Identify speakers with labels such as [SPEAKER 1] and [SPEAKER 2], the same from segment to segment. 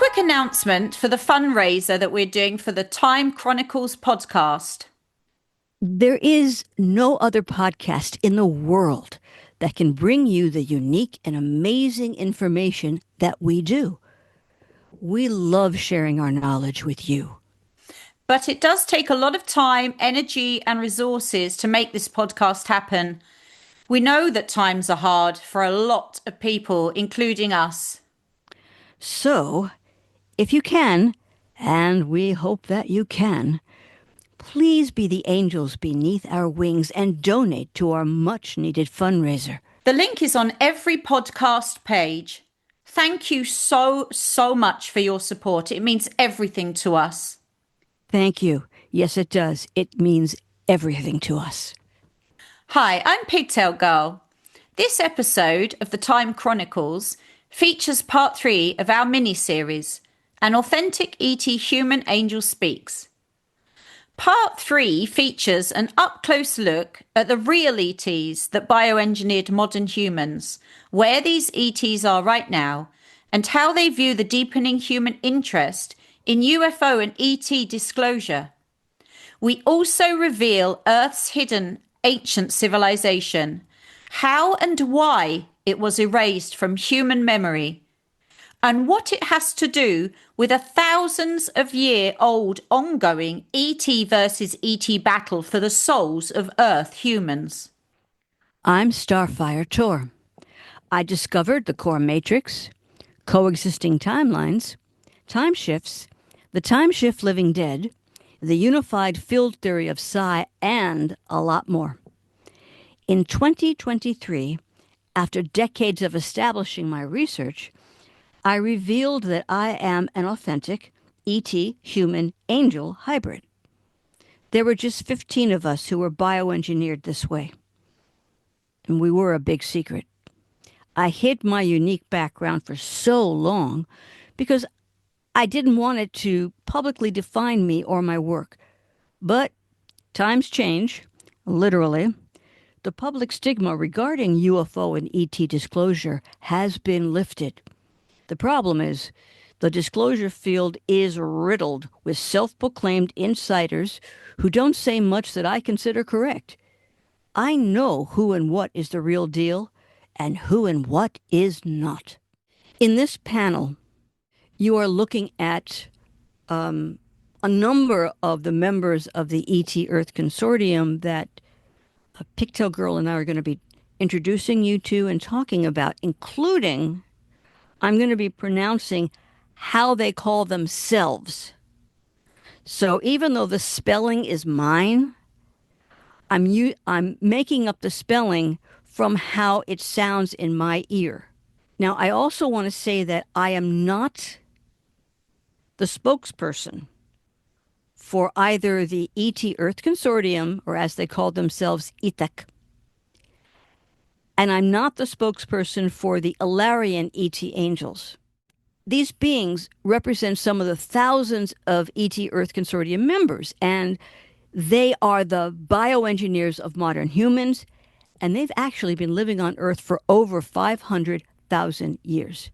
[SPEAKER 1] quick announcement for the fundraiser that we're doing for the Time Chronicles podcast.
[SPEAKER 2] There is no other podcast in the world that can bring you the unique and amazing information that we do. We love sharing our knowledge with you.
[SPEAKER 1] But it does take a lot of time, energy, and resources to make this podcast happen. We know that times are hard for a lot of people, including us.
[SPEAKER 2] So, if you can, and we hope that you can, please be the angels beneath our wings and donate to our much-needed fundraiser.
[SPEAKER 1] The link is on every podcast page. Thank you so much for your support. It means everything to us.
[SPEAKER 2] Thank you. Yes, it does. It means everything to us.
[SPEAKER 1] Hi, I'm Pigtail Girl. This episode of the Time Chronicles features part 3 of our mini-series, An Authentic ET Human Angel Speaks. Part 3 features an up-close look at the real ETs that bioengineered modern humans, where these ETs are right now, and how they view the deepening human interest in UFO and ET disclosure. We also reveal Earth's hidden ancient civilization, how and why it was erased from human memory, and what it has to do with a thousands of year old ongoing ET versus ET battle for the souls of Earth humans.
[SPEAKER 2] I'm Starfire Tor. I discovered the core matrix, coexisting timelines, time shifts, the time shift living dead, the unified field theory of psi, and a lot more. In 2023, after decades of establishing my research, I revealed that I am an authentic ET human angel hybrid. There were just 15 of us who were bioengineered this way. And we were a big secret. I hid my unique background for so long because I didn't want it to publicly define me or my work. But times change, literally. The public stigma regarding UFO and ET disclosure has been lifted. The problem is, the disclosure field is riddled with self-proclaimed insiders who don't say much that I consider correct. I know who and what is the real deal and who and what is not. In this panel, you are looking at a number of the members of the ET Earth Consortium that Pigtail Girl and I are going to be introducing you to and talking about, including, I'm going to be pronouncing how they call themselves. So even though the spelling is mine, I'm making up the spelling from how it sounds in my ear. Now, I also want to say that I am not the spokesperson for either the ET Earth Consortium, or as they call themselves, ETEC, and I'm not the spokesperson for the Ilarian ET Angels. These beings represent some of the thousands of ET Earth Consortium members, and they are the bioengineers of modern humans, and they've actually been living on Earth for over 500,000 years.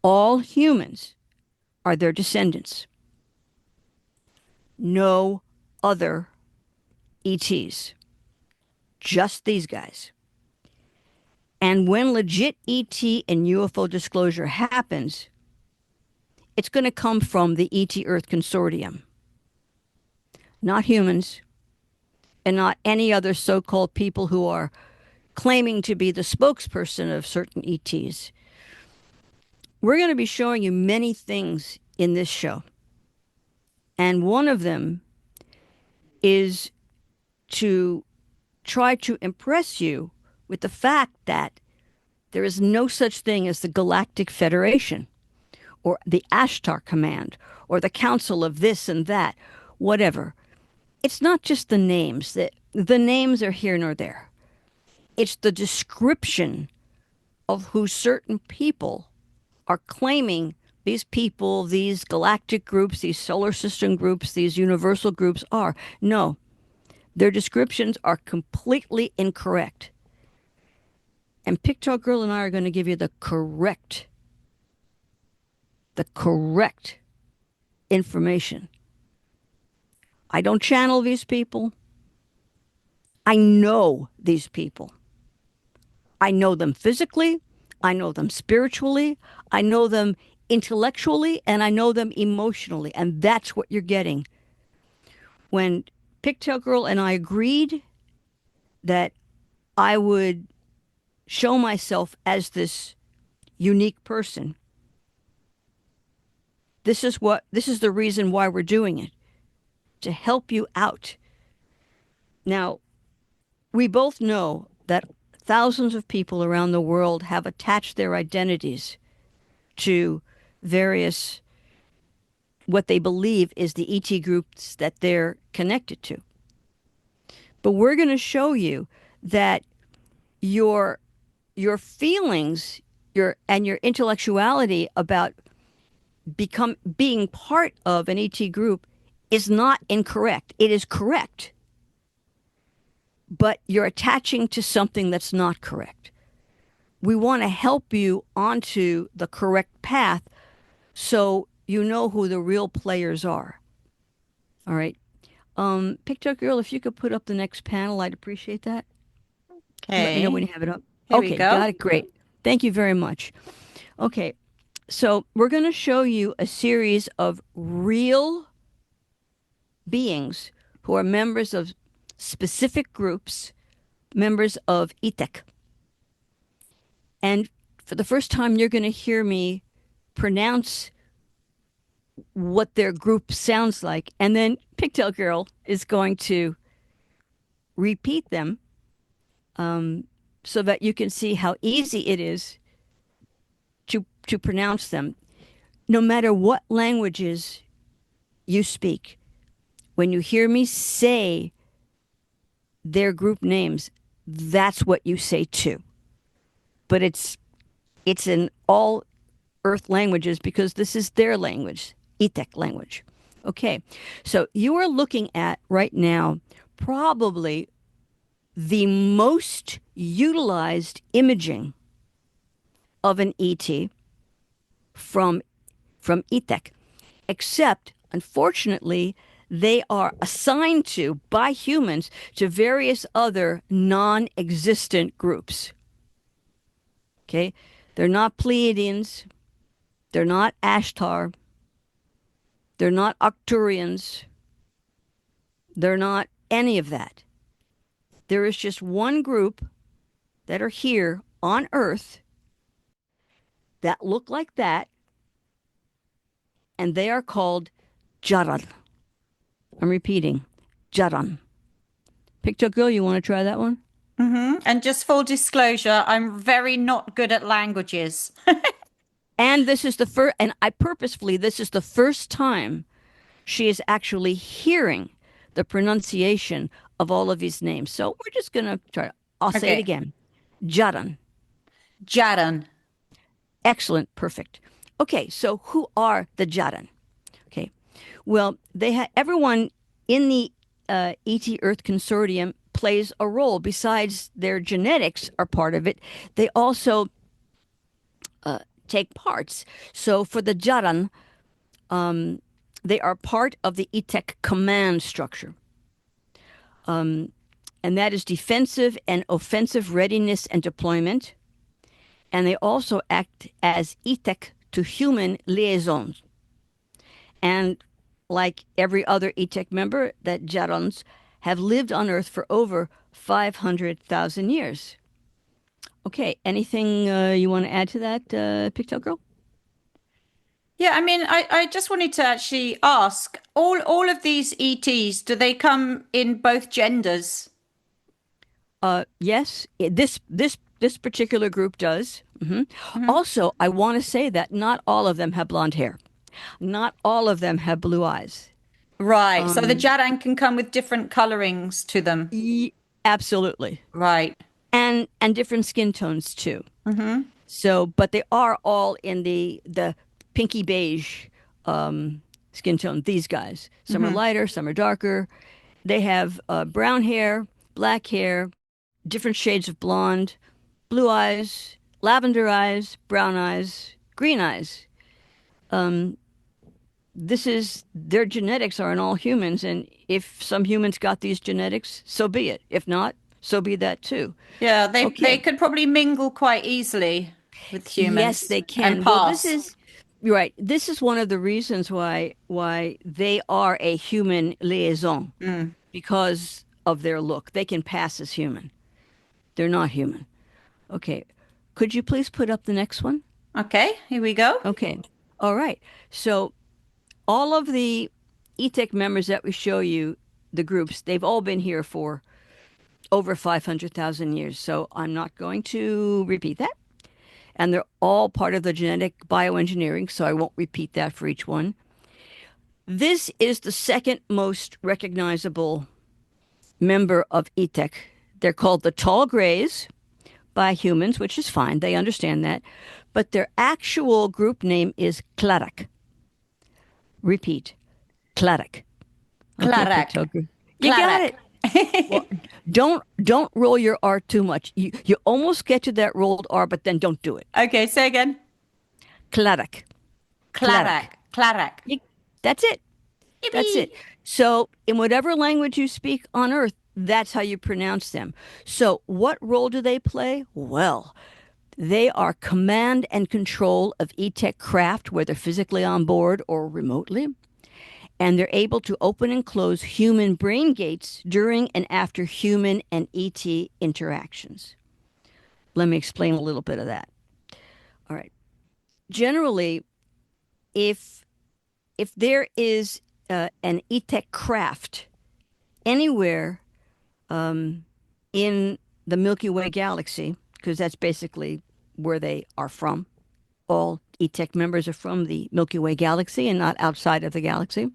[SPEAKER 2] All humans are their descendants. No other ETs. Just these guys. And when legit ET and UFO disclosure happens, it's going to come from the ET Earth Consortium. Not humans, and not any other so-called people who are claiming to be the spokesperson of certain ETs. We're going to be showing you many things in this show. And one of them is to try to impress you with the fact that there is no such thing as the Galactic Federation or the Ashtar Command or the Council of this and that, whatever. It's not just the names. The names are here nor there. It's the description of who certain people are claiming these people, these galactic groups, these solar system groups, these universal groups are. No, their descriptions are completely incorrect. And Pigtail Girl and I are going to give you the correct the correct information. I don't channel these people. I know these people. I know them physically. I know them spiritually. I know them intellectually, and I know them emotionally. And that's what you're getting. When Pigtail Girl and I agreed that I would show myself as this unique person, this is the reason why we're doing it, to help you out. Now, we both know that thousands of people around the world have attached their identities to various, what they believe is the ET groups that they're connected to. But we're going to show you that your your feelings, your intellectuality about being part of an ET group is not incorrect. It is correct. But you're attaching to something that's not correct. We want to help you onto the correct path so you know who the real players are. All right. Picture Girl, if you could put up the next panel, I'd appreciate that. Let me know when
[SPEAKER 1] Okay,
[SPEAKER 2] you have it up.
[SPEAKER 1] here we
[SPEAKER 2] Okay, got
[SPEAKER 1] go.
[SPEAKER 2] it. Great. Thank you very much. Okay, so we're going to show you a series of real beings who are members of specific groups, members of ITEC. And for the first time, you're going to hear me pronounce what their group sounds like. And then Pigtail Girl is going to repeat them so that you can see how easy it is to pronounce them. No matter what languages you speak, when you hear me say their group names, that's what you say too. But it's in all Earth languages because this is their language, Itek language. Okay, so you are looking at right now probably the most utilized imaging of an ET from Itek, except unfortunately they are assigned to by humans to various other non-existent groups. Okay, they're not Pleiadians, they're not Ashtar, they're not Arcturians, they're not any of that. There is just one group that are here on Earth that look like that, and they are called Jaran. I'm repeating, Jaran. Picture Girl, you want to try that one?
[SPEAKER 1] And just full disclosure, I'm very not good at languages.
[SPEAKER 2] And this is the first, and I purposefully, this is the first time she is actually hearing the pronunciation of all of these names. So we're just going to try. I'll say it
[SPEAKER 1] Okay,
[SPEAKER 2] again. Jaran.
[SPEAKER 1] Jaden.
[SPEAKER 2] Excellent. Perfect. Okay, so who are the Jaran? Okay. Well, they have everyone in the ET Earth Consortium plays a role. Besides their genetics are part of it, they also take parts. So for the Jaran, they are part of the ETEC command structure. And that is defensive and offensive readiness and deployment. And they also act as ETEC to human liaisons. And like every other ETEC member, that Jarons have lived on Earth for over 500,000 years. Okay, anything you want to add to that, Pigtail Girl?
[SPEAKER 1] Yeah, I mean, I just wanted to actually ask, all of these ETs, do they come in both genders?
[SPEAKER 2] Yes, this particular group does.
[SPEAKER 1] Hmm.
[SPEAKER 2] Also, I want to say that not all of them have blonde hair. Not all of them have blue eyes.
[SPEAKER 1] Right. So the Jadan can come with different colorings to them.
[SPEAKER 2] E- Absolutely,
[SPEAKER 1] Right.
[SPEAKER 2] and different skin tones too.
[SPEAKER 1] Hmm.
[SPEAKER 2] So, but they are all in the pinky beige skin tone. These guys, some are
[SPEAKER 1] Hmm.
[SPEAKER 2] lighter, some are darker. They have brown hair, black hair, different shades of blonde, blue eyes, lavender eyes, brown eyes, green eyes. this is their genetics are in all humans, and if some humans got these genetics, so be it. If not, so be that too.
[SPEAKER 1] Yeah, they
[SPEAKER 2] Okay.
[SPEAKER 1] could probably mingle quite easily with
[SPEAKER 2] Yes,
[SPEAKER 1] humans
[SPEAKER 2] they
[SPEAKER 1] and
[SPEAKER 2] can. Well, this
[SPEAKER 1] pass.
[SPEAKER 2] is you're right. This is one of the reasons why they are a human liaison
[SPEAKER 1] Mm.
[SPEAKER 2] because of their look. They can pass as human. They're not human. Okay. Could you please put up the next one?
[SPEAKER 1] Okay, here we go.
[SPEAKER 2] Okay. All right. So all of the ETEC members that we show you, the groups, they've all been here for over 500,000 years. So I'm not going to repeat that. And they're all part of the genetic bioengineering, so I won't repeat that for each one. This is the second most recognizable member of ETEC. They're called the tall grays by humans, which is fine. They understand that. But their actual group name is Clarak. Repeat, Clarak. Okay,
[SPEAKER 1] Clarak.
[SPEAKER 2] pigtail group. You got
[SPEAKER 1] Clarak.
[SPEAKER 2] it. Well, don't roll your R too much. You almost get to that rolled R, but then don't do it.
[SPEAKER 1] Okay, say again.
[SPEAKER 2] Clarak. Clarak.
[SPEAKER 1] Clarak. Clarak.
[SPEAKER 2] You, that's it. That's
[SPEAKER 1] Yippee.
[SPEAKER 2] it. So, in whatever language you speak on Earth, that's how you pronounce them. So, what role do they play? Well, they are command and control of ETech craft, whether physically on board or remotely. And they're able to open and close human brain gates during and after human and ET interactions. Let me explain a little bit of that. All right. Generally, if there is an ETech craft anywhere in the Milky Way galaxy, because that's basically where they are from. All ETech members are from the Milky Way galaxy and not outside of the galaxy.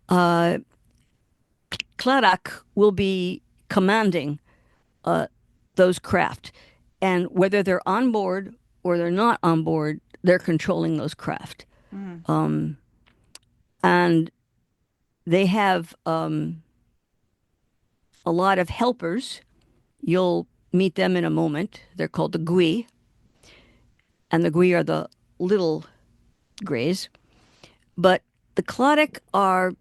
[SPEAKER 2] Clarak will be commanding those craft. And whether they're on board or they're not on board, they're controlling those craft. And they have a lot of helpers. You'll meet them in a moment. They're called the Gree. And the Gree are the little grays. But the Clarak are,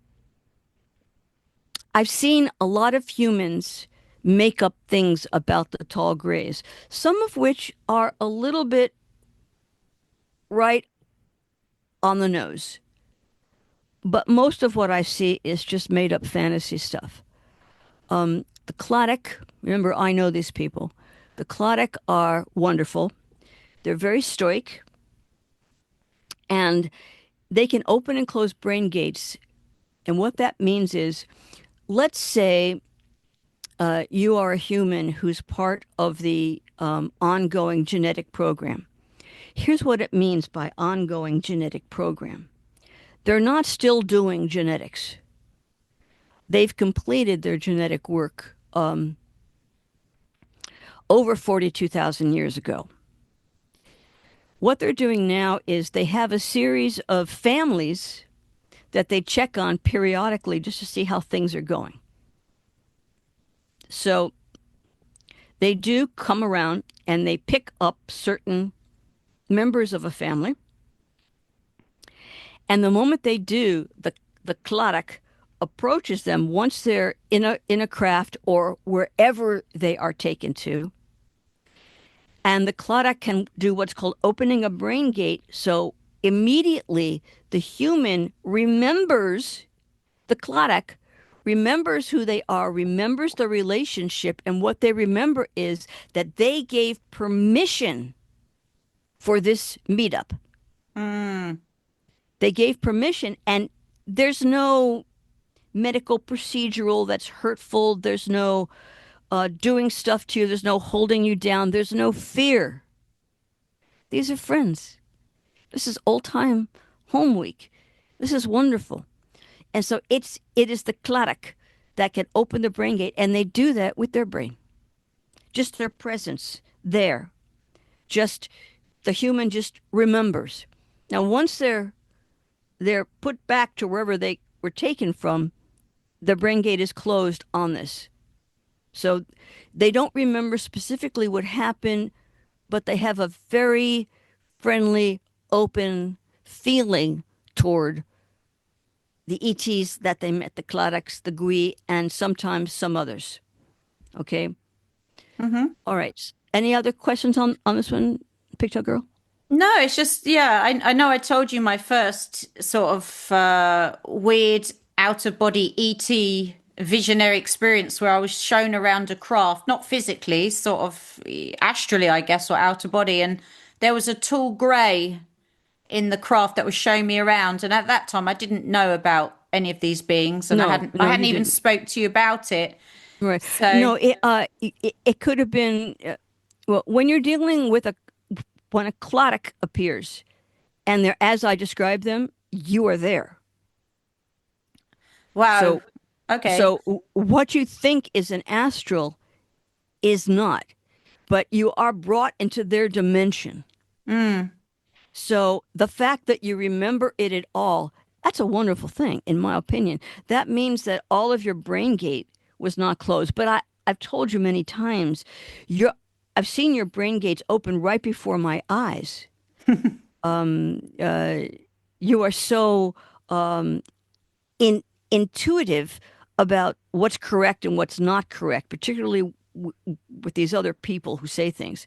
[SPEAKER 2] I've seen a lot of humans make up things about the tall grays, some of which are a little bit right on the nose. But most of what I see is just made up fantasy stuff. The Clarak, remember, I know these people. The Clarak are wonderful. They're very stoic. And they can open and close brain gates. And what that means is, let's say you are a human who's part of the ongoing genetic program. Here's what it means by ongoing genetic program. They're not still doing genetics. They've completed their genetic work over 42,000 years ago. What they're doing now is they have a series of families that they check on periodically just to see how things are going. So they do come around and they pick up certain members of a family. And the moment they do, the Clarak approaches them once they're in a craft or wherever they are taken to. And the Clarak can do what's called opening a brain gate. So immediately the human remembers, the Clarak remembers who they are, remembers the relationship, and what they remember is that they gave permission for this meetup. They gave permission, and there's no medical procedural that's hurtful. There's no doing stuff to you. There's no holding you down. There's no fear. These are friends. This is old time home week. This is wonderful. And so it is the Clarak that can open the brain gate, and they do that with their brain. Just their presence there. Just the human just remembers. Now, once they're put back to wherever they were taken from, the brain gate is closed on this. So they don't remember specifically what happened, but they have a very friendly, open feeling toward the ETs that they met, the Claraks, the Gree, and sometimes some others. Okay.
[SPEAKER 1] Hmm.
[SPEAKER 2] All right. Any other questions on this one, Pigtail Girl?
[SPEAKER 1] No, it's just, yeah, I know I told you my first sort of weird out of body ET visionary experience where I was shown around a craft, not physically, sort of astrally, I guess, or out of body. And there was a tall grey in the craft that was showing me around. And at that time, I didn't know about any of these beings, and
[SPEAKER 2] No,
[SPEAKER 1] I
[SPEAKER 2] no,
[SPEAKER 1] hadn't
[SPEAKER 2] you
[SPEAKER 1] even
[SPEAKER 2] didn't.
[SPEAKER 1] spoke to you about it.
[SPEAKER 2] Right.
[SPEAKER 1] So,
[SPEAKER 2] No, it could have been well when you're dealing with a when a Clarak appears and they're as I described them, you are there.
[SPEAKER 1] wow.
[SPEAKER 2] So
[SPEAKER 1] Okay.
[SPEAKER 2] what you think is an astral is not, but you are brought into their dimension.
[SPEAKER 1] Mm.
[SPEAKER 2] So the fact that you remember it at all, that's a wonderful thing, in my opinion. That means that all of your brain gate was not closed. But I've told you many times, you're, I've seen your brain gates open right before my eyes. Uh, you are so in, intuitive about what's correct and what's not correct, particularly with these other people who say things.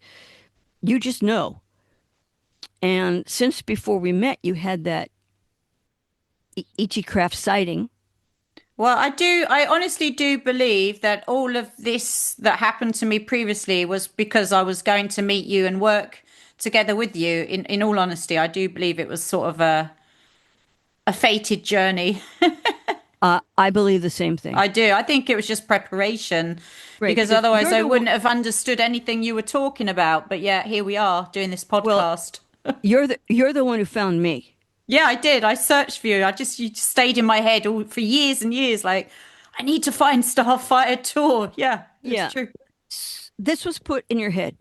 [SPEAKER 2] You just know. And since before we met, you had that E.T. Craft sighting.
[SPEAKER 1] Well, I honestly do believe that all of this that happened to me previously was because I was going to meet you and work together with you. In all honesty, I do believe it was sort of a fated journey.
[SPEAKER 2] I believe the same thing.
[SPEAKER 1] I do. I think it was just preparation
[SPEAKER 2] Right,
[SPEAKER 1] because
[SPEAKER 2] because
[SPEAKER 1] otherwise
[SPEAKER 2] you're
[SPEAKER 1] I
[SPEAKER 2] the one.
[SPEAKER 1] wouldn't have understood anything you were talking about. But yeah, here we are doing this
[SPEAKER 2] Well,
[SPEAKER 1] podcast.
[SPEAKER 2] you're the one who found me.
[SPEAKER 1] Yeah, I did. I searched for you. You just stayed in my head all for years and years. Like, I need to find Starfighter Tour. Yeah, it's
[SPEAKER 2] Yeah,
[SPEAKER 1] true.
[SPEAKER 2] this was put in your head.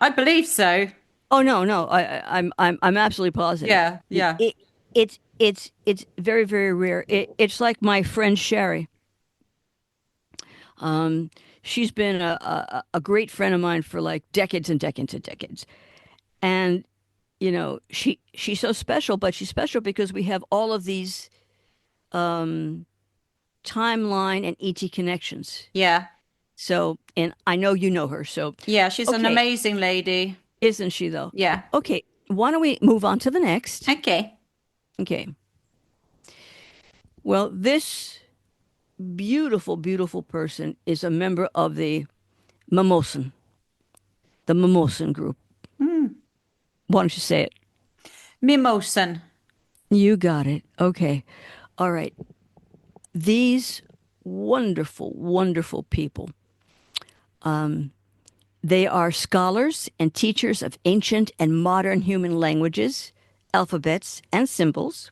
[SPEAKER 1] I believe so.
[SPEAKER 2] Oh no, no, I'm absolutely positive.
[SPEAKER 1] Yeah, yeah.
[SPEAKER 2] It, it's very very rare. It's like my friend Sherry. Um, she's been a great friend of mine for like decades and decades and decades. And you know, she's so special, but she's special because we have all of these um, timeline and ET connections.
[SPEAKER 1] Yeah.
[SPEAKER 2] So, and I know you know her. So,
[SPEAKER 1] Yeah, she's an
[SPEAKER 2] okay,
[SPEAKER 1] amazing lady.
[SPEAKER 2] isn't she though?
[SPEAKER 1] Yeah.
[SPEAKER 2] Okay, why don't we move on to the next?
[SPEAKER 1] Okay.
[SPEAKER 2] Okay. Well, this beautiful, beautiful person is a member of Mimosen, the Mimosen group.
[SPEAKER 1] Mm.
[SPEAKER 2] Why don't you say it?
[SPEAKER 1] Mimosen.
[SPEAKER 2] You got it. Okay. All right. These wonderful, wonderful people. They are scholars and teachers of ancient and modern human languages, alphabets, and symbols.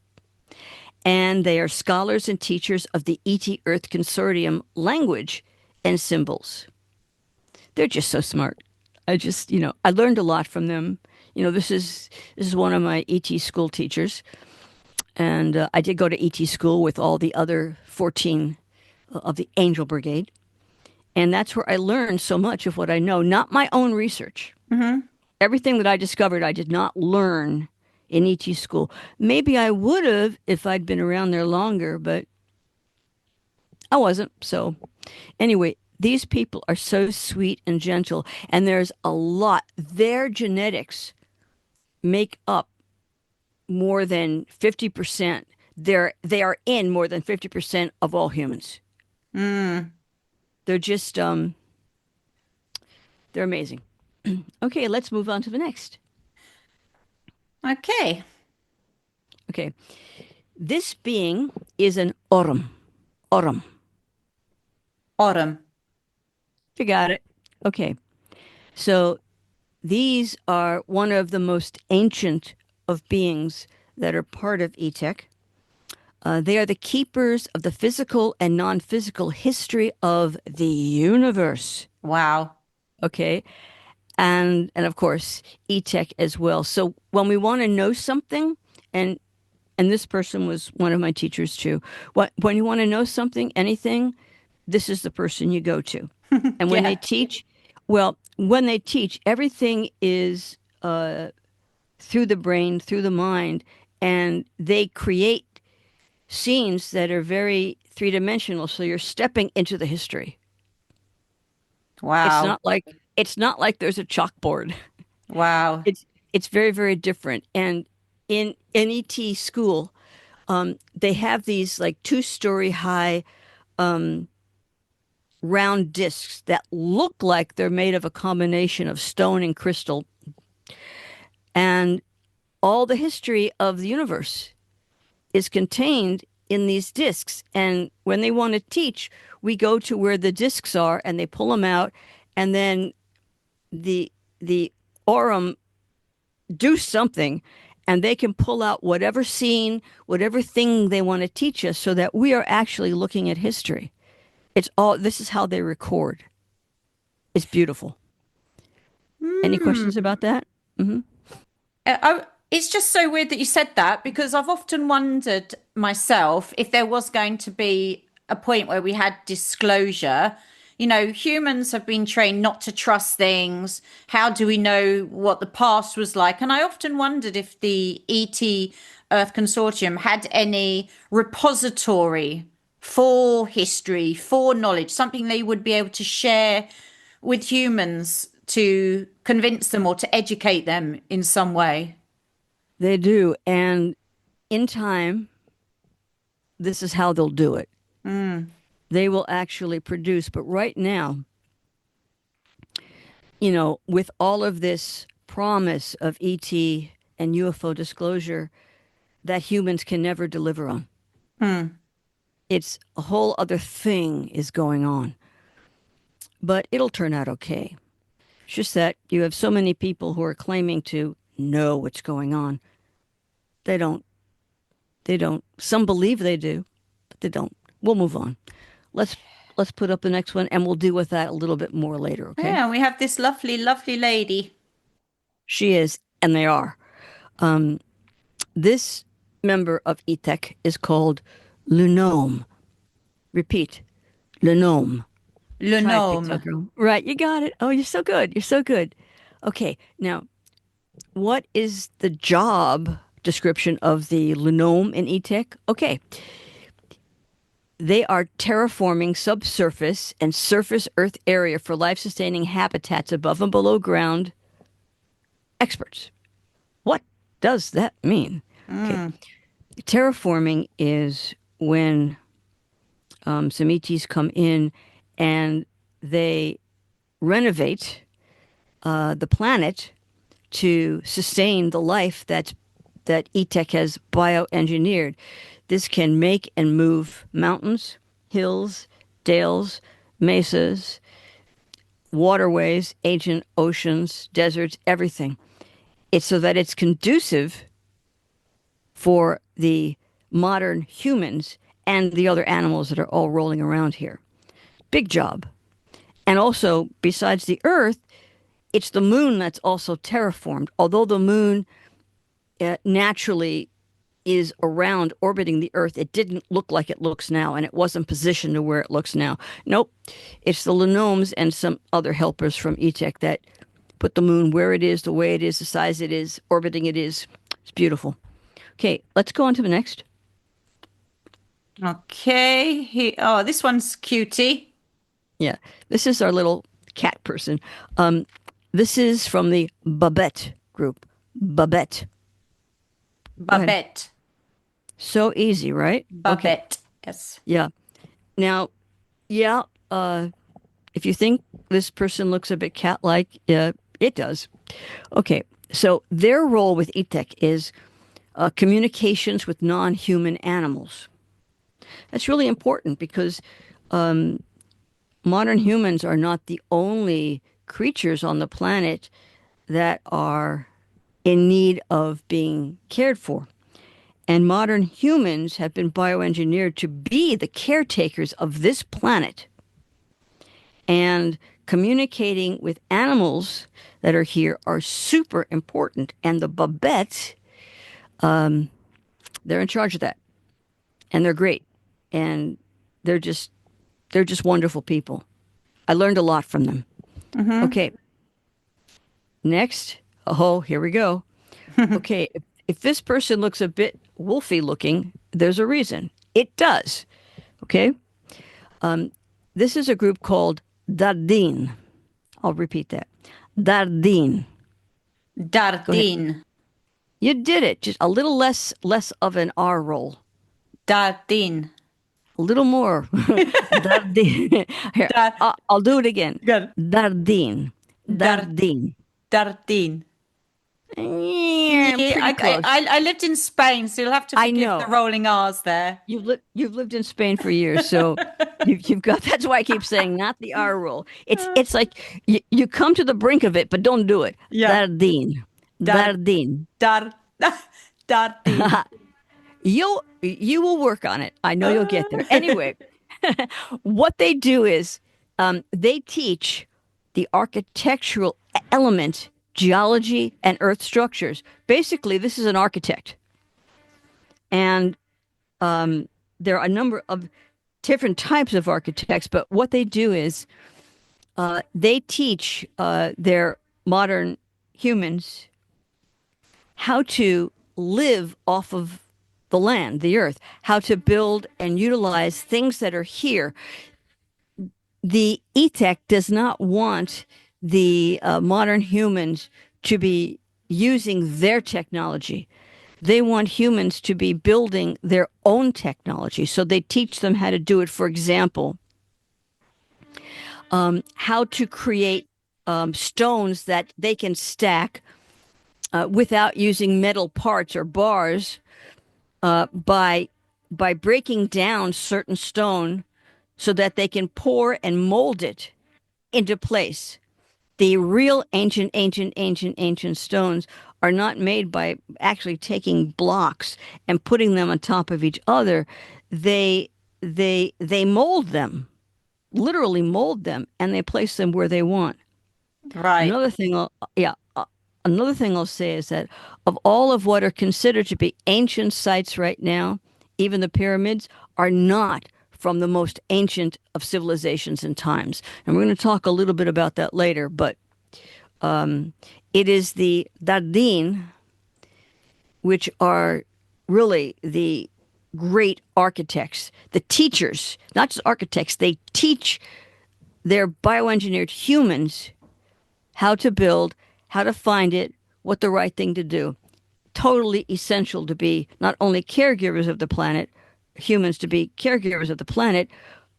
[SPEAKER 2] And they are scholars and teachers of the ET Earth Consortium language and symbols. They're just so smart. I learned a lot from them. This is one of my ET school teachers, and I did go to ET school with all the other 14 of the Angel Brigade. And that's where I learned so much of what I know, not my own research.
[SPEAKER 1] Hmm.
[SPEAKER 2] Everything that I discovered, I did not learn in ET school. Maybe I would have if I'd been around there longer, but I wasn't. So, anyway, these people are so sweet and gentle, and there's a lot. Their genetics make up more than 50%. They are in more than 50% of all humans.
[SPEAKER 1] Mm.
[SPEAKER 2] They're just they're amazing. Okay, let's move on to the next.
[SPEAKER 1] Okay.
[SPEAKER 2] Okay. This being is an Orum. Orum.
[SPEAKER 1] Autumn.
[SPEAKER 2] You got it. Okay. So these are one of the most ancient of beings that are part of ETech. They are the keepers of the physical and non physical history of the universe.
[SPEAKER 1] Wow.
[SPEAKER 2] Okay. And of course, ETech as well. So when we want to know something, and and this person was one of my teachers too. When you want to know something, anything, this is the person you go to. And when they
[SPEAKER 1] Yeah.
[SPEAKER 2] teach, well, when they teach, everything is through the brain, through the mind, and they create scenes that are very three-dimensional. So you're stepping into the history. It's
[SPEAKER 1] Wow.
[SPEAKER 2] not like it's not like there's a chalkboard.
[SPEAKER 1] Wow.
[SPEAKER 2] It's very, very different. And in NET school, they have these like two-story high round discs that look like they're made of a combination of stone and crystal, and all the history of the universe is contained in these discs. And when they want to teach, we go to where the discs are and they pull them out, and then the Aurum do something, and they can pull out whatever scene, whatever thing they want to teach us, so that we are actually looking at history. It's all this is how they record. It's beautiful. Any questions about that? Hmm.
[SPEAKER 1] It's just so weird that you said that because I've often wondered myself if there was going to be a point where we had disclosure. You know, humans have been trained not to trust things. How do we know what the past was like? And I often wondered if the ET Earth Consortium had any repository for history, for knowledge, something they would be able to share with humans to convince them or to educate them in some way.
[SPEAKER 2] They do. And in time, this is how they'll do it. They will actually produce. But right now, with all of this promise of ET and UFO disclosure that humans can never deliver on, it's a whole other thing is going on. But it'll turn out okay. It's just that you have so many people who are claiming to know what's going on. They don't. They don't. Some believe they do, but they don't. We'll move on. Let's let's put up the next one, and we'll deal with that a little bit more later. Okay?
[SPEAKER 1] Yeah, we have this lovely, lovely lady.
[SPEAKER 2] She is, and they are. Um, this member of ETEC is called Lenome. Repeat, Lenome. Try it, Pixel
[SPEAKER 1] Lenome.
[SPEAKER 2] Girl. Right, you got it. Oh, you're so good. You're so good. Okay, now, what is the job description of the Lenome in ETEC? Okay, they are terraforming subsurface and surface Earth area for life-sustaining habitats above and below ground experts. What does that mean? Okay, terraforming is when some ETs come in and they renovate the planet to sustain the life that ETEC has bioengineered. This can make and move mountains, hills, dales, mesas, waterways, ancient oceans, deserts, everything. It's so that it's conducive for the modern humans and the other animals that are all rolling around here. Big job. And also, besides the Earth, it's the moon that's also terraformed. Although the moon naturally is around orbiting the Earth, it didn't look like it looks now, and it wasn't positioned to where it looks now. Nope. It's the Lenomes and some other helpers from ETEC that put the moon where it is, the way it is, the size it is, orbiting it is. It's beautiful. Okay, let's go on to the next.
[SPEAKER 1] Okay. Oh, this one's cutie.
[SPEAKER 2] Yeah, this is our little cat person. This is from the Babette group. Babette. Go ahead.
[SPEAKER 1] Babette.
[SPEAKER 2] So easy, right? Okay.
[SPEAKER 1] Babette. Yes.
[SPEAKER 2] Yeah. Now, yeah, if you think this person looks a bit cat-like, it does. Okay. So their role with ETEC is communications with non-human animals. That's really important because modern humans are not the only creatures on the planet that are in need of being cared for. And modern humans have been bioengineered to be the caretakers of this planet. And communicating with animals that are here are super important. And the Babettes, they're in charge of that. And they're great. And they're just wonderful people. I learned a lot from them. Okay. Next. Oh, here we go. Okay. if this person looks a bit wolfy looking, there's a reason. It does. Okay. This is a group called Dardin. I'll repeat that. Dardin. Go ahead.
[SPEAKER 1] Dardin.
[SPEAKER 2] You did it. Just a little less of an R roll.
[SPEAKER 1] Dardin.
[SPEAKER 2] A little more. Dardin. Here,
[SPEAKER 1] Dar-
[SPEAKER 2] I'll do it again.
[SPEAKER 1] Good.
[SPEAKER 2] Dardin.
[SPEAKER 1] Dar-
[SPEAKER 2] Dardin.
[SPEAKER 1] Dardin.
[SPEAKER 2] Yeah,
[SPEAKER 1] Yeah,
[SPEAKER 2] pretty close.
[SPEAKER 1] I lived in Spain, so you'll have to
[SPEAKER 2] I
[SPEAKER 1] forgive
[SPEAKER 2] know.
[SPEAKER 1] the rolling R's there.
[SPEAKER 2] You've lived in Spain for years, so you've got. That's why I keep saying not the R roll. It's like you come to the brink of it, but don't do it.
[SPEAKER 1] Yeah.
[SPEAKER 2] Dardin.
[SPEAKER 1] Dar-
[SPEAKER 2] Dardin.
[SPEAKER 1] Dar- Dardin.
[SPEAKER 2] You will work on it. I know you'll get there. Anyway, what they do is they teach the architectural element, geology, and earth structures. Basically, this is an architect. And there are a number of different types of architects, but what they do is they teach their modern humans how to live off of the land, the earth, how to build and utilize things that are here. The E-Tech does not want the modern humans to be using their technology. They want humans to be building their own technology. So they teach them how to do it. For example, how to create stones that they can stack without using metal parts or bars, by breaking down certain stone so that they can pour and mold it into place. The real ancient stones are not made by actually taking blocks and putting them on top of each other. They mold them, literally mold them, and they place them where they want.
[SPEAKER 1] Right.
[SPEAKER 2] Another thing I'll say is that of all of what are considered to be ancient sites right now, even the pyramids are not from the most ancient of civilizations and times. And we're going to talk a little bit about that later, but it is the Dardin, which are really the great architects, the teachers, not just architects, they teach their bioengineered humans how to build, how to find it, what the right thing to do. Totally essential to be not only caregivers of the planet, humans to be caregivers of the planet,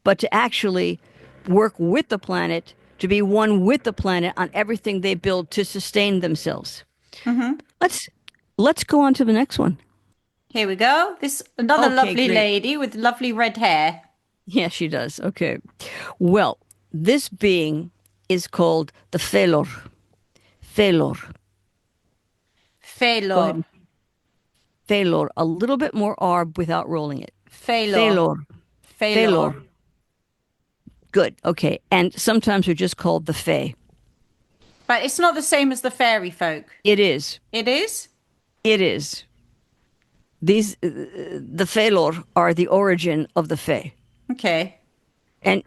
[SPEAKER 2] but to actually work with the planet, to be one with the planet on everything they build to sustain themselves.
[SPEAKER 1] Mm-hmm.
[SPEAKER 2] Let's go on to the next one.
[SPEAKER 1] Here we go. This another
[SPEAKER 2] Okay,
[SPEAKER 1] lovely
[SPEAKER 2] great.
[SPEAKER 1] lady with lovely red hair.
[SPEAKER 2] Yeah, she does. Okay. Well, this being is called the Felor. Felor. Go
[SPEAKER 1] Felor.
[SPEAKER 2] ahead. Felor. A little bit more R without rolling it.
[SPEAKER 1] Felor.
[SPEAKER 2] Felor.
[SPEAKER 1] Felor.
[SPEAKER 2] Felor. Good. Okay. And sometimes they're just called the Fae.
[SPEAKER 1] But it's not the same as the fairy folk.
[SPEAKER 2] It is.
[SPEAKER 1] It is?
[SPEAKER 2] It is. These the Felor are the origin of the Fae.
[SPEAKER 1] Okay.
[SPEAKER 2] And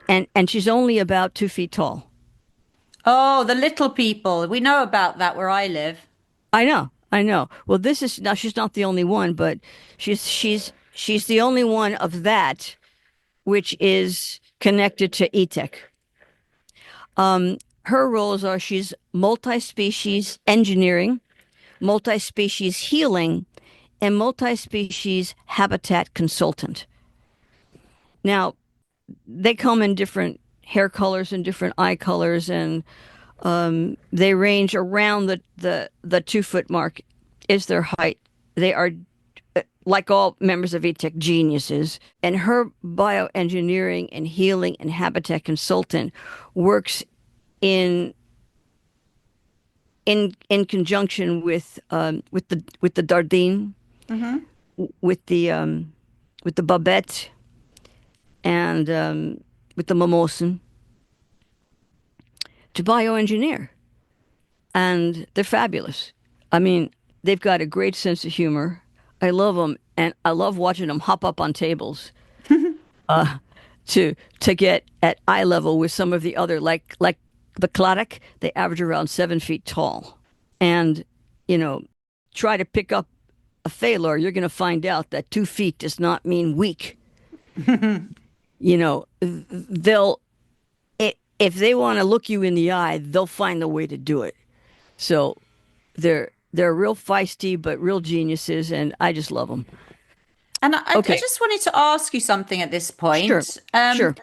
[SPEAKER 2] she's only about 2 feet tall.
[SPEAKER 1] Oh, the little people. We know about that where I live.
[SPEAKER 2] I know. Well, this is now she's not the only one, but she's the only one of that which is connected to E-Tech. Her roles are she's multi-species engineering, multi-species healing, and multi-species habitat consultant. Now, they come in different hair colors and different eye colors, and they range around the 2 foot mark is their height. They are, like all members of E-Tech, geniuses. And her bioengineering and healing and habitat consultant works in conjunction with the Dardin,
[SPEAKER 1] Mm-hmm.
[SPEAKER 2] with the Babette, and with the Mimosen to bioengineer. And they're fabulous. I mean, they've got a great sense of humor. I love them, and I love watching them hop up on tables to get at eye level with some of the other, like the Clarak. They average around 7 feet tall, and try to pick up a Thaler, you're going to find out that 2 feet does not mean weak. You know, they'll if they want to look you in the eye, they'll find a way to do it. So they're real feisty, but real geniuses, and I just love them.
[SPEAKER 1] And I
[SPEAKER 2] Okay,
[SPEAKER 1] just wanted to ask you something at this
[SPEAKER 2] sure,
[SPEAKER 1] point.
[SPEAKER 2] sure.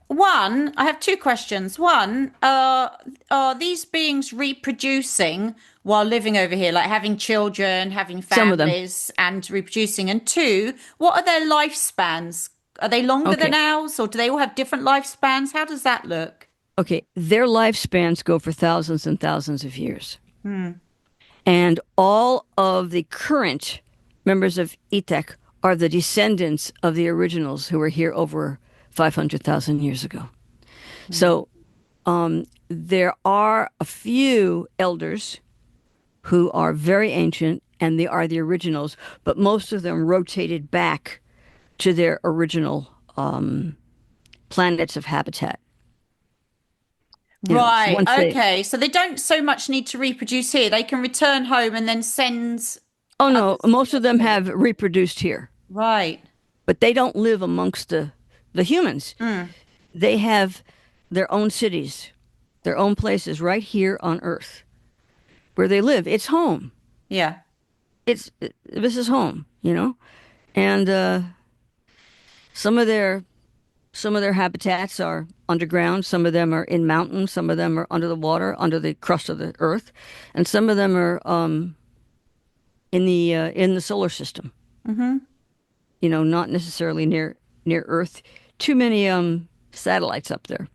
[SPEAKER 1] One, I have two questions. One, are these beings reproducing while living over here, like having children, having
[SPEAKER 2] Some of them.
[SPEAKER 1] families, and reproducing? And two, what are their lifespans? Are they longer than
[SPEAKER 2] Okay,
[SPEAKER 1] ours, or do they all have different lifespans? How does that look?
[SPEAKER 2] okay. Their lifespans go for thousands and thousands of years. And all of the current members of ETEC are the descendants of the originals who were here over 500,000 years ago. So there are a few elders who are very ancient and they are the originals, but most of them rotated back to their original planets of habitat. So
[SPEAKER 1] Right.
[SPEAKER 2] once they,
[SPEAKER 1] Okay. So they don't so much need to reproduce here. They can return home and then send
[SPEAKER 2] oh no,
[SPEAKER 1] others to
[SPEAKER 2] most of
[SPEAKER 1] their
[SPEAKER 2] them
[SPEAKER 1] family.
[SPEAKER 2] have reproduced here,
[SPEAKER 1] Right.
[SPEAKER 2] but they don't live amongst the humans. They have their own cities, their own places right here on Earth where they live. It's home.
[SPEAKER 1] Yeah.
[SPEAKER 2] This is home, you know, and some of their some of their habitats are underground. Some of them are in mountains. Some of them are under the water, under the crust of the Earth, and some of them are in the solar system. You know, not necessarily near Earth. Too many satellites up there.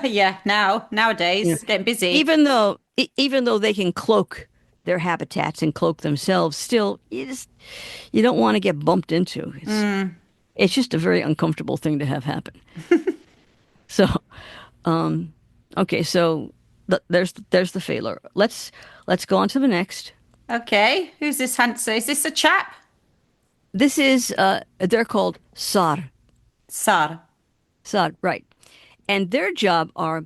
[SPEAKER 1] Yeah.
[SPEAKER 2] You know,
[SPEAKER 1] Nowadays, getting busy.
[SPEAKER 2] even though they can cloak their habitats and cloak themselves, still you don't want to get bumped into. It's just a very uncomfortable thing to have happen. So, okay, so there's the failure. Let's go on to the next.
[SPEAKER 1] Okay. Who's this handsome? Is this a chap?
[SPEAKER 2] This is they're called SAR.
[SPEAKER 1] Sar.
[SPEAKER 2] SAR, right. And their job are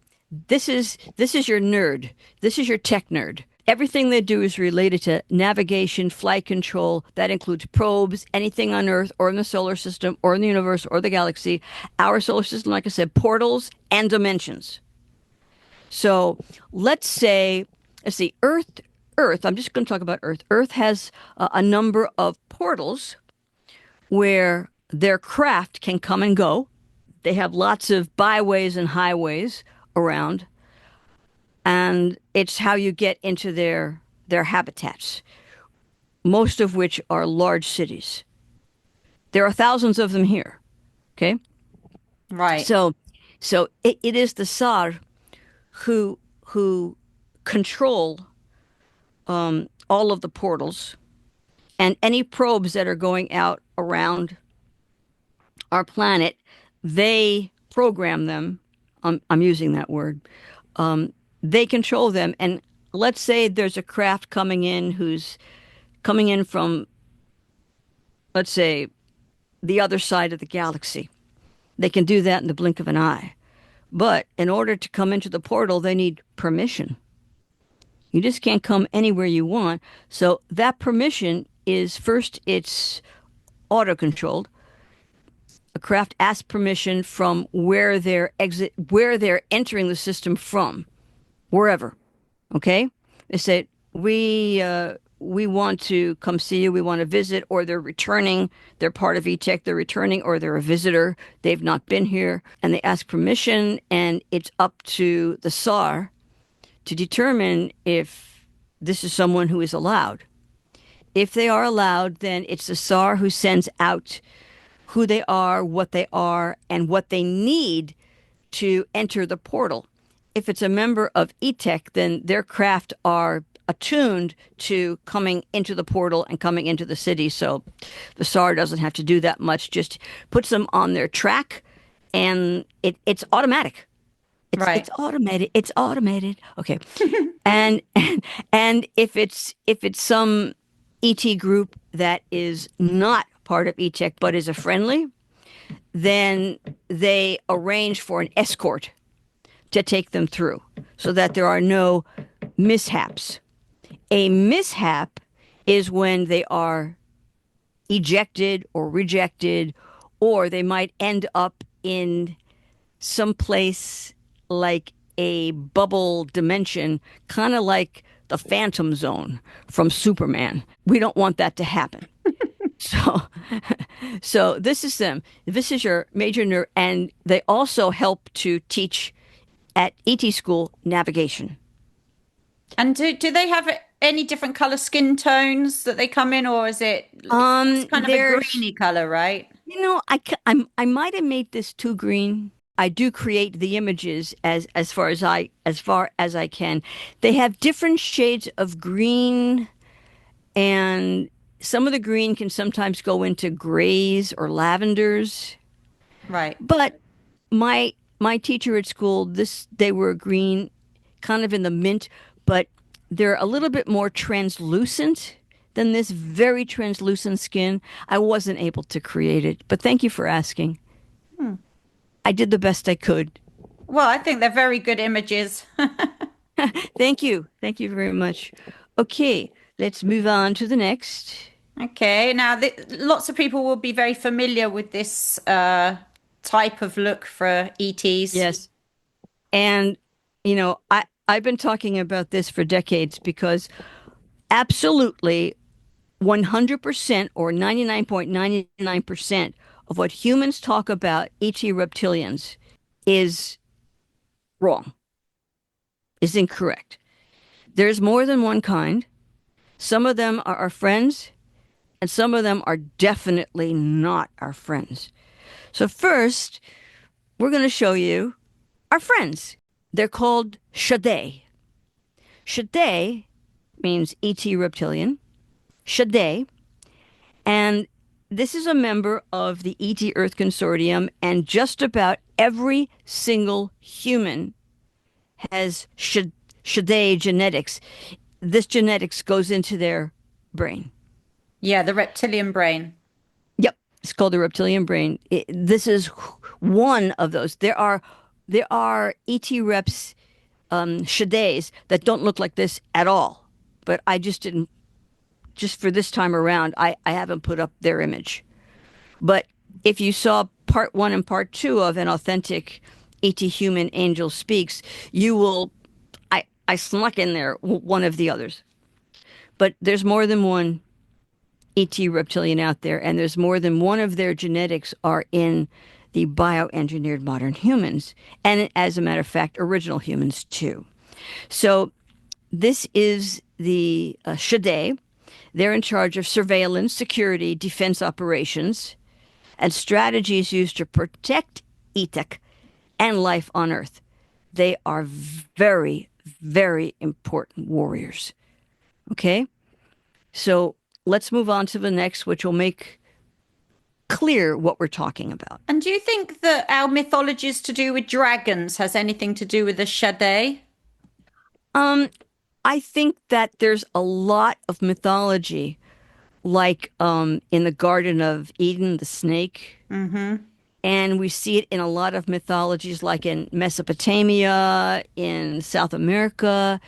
[SPEAKER 2] this is your nerd. This is your tech nerd. Everything they do is related to navigation, flight control. That includes probes, anything on Earth or in the solar system or in the universe or the galaxy. Our solar system, like I said, portals and dimensions. So let's see, Earth, I'm just going to talk about Earth. Earth has a number of portals where their craft can come and go. They have lots of byways and highways around, and it's how you get into their habitats, most of which are large cities. There are thousands of them here. Okay,
[SPEAKER 1] Right.
[SPEAKER 2] so it is the Sar who control all of the portals and any probes that are going out around our planet. They program them. I'm using that word. They control them. And let's say there's a craft coming in who's coming in from, let's say, the other side of the galaxy. They can do that in the blink of an eye. But in order to come into the portal, they need permission. You just can't come anywhere you want. So that permission is first, it's auto controlled. A craft asks permission from where they're entering the system from, wherever. Okay, they say we want to come see you, we want to visit, or they're returning. They're part of ETech. They're returning, or they're a visitor. They've not been here, and they ask permission, and it's up to the SAR to determine if this is someone who is allowed. If they are allowed, then it's the SAR who sends out who they are, and what they need to enter the portal. If it's a member of ETech, then their craft are attuned to coming into the portal and coming into the city. So the SAR doesn't have to do that much, just puts them on their track, and it's automatic. It's
[SPEAKER 1] Right.
[SPEAKER 2] automated. It's automated. Okay. and and if it's some ET group that is not part of ETech but is a friendly, then they arrange for an escort to take them through so that there are no mishaps. A mishap is when they are ejected or rejected, or they might end up in some place like a bubble dimension, kind of like the Phantom Zone from Superman. We don't want that to happen. So, so this is them. This is your major nerd, and they also help to teach at ET school navigation.
[SPEAKER 1] And do they have any different color skin tones that they come in, or is it's kind of a
[SPEAKER 2] There's,
[SPEAKER 1] greeny color, right?
[SPEAKER 2] I might have made this too green. I do create the images as far as I can. They have different shades of green, and some of the green can sometimes go into grays or lavenders.
[SPEAKER 1] Right.
[SPEAKER 2] But my teacher at school, this they were green, kind of in the mint, but they're a little bit more translucent than this very translucent skin. I wasn't able to create it, but thank you for asking. I did the best I could.
[SPEAKER 1] Well, I think they're very good images.
[SPEAKER 2] Thank you. Thank you very much. Okay, let's move on to the next.
[SPEAKER 1] Okay, now lots of people will be very familiar with this type of look for ETs.
[SPEAKER 2] Yes. And I've been talking about this for decades because absolutely 100% or 99.99% of what humans talk about ET reptilians is wrong, is incorrect. There's more than one kind. Some of them are our friends, and some of them are definitely not our friends. So, first, we're going to show you our friends. They're called Shade. Shade means ET reptilian. Shade. And this is a member of the ET Earth Consortium, and just about every single human has Shade genetics. This genetics goes into their brain.
[SPEAKER 1] Yeah, the reptilian brain.
[SPEAKER 2] Yep, it's called the reptilian brain. This is one of those. There are ET reps, Shades that don't look like this at all. But I just didn't. Just for this time around, I haven't put up their image. But if you saw part one and part two of An Authentic ET Human Angel Speaks, you will. I snuck in there one of the others. But there's more than one ET reptilian out there, and there's more than one of their genetics are in the bioengineered modern humans, and as a matter of fact, original humans too. So this is the Shade. They're in charge of surveillance, security, defense operations, and strategies used to protect ETEC and life on Earth. They are very, very important warriors. Okay? So let's move on to the next, which will make clear what we're talking about.
[SPEAKER 1] And do you think that our mythologies to do with dragons has anything to do with the Shade?
[SPEAKER 2] Um, I think that there's a lot of mythology, like in the Garden of Eden, the snake.
[SPEAKER 1] Mm-hmm.
[SPEAKER 2] And we see it in a lot of mythologies, like in Mesopotamia, in South America,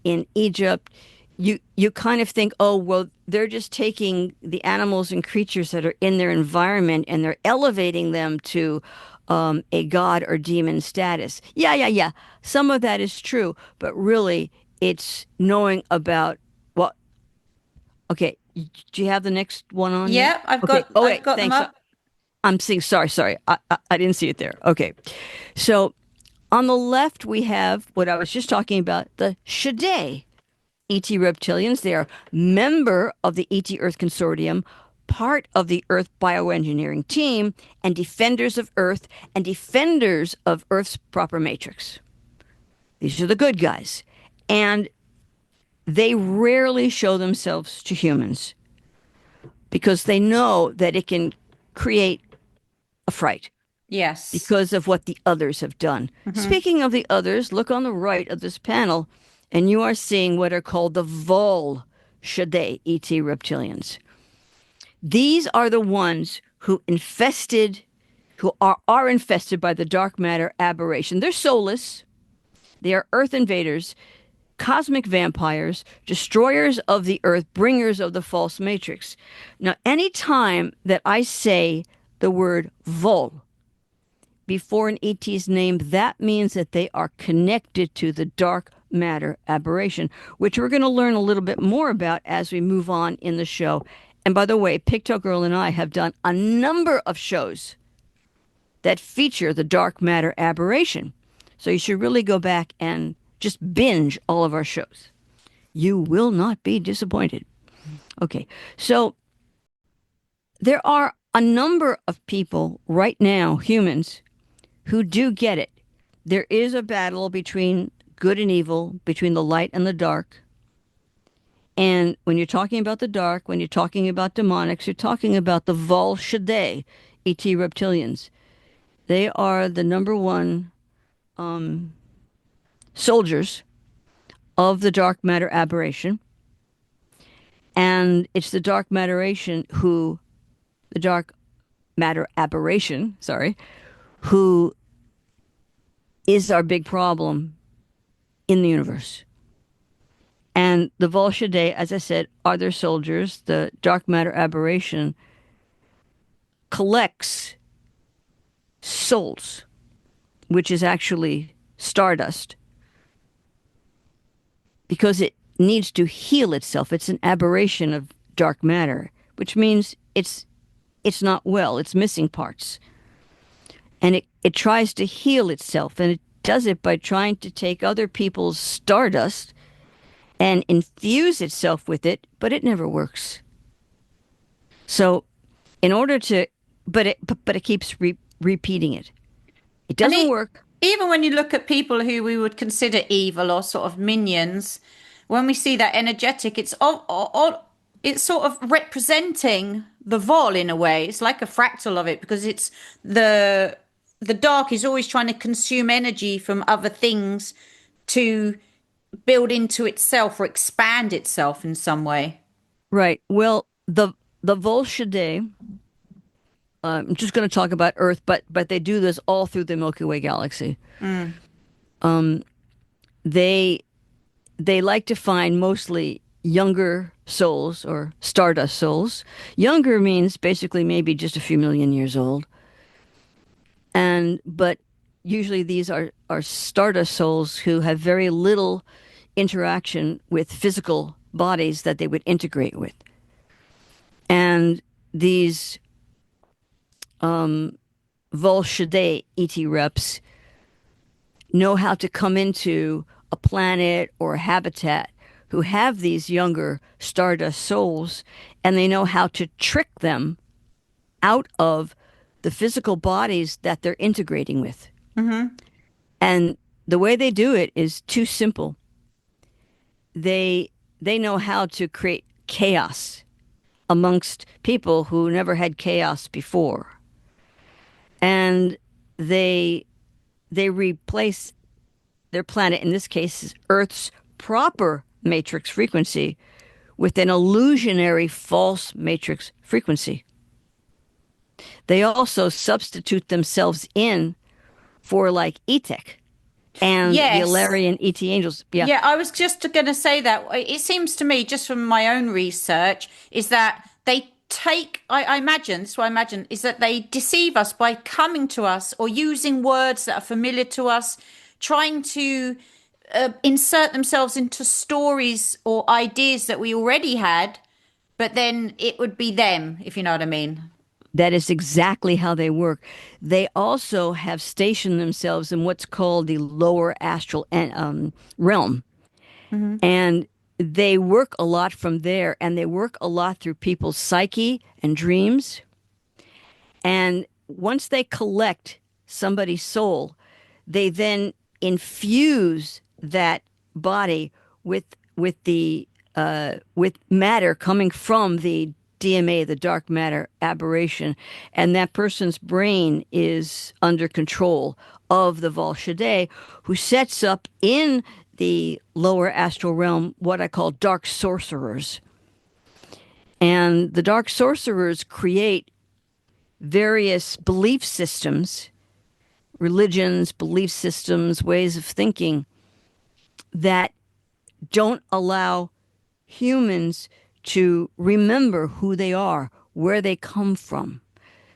[SPEAKER 2] in Egypt. You kind of think, oh, well, they're just taking the animals and creatures that are in their environment and they're elevating them to a god or demon status. Yeah. Some of that is true, but really, it's knowing about what. Okay, do you have the next one on yet?
[SPEAKER 1] Yeah, I've
[SPEAKER 2] Okay.
[SPEAKER 1] got
[SPEAKER 2] Oh
[SPEAKER 1] I've
[SPEAKER 2] wait,
[SPEAKER 1] got them
[SPEAKER 2] thanks.
[SPEAKER 1] up.
[SPEAKER 2] I'm seeing. Sorry. I didn't see it there. Okay, so on the left we have what I was just talking about, the Shade ET reptilians. They are member of the ET Earth Consortium, part of the Earth bioengineering team, and defenders of Earth and defenders of Earth's proper matrix. These are the good guys, and they rarely show themselves to humans because they know that it can create a fright
[SPEAKER 1] Yes.
[SPEAKER 2] because of what the others have done.
[SPEAKER 1] Mm-hmm.
[SPEAKER 2] Speaking of the others, look on the right of this panel, and you are seeing what are called the Vol Shade ET reptilians. These are the ones who are infested by the dark matter aberration. They're soulless. They are Earth invaders cosmic vampires, destroyers of the earth, bringers of the false matrix. Now, any time that I say the word vol before an ET's name, that means that they are connected to the dark matter aberration, which we're going to learn a little bit more about as we move on in the show. And by the way, Pigtail Girl and I have done a number of shows that feature the dark matter aberration. So you should really go back and just binge all of our shows. You will not be disappointed. Okay, so there are a number of people right now, humans, who do get it. There is a battle between good and evil, between the light and the dark. And when you're talking about the dark, when you're talking about demonics, you're talking about the Vol Shaddai, ET reptilians. They are the number one soldiers of the dark matter aberration. And it's the dark matter aberration, who is our big problem in the universe. And the Vol Shaddai, as I said, are their soldiers. The dark matter aberration collects souls, which is actually stardust, because it needs to heal itself. It's an aberration of dark matter, which means it's not well. It's missing parts. And it tries to heal itself, and it does it by trying to take other people's stardust and infuse itself with it, but it never works. So in order to, but it keeps repeating it. It doesn't work.
[SPEAKER 1] Even when you look at people who we would consider evil or sort of minions, when we see that energetic, it's sort of representing the Vol in a way. It's like a fractal of it, because it's the dark is always trying to consume energy from other things to build into itself or expand itself in some way.
[SPEAKER 2] Right. Well, the Vol Shaddai, I'm just going to talk about Earth, but they do this all through the Milky Way galaxy. They like to find mostly younger souls or stardust souls. Younger means basically maybe just a few million years old. But usually these are stardust souls who have very little interaction with physical bodies that they would integrate with. And these Vol Shaddai ET reps know how to come into a planet or a habitat who have these younger stardust souls, and they know how to trick them out of the physical bodies that they're integrating with. And the way they do it is too simple. They know how to create chaos amongst people who never had chaos before. And they replace their planet, in this case Earth's proper matrix frequency, with an illusionary false matrix frequency. They also substitute themselves in for like ETEC and the Alarian ET angels.
[SPEAKER 1] Yeah, I was just going to say that. It seems to me, just from my own research, is that they take, I imagine, this is what I imagine, is that they deceive us by coming to us or using words that are familiar to us, trying to insert themselves into stories or ideas that we already had, but then it would be them, if you know what I mean.
[SPEAKER 2] That is exactly how they work. They also have stationed themselves in what's called the lower astral realm. And they work a lot from there, and they work a lot through people's psyche and dreams. And once they collect somebody's soul, they then infuse that body with matter coming from the DMA, the dark matter aberration, and that person's brain is under control of the Vol Shaddai, who sets up in the lower astral realm what I call dark sorcerers. And the dark sorcerers create various belief systems, religions, belief systems, ways of thinking that don't allow humans to remember who they are, where they come from.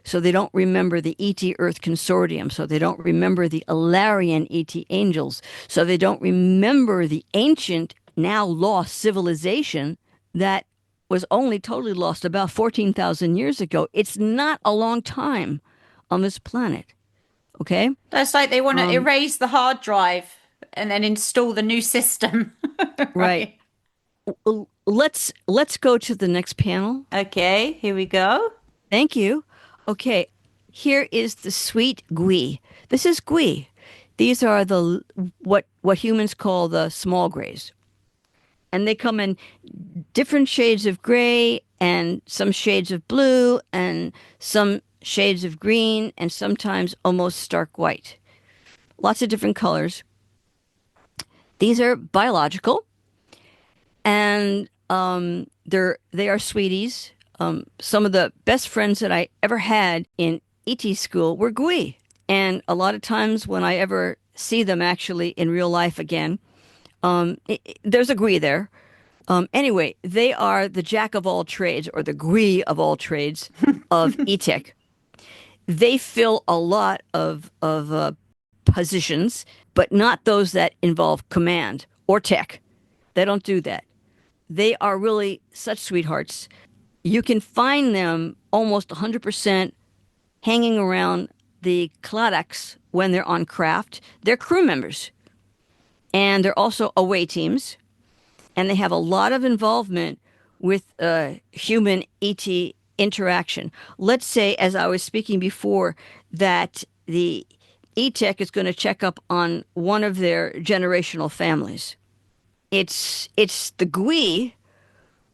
[SPEAKER 2] So they don't remember the ET Earth Consortium. So they don't remember the Alarian ET Angels. So they don't remember the ancient, now lost civilization that was only totally lost about 14,000 years ago. It's not a long time on this planet. Okay?
[SPEAKER 1] That's like they want to
[SPEAKER 2] Um,
[SPEAKER 1] erase the hard drive and then install the new system.
[SPEAKER 2] right.
[SPEAKER 1] Right.
[SPEAKER 2] Let's go to the next panel.
[SPEAKER 1] Okay, here we go.
[SPEAKER 2] Thank you. Okay, here is the sweet Gree. This is Gree. These are the what humans call the small grays, and they come in different shades of gray and some shades of blue and some shades of green and sometimes almost stark white. Lots of different colors. These are biological, and they are sweeties. Some of the best friends that I ever had in ET school were Gui, and a lot of times when I ever see them actually in real life again, there's a Gui there. Anyway, they are the jack of all trades or the Gree of all trades of ETech. They fill a lot of positions, but not those that involve command or tech. They don't do that. They are really such sweethearts. You can find them almost 100% hanging around the Claraks when they're on craft. They're crew members, and they're also away teams, and they have a lot of involvement with human ET interaction. Let's say, as I was speaking before, that the E-Tech is going to check up on one of their generational families. It's the GUI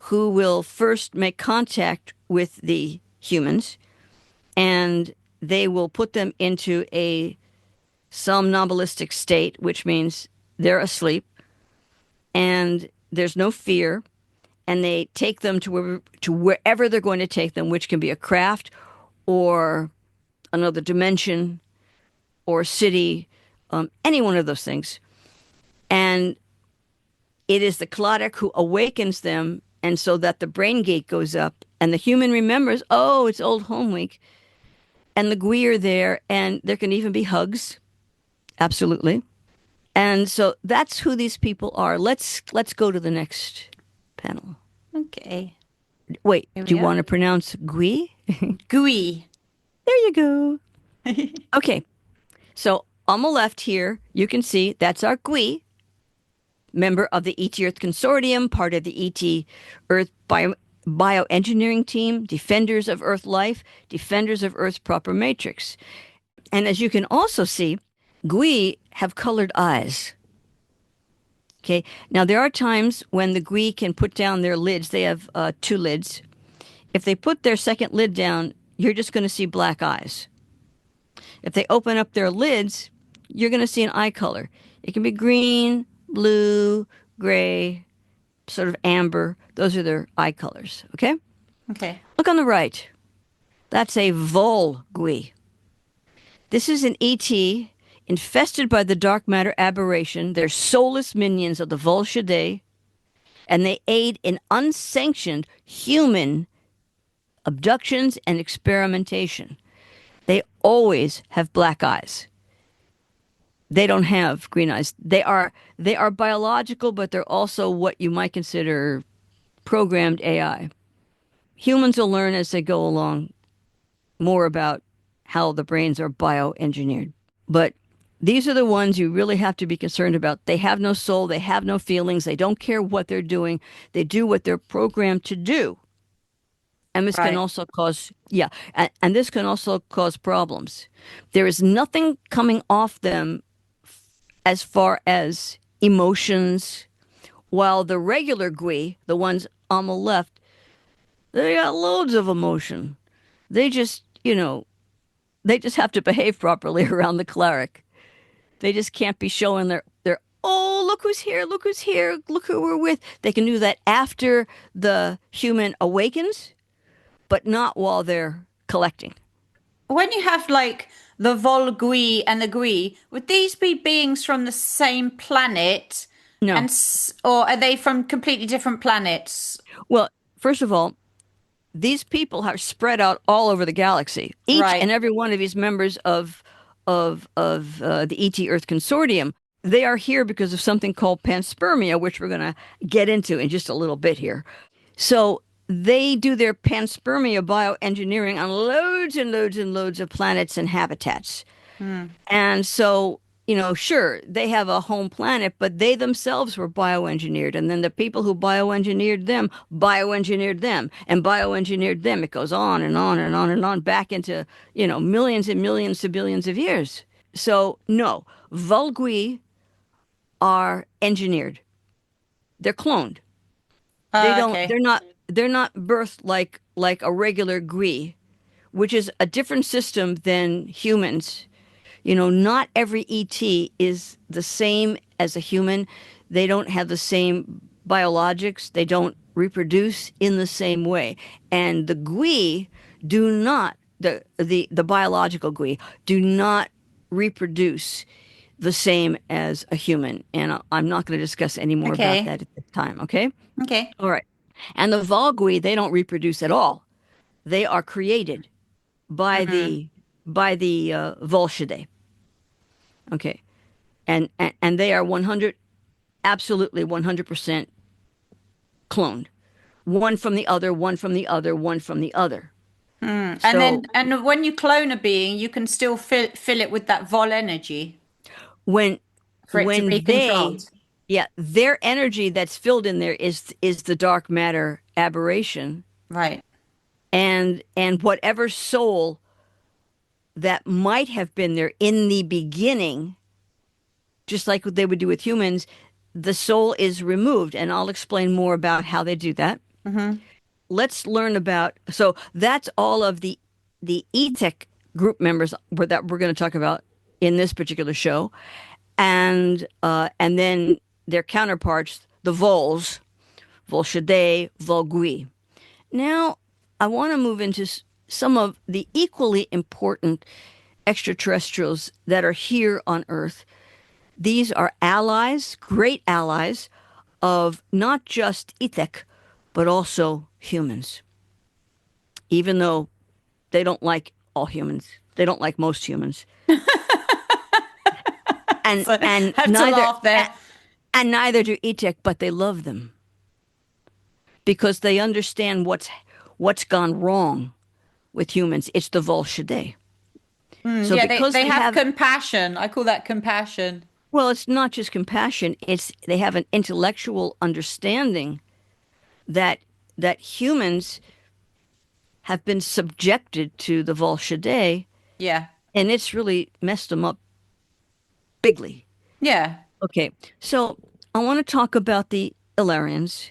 [SPEAKER 2] who will first make contact with the humans, and they will put them into a somnambulistic state, which means they're asleep and there's no fear, and they take them to wherever they're going to take them, which can be a craft or another dimension or city, any one of those things. And it is the Clarak who awakens them, and so that the brain gate goes up, and the human remembers, oh, it's old home week, and the Gui are there, and there can even be hugs, absolutely. And so that's who these people are. Let's go to the next panel.
[SPEAKER 1] Okay,
[SPEAKER 2] Wait,
[SPEAKER 1] here
[SPEAKER 2] do
[SPEAKER 1] we
[SPEAKER 2] you
[SPEAKER 1] are.
[SPEAKER 2] want to pronounce Gui?
[SPEAKER 1] GUI.
[SPEAKER 2] There you go. Okay, so on the left here, you can see that's our Gui, member of the ET Earth Consortium, part of the ET Earth bioengineering team, defenders of Earth life, defenders of Earth's proper matrix. And as you can also see, Gui have colored eyes. Okay, now there are times when the Gui can put down their lids. They have two lids. If they put their second lid down, you're just going to see black eyes. If they open up their lids, you're going to see an eye color. It can be green, blue, gray, sort of amber. Those are their eye colors. Okay?
[SPEAKER 1] Okay.
[SPEAKER 2] Look on the right. That's a Vol Gui. This is an ET infested by the dark matter aberration. They're soulless minions of the Vol Shaddai, and they aid in unsanctioned human abductions and experimentation. They always have black eyes. They don't have green eyes. They are biological, but they're also what you might consider programmed AI. Humans will learn as they go along more about how the brains are bioengineered. But these are the ones you really have to be concerned about. They have no soul, they have no feelings, they don't care what they're doing. They do what they're programmed to do. And this can
[SPEAKER 1] Right.
[SPEAKER 2] also cause, yeah, and this can also cause problems. There is nothing coming off them as far as emotions, while the regular Gui, the ones on the left, they got loads of emotion. They just, they just have to behave properly around the cleric. They just can't be showing their oh, look who's here, look who we're with. They can do that after the human awakens, but not while they're collecting.
[SPEAKER 1] When you have like the Volgui and the Gree, would these be beings from the same planet
[SPEAKER 2] No.
[SPEAKER 1] Or are they from completely different planets?
[SPEAKER 2] Well, first of all, these people are spread out all over the galaxy. Each and
[SPEAKER 1] Right.
[SPEAKER 2] every one of these members of the ET Earth Consortium, they are here because of something called panspermia, which we're going to get into in just a little bit here. So they do their panspermia bioengineering on loads and loads and loads of planets and habitats.
[SPEAKER 1] Hmm.
[SPEAKER 2] And so, sure, they have a home planet, but they themselves were bioengineered. And then the people who bioengineered them, and bioengineered them. It goes on and on and on and on back into, millions and millions to billions of years. So, no, Vulgui are engineered. They're cloned. They don't,
[SPEAKER 1] Okay.
[SPEAKER 2] they're not birthed like a regular Gree, which is a different system than humans. Not every ET is the same as a human. They don't have the same biologics. They don't reproduce in the same way. And the Gui do not, the biological Gui, do not reproduce the same as a human. And I'm not going to discuss any more about
[SPEAKER 1] Okay.
[SPEAKER 2] that at this time, okay?
[SPEAKER 1] Okay.
[SPEAKER 2] All right. And the Volgui, they don't reproduce at all. They are created by
[SPEAKER 1] Hmm.
[SPEAKER 2] the Volscidae. Okay. And they are 100 absolutely 100% cloned. One from the other, one from the other, one from the other. So
[SPEAKER 1] And when you clone a being, you can still fill it with that vol energy
[SPEAKER 2] when
[SPEAKER 1] for it to
[SPEAKER 2] when
[SPEAKER 1] be
[SPEAKER 2] they
[SPEAKER 1] controlled.
[SPEAKER 2] yeah, their energy that's filled in there is the dark matter aberration
[SPEAKER 1] Right.
[SPEAKER 2] and whatever soul that might have been there in the beginning, just like what they would do with humans, the soul is removed. And I'll explain more about how they do that.
[SPEAKER 1] Hmm.
[SPEAKER 2] Let's learn about, so that's all of the ETEC group members that we're going to talk about in this particular show. And then their counterparts, the vols, Volscidae, Volgui. Now, I want to move into some of the equally important extraterrestrials that are here on Earth. These are allies, great allies of not just Ethek, but also humans. Even though they don't like all humans, they don't like most humans, and
[SPEAKER 1] So
[SPEAKER 2] and
[SPEAKER 1] have to
[SPEAKER 2] neither
[SPEAKER 1] laugh there.
[SPEAKER 2] and neither do Ethek, but they love them because they understand what's gone wrong with humans. It's the Volscidae. So
[SPEAKER 1] Yeah,
[SPEAKER 2] because
[SPEAKER 1] they
[SPEAKER 2] they
[SPEAKER 1] have
[SPEAKER 2] have
[SPEAKER 1] compassion. I call that compassion.
[SPEAKER 2] well, it's not just compassion, it's they have an intellectual understanding that humans have been subjected to the Volscidae,
[SPEAKER 1] Yeah.
[SPEAKER 2] and it's really messed them up bigly.
[SPEAKER 1] Yeah.
[SPEAKER 2] Okay, so I want to talk about the Ilarians,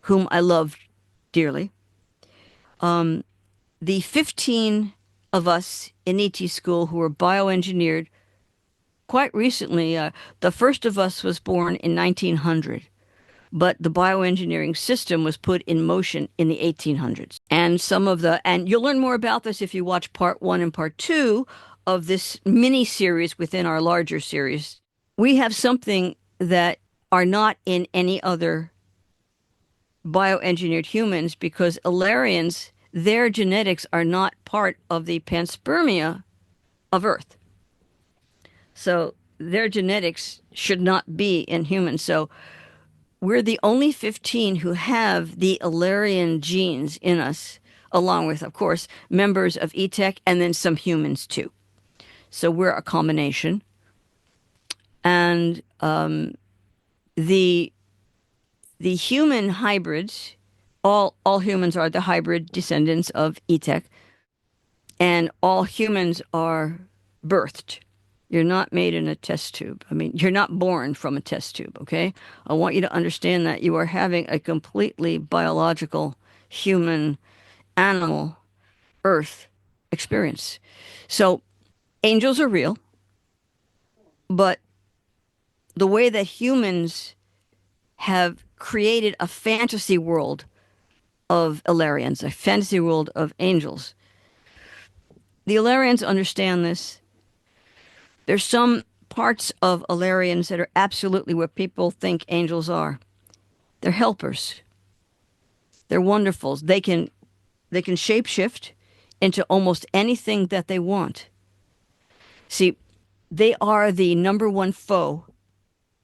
[SPEAKER 2] whom I love dearly. The 15 of us in ET school who were bioengineered quite recently, the first of us was born in 1900. But the bioengineering system was put in motion in the 1800s. And you'll learn more about this if you watch part one and part two of this mini series within our larger series. We have something that are not in any other bioengineered humans because Ilarians, their genetics are not part of the panspermia of Earth. So their genetics should not be in humans. So we're the only 15 who have the Ilarian genes in us, along with, of course, members of ETEC and then some humans too. So we're a combination. And the the human hybrids, all humans are the hybrid descendants of ETEC, and all humans are birthed. You're not made in a test tube. I mean, you're not born from a test tube, okay? I want you to understand that you are having a completely biological, human, animal, earth experience. So, angels are real, but the way that humans have created a fantasy world of Ilarians, a fantasy world of angels, the Ilarians understand this. There's some parts of Alarians that are absolutely what people think angels are. They're helpers. They're wonderfuls. They can shapeshift into almost anything that they want. See, they are the number one foe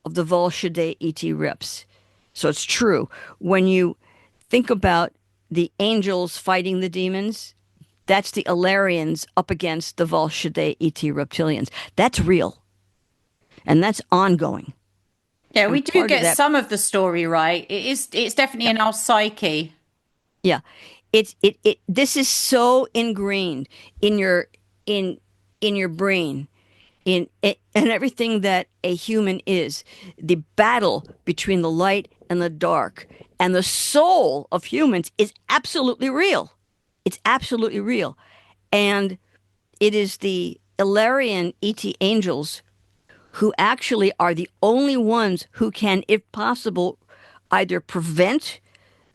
[SPEAKER 2] of the Vol Shaddai ET reps. So it's true. When you think about the angels fighting the demons, that's the Alarians up against the Vol Shaddai ET reptilians. That's real. And that's ongoing.
[SPEAKER 1] Yeah, we
[SPEAKER 2] And
[SPEAKER 1] do
[SPEAKER 2] part of
[SPEAKER 1] get
[SPEAKER 2] that,
[SPEAKER 1] some of the story right. It's definitely
[SPEAKER 2] yeah,
[SPEAKER 1] in our psyche.
[SPEAKER 2] yeah. This is so ingrained in in in your brain, in it, and everything that a human is. The battle between the light and the dark and the soul of humans is absolutely real. It's absolutely real. And it is the Ilarian ET angels who actually are the only ones who can, if possible, either prevent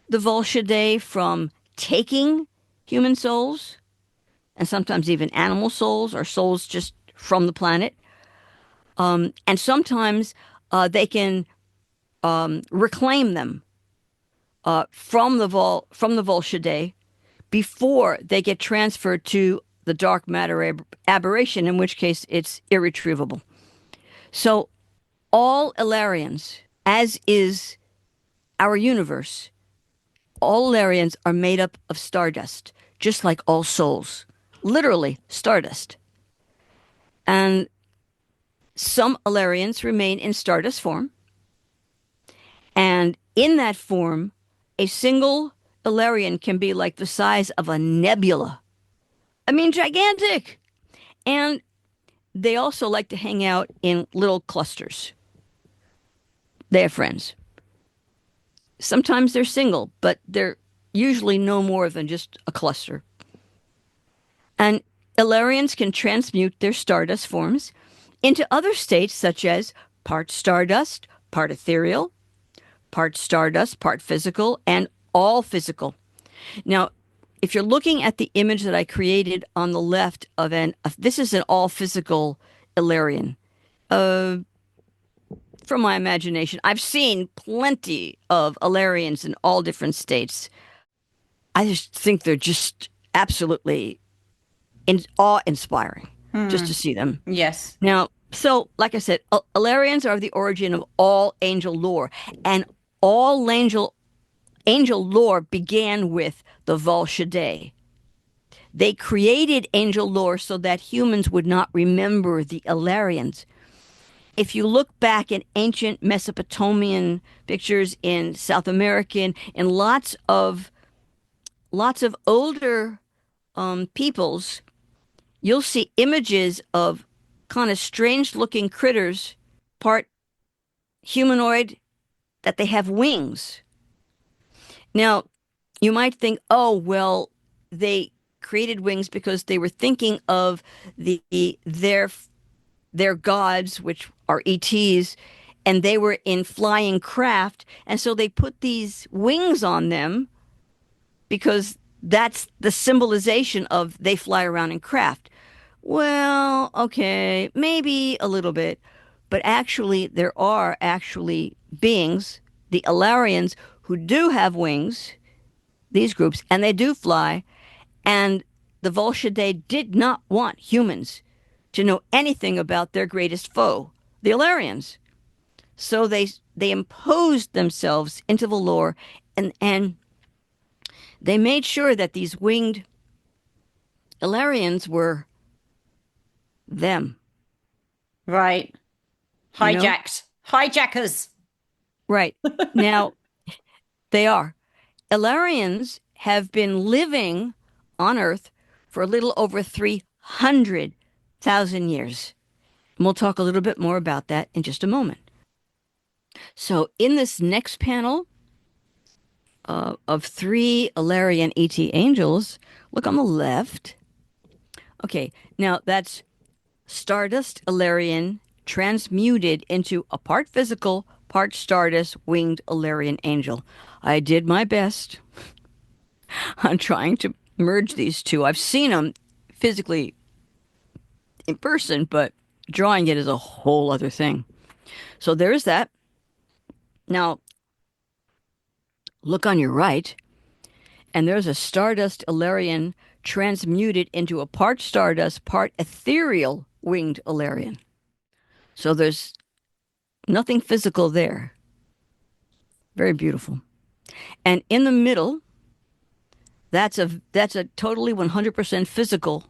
[SPEAKER 2] the Volshaday from taking human souls, and sometimes even animal souls or souls just from the planet. And sometimes they can reclaim them from the Volshaday before they get transferred to the dark matter aberration, in which case it's irretrievable. So all Ilarians, as is our universe, all Ilarians are made up of stardust, just like all souls. Literally, stardust. And some Ilarians remain in stardust form. And in that form, a single Ilarian can be like the size of a nebula. I mean, gigantic. And they also like to hang out in little clusters. They have friends. Sometimes they're single, but they're usually no more than just a cluster. And Ilarians can transmute their stardust forms into other states, such as part stardust, part ethereal, part stardust, part physical, and all physical. Now, if you're looking at the image that I created on the left this is an all physical Ilarian. From my imagination, I've seen plenty of Ilarians in all different states. I just think they're just absolutely awe-inspiring just to see them.
[SPEAKER 1] Yes.
[SPEAKER 2] Now, so like I said, Ilarians are the origin of all angel lore, and all angel lore began with the Vol Shaddai. They created angel lore so that humans would not remember the Ilarians. If you look back in ancient Mesopotamian pictures, in South American, in lots of older peoples, you'll see images of kind of strange looking critters, part humanoid, that they have wings. Now, you might think, oh, well, they created wings because they were thinking of their gods, which are ETs, and they were in flying craft, and so they put these wings on them because that's the symbolization of they fly around in craft. Well, okay, maybe a little bit, but actually there are actually beings, the Ilarians, who do have wings, these groups, and they do fly, and the Volshaday did not want humans to know anything about their greatest foe, the Ilarians. So they imposed themselves into the lore, and they made sure that these winged Ilarians were them.
[SPEAKER 1] Right.
[SPEAKER 2] You know?
[SPEAKER 1] Hijacked. Hijackers.
[SPEAKER 2] Right. Now, they are. Ilarians have been living on Earth for a little over 300,000 years. And we'll talk a little bit more about that in just a moment. So, in this next panel of three Ilarian ET angels, look on the left. Okay, now that's Stardust Ilarian transmuted into a part physical, part stardust winged Ilarian angel. I did my best on trying to merge these two. I've seen them physically in person, but Drawing it is a whole other thing. So there's that. Now, look on your right, and there's a stardust Illyrian transmuted into a part stardust, part ethereal winged Illyrian. So there's nothing physical there. Very beautiful. And in the middle, that's a totally 100% physical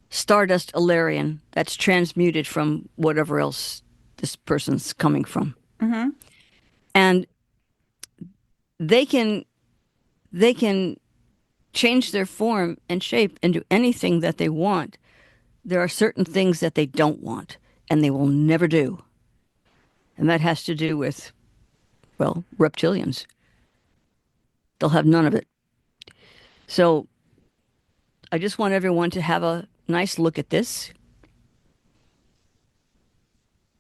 [SPEAKER 2] stardust Illyrian that's transmuted from whatever else this person's coming from.
[SPEAKER 1] Mm-hmm.
[SPEAKER 2] And they can change their form and shape into anything that they want. There are certain things that they don't want and they will never do. And that has to do with, well, reptilians. They'll have none of it. So I just want everyone to have a nice look at this,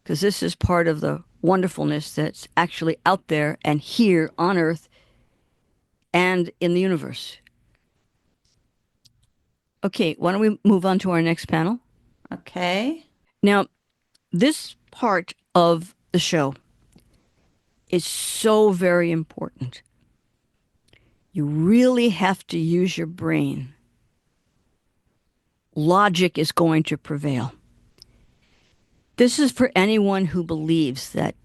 [SPEAKER 2] because this is part of the wonderfulness that's actually out there and here on Earth and in the universe. Okay, why don't we move on to our next panel?
[SPEAKER 1] Okay.
[SPEAKER 2] Now, this part of the show is so very important. You really have to use your brain. Logic is going to prevail. This is for anyone who believes that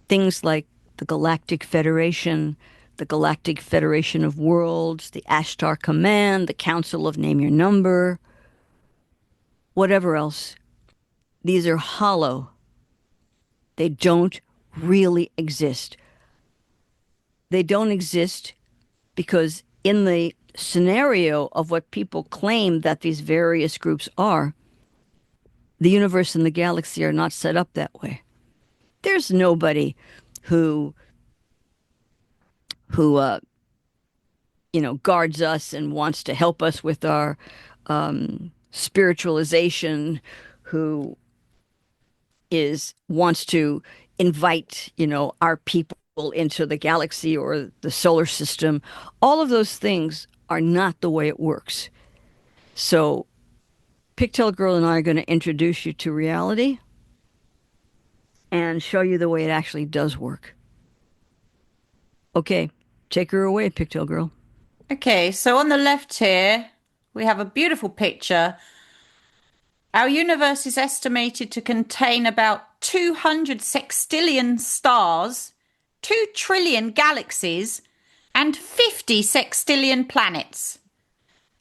[SPEAKER 2] things like the Galactic Federation, the Galactic Federation of Worlds, the Ashtar Command, the Council of Name Your Number, whatever else, these are hollow. They don't really exist. They don't exist because in the scenario of what people claim that these various groups are, the universe and the galaxy are not set up that way. There's nobody who guards us and wants to help us with our spiritualization, who wants to invite, our people into the galaxy or the solar system. All of those things are not the way it works. So Pigtail Girl and I are going to introduce you to reality and show you the way it actually does work. Okay, take her away, Pigtail Girl.
[SPEAKER 1] Okay, so on the left here, we have a beautiful picture. Our universe is estimated to contain about 200 sextillion stars, 2 trillion galaxies, and 50 sextillion planets.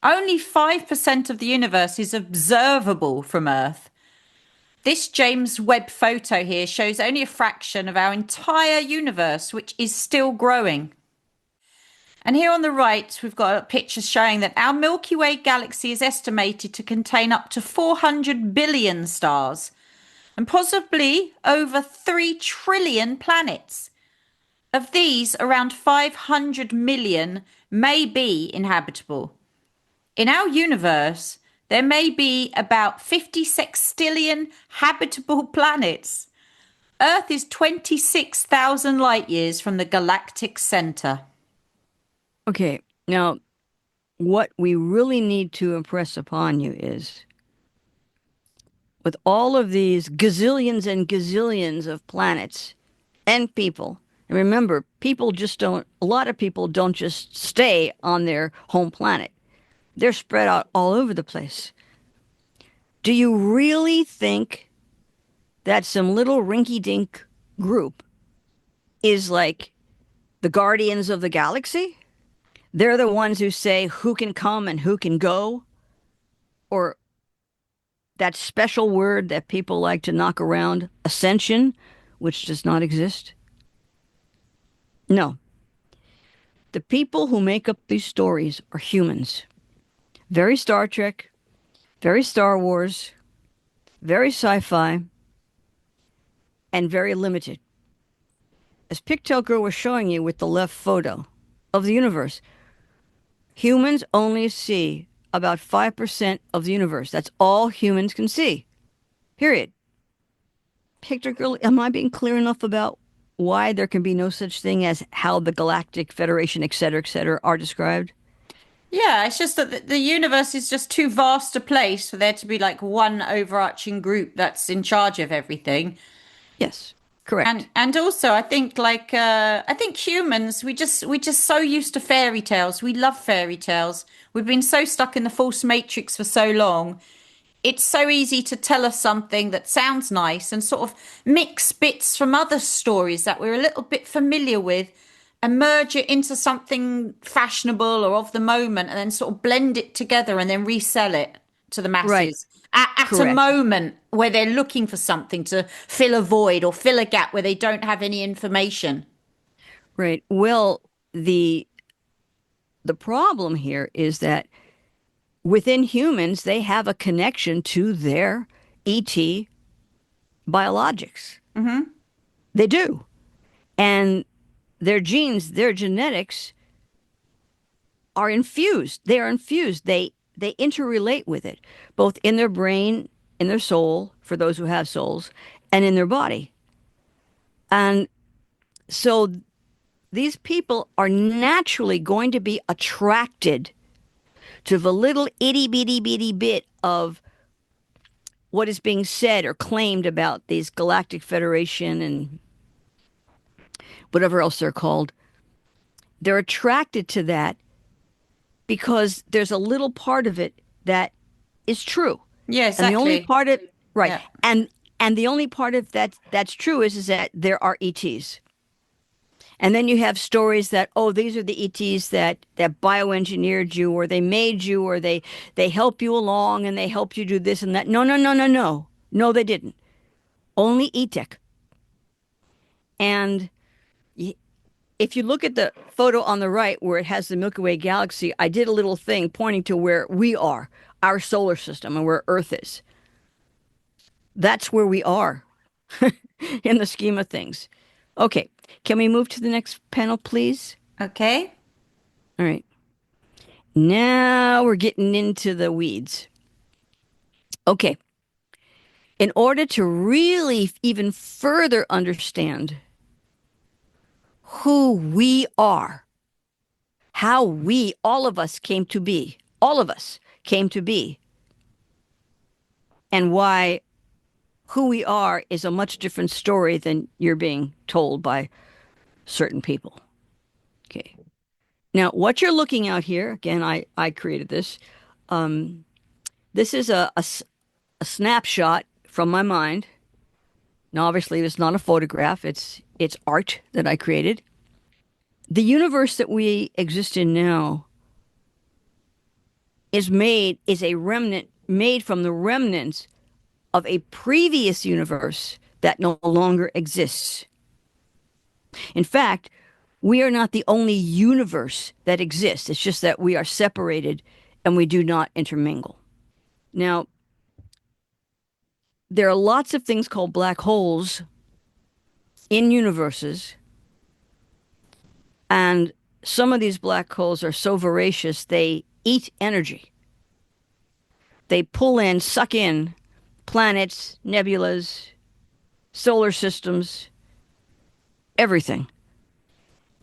[SPEAKER 1] Only 5% of the universe is observable from Earth. This James Webb photo here shows only a fraction of our entire universe, which is still growing. And here on the right, we've got a picture showing that our Milky Way galaxy is estimated to contain up to 400 billion stars and possibly over 3 trillion planets. Of these, around 500 million may be inhabitable. In our universe, there may be about 50 sextillion habitable planets. Earth is 26,000 light years from the galactic center.
[SPEAKER 2] Okay, now what we really need to impress upon you is, with all of these gazillions and gazillions of planets and people, and remember, a lot of people don't just stay on their home planet. They're spread out all over the place. Do you really think that some little rinky-dink group is like the guardians of the galaxy? They're the ones who say who can come and who can go? Or that special word that people like to knock around, ascension, which does not exist? No. The people who make up these stories are humans. Very Star Trek, very Star Wars, very sci-fi, and very limited. As Pigtail Girl was showing you with the left photo of the universe, humans only see about 5% of the universe. That's all humans can see. Period. Pigtail Girl, am I being clear enough about why there can be no such thing as how the Galactic Federation, et cetera, are described?
[SPEAKER 1] Yeah, it's just that the universe is just too vast a place for there to be like one overarching group that's in charge of everything.
[SPEAKER 2] Yes, correct.
[SPEAKER 1] And also I think humans we just so used to fairy tales. We love fairy tales. We've been so stuck in the false matrix for so long. It's so easy to tell us something that sounds nice and sort of mix bits from other stories that we're a little bit familiar with and merge it into something fashionable or of the moment and then sort of blend it together and then resell it to the
[SPEAKER 2] Right,
[SPEAKER 1] masses at a
[SPEAKER 2] correct.
[SPEAKER 1] moment where they're looking for something to fill a void or fill a gap where they don't have any information.
[SPEAKER 2] Right. Well, the the problem here is that within humans, they have a connection to their ET biologics. They do. And their genes, their genetics are infused. They are infused. They interrelate with it, both in their brain, in their soul, for those who have souls, and in their body. And so these people are naturally going to be attracted to the little itty bitty bitty bit of what is being said or claimed about these galactic federation and whatever else they're called. They're attracted to that because there's a little part of it that is true.
[SPEAKER 1] Yeah,
[SPEAKER 2] And the only
[SPEAKER 1] exactly.
[SPEAKER 2] part of right.
[SPEAKER 1] Yeah.
[SPEAKER 2] And the only part of that's true is that there are ETs. And then you have stories that, oh, these are the ETs that bioengineered you or they made you or they help you along and they help you do this and that. No, no, no, no, no. No, they didn't. Only ETech. And if you look at the photo on the right where it has the Milky Way galaxy, I did a little thing pointing to where we are, our solar system, and where Earth is. That's where we are in the scheme of things. Okay, can we move to the next panel, please?
[SPEAKER 1] Okay.
[SPEAKER 2] All right. Now we're getting into the weeds. Okay. In order to really even further understand who we are, how we, all of us, came to be, all of us came to be, and why who we are is a much different story than you're being told by certain people. Okay. Now, what you're looking at here, again, I created this. Um, this is a snapshot from my mind. Now, obviously, it's not a photograph. It's art that I created. The universe that we exist in now is a remnant made from the remnants of a previous universe that no longer exists. In fact, we are not the only universe that exists. It's just that we are separated and we do not intermingle. Now, there are lots of things called black holes in universes, and some of these black holes are so voracious they eat energy. They pull in, suck in planets, nebulas, solar systems, everything.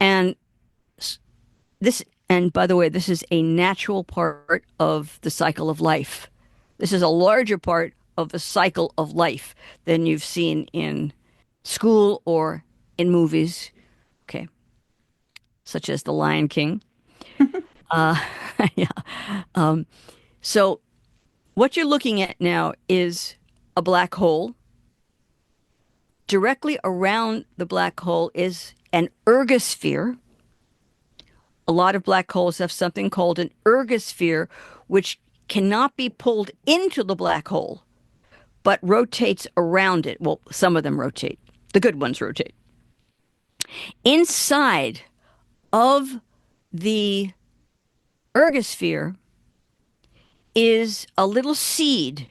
[SPEAKER 2] And this, and by the way, this is a natural part of the cycle of life. This is a larger part of the cycle of life than you've seen in school or in movies, okay, such as The Lion King. Uh, yeah. So what you're looking at now is a black hole. Directly around the black hole is an ergosphere. A lot of black holes have something called an ergosphere, which cannot be pulled into the black hole, but rotates around it. Well, some of them rotate. The good ones rotate. Inside of the ergosphere is a little seed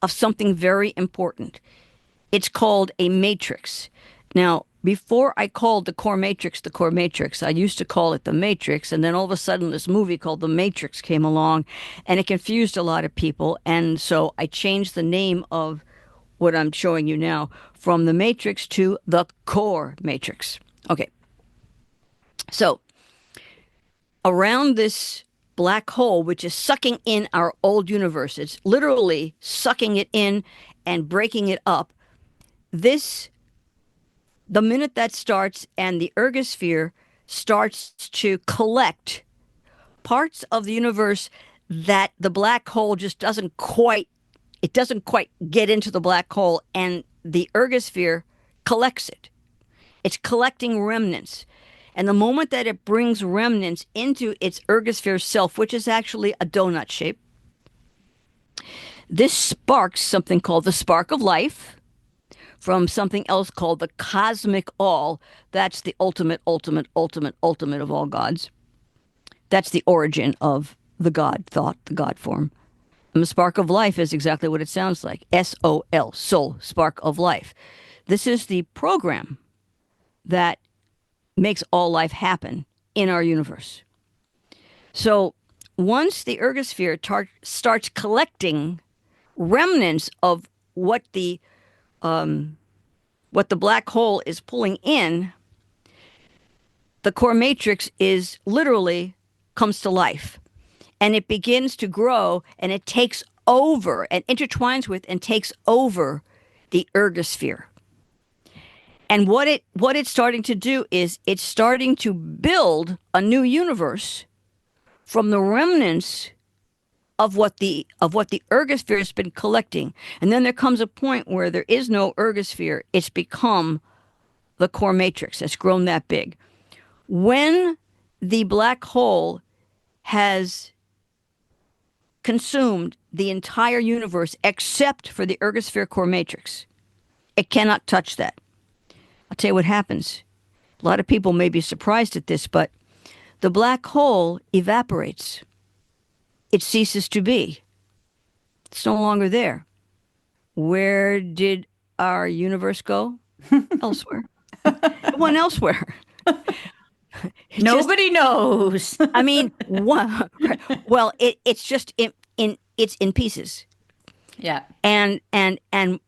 [SPEAKER 2] of something very important. It's called a matrix. Now, before I called the core matrix, I used to call it the matrix. And then all of a sudden, this movie called The Matrix came along and it confused a lot of people. And so I changed the name of what I'm showing you now from the matrix to the core matrix. Okay. So around this black hole, which is sucking in our old universe. It's literally sucking it in and breaking it up. This, the minute that starts and the ergosphere starts to collect parts of the universe that the black hole just doesn't quite get into the black hole, and the ergosphere collects it. It's collecting remnants. And the moment that it brings remnants into its ergosphere self, which is actually a donut shape, this sparks something called the spark of life from something else called the cosmic all. That's the ultimate, ultimate, ultimate, ultimate of all gods. That's the origin of the God thought, the God form. And the spark of life is exactly what it sounds like. SOL, soul, spark of life. This is the program that makes all life happen in our universe. So once the ergosphere starts collecting remnants of what the black hole is pulling in, the core matrix is literally comes to life, and it begins to grow, and it takes over and intertwines with and takes over the ergosphere. And what it's starting to do is it's starting to build a new universe from the remnants of what the ergosphere has been collecting. And then there comes a point where there is no ergosphere. It's become the core matrix. It's grown that big. When the black hole has consumed the entire universe except for the ergosphere core matrix, it cannot touch that. I'll tell you what happens. A lot of people may be surprised at this, but the black hole evaporates. It ceases to be. It's no longer there. Where did our universe go? Elsewhere. It went elsewhere.
[SPEAKER 1] Nobody knows.
[SPEAKER 2] I mean, well, it's just it's in pieces.
[SPEAKER 1] Yeah.
[SPEAKER 2] And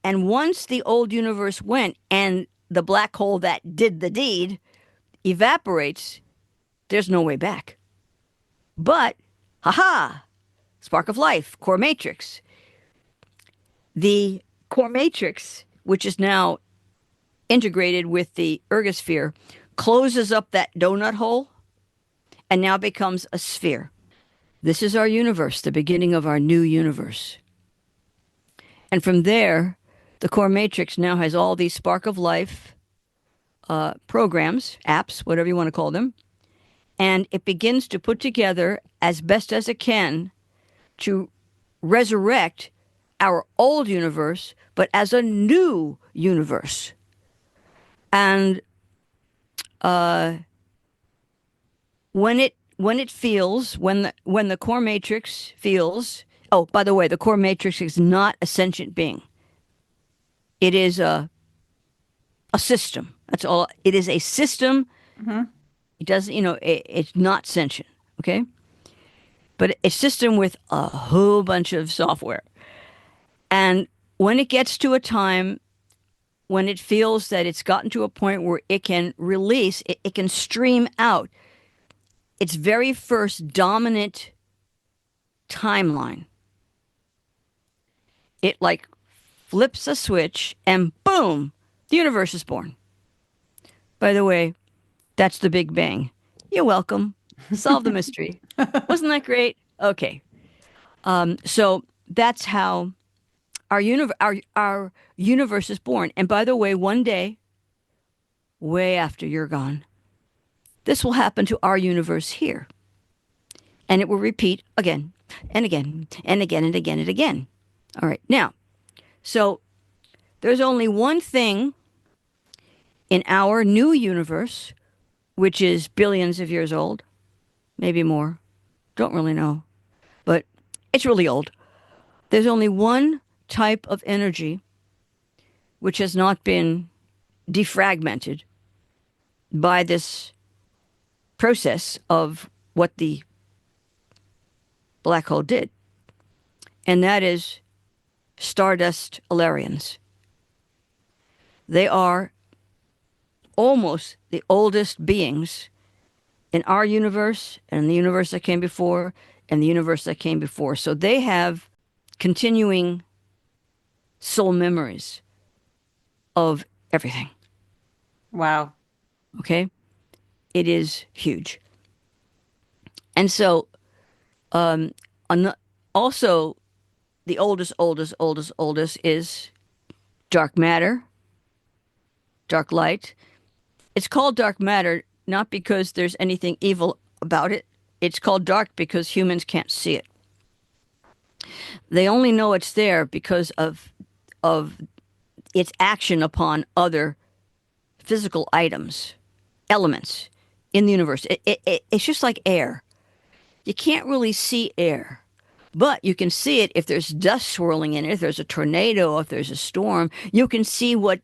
[SPEAKER 2] once the old universe went and the black hole that did the deed evaporates, there's no way back. But, spark of life, core matrix. The core matrix, which is now integrated with the ergosphere, closes up that donut hole and now becomes a sphere. This is our universe, the beginning of our new universe. And from there, the core matrix now has all these spark of life programs, apps, whatever you want to call them, and it begins to put together as best as it can to resurrect our old universe, but as a new universe. And when the core matrix feels, oh, by the way, the core matrix is not a sentient being. It is a system. That's all. It is a system. Mm-hmm. It doesn't, it's not sentient. Okay. But a system with a whole bunch of software. And when it gets to a time when it feels that it's gotten to a point where it can release, it can stream out its very first dominant timeline. It like flips a switch and boom, the universe is born. By the way, that's the Big Bang. You're welcome. Solve the mystery. Wasn't that great? Okay. So that's how our universe is born. And by the way, one day, way after you're gone, this will happen to our universe here. And it will repeat again and again and again and again and again. All right. Now, so there's only one thing in our new universe, which is billions of years old, maybe more. Don't really know. But it's really old. There's only one type of energy which has not been defragmented by this process of what the black hole did. And that is stardust Alarians. They are almost the oldest beings in our universe and in the universe that came before, and the universe that came before. So they have continuing soul memories of everything.
[SPEAKER 1] Wow.
[SPEAKER 2] Okay? It is huge. And so, on also, the oldest is dark matter, dark light. It's called dark matter not because there's anything evil about it. It's called dark because humans can't see it. They only know it's there because of its action upon other physical items, elements in the universe. It's just like air. You can't really see air, but you can see it if there's dust swirling in it, if there's a tornado, if there's a storm. You can see what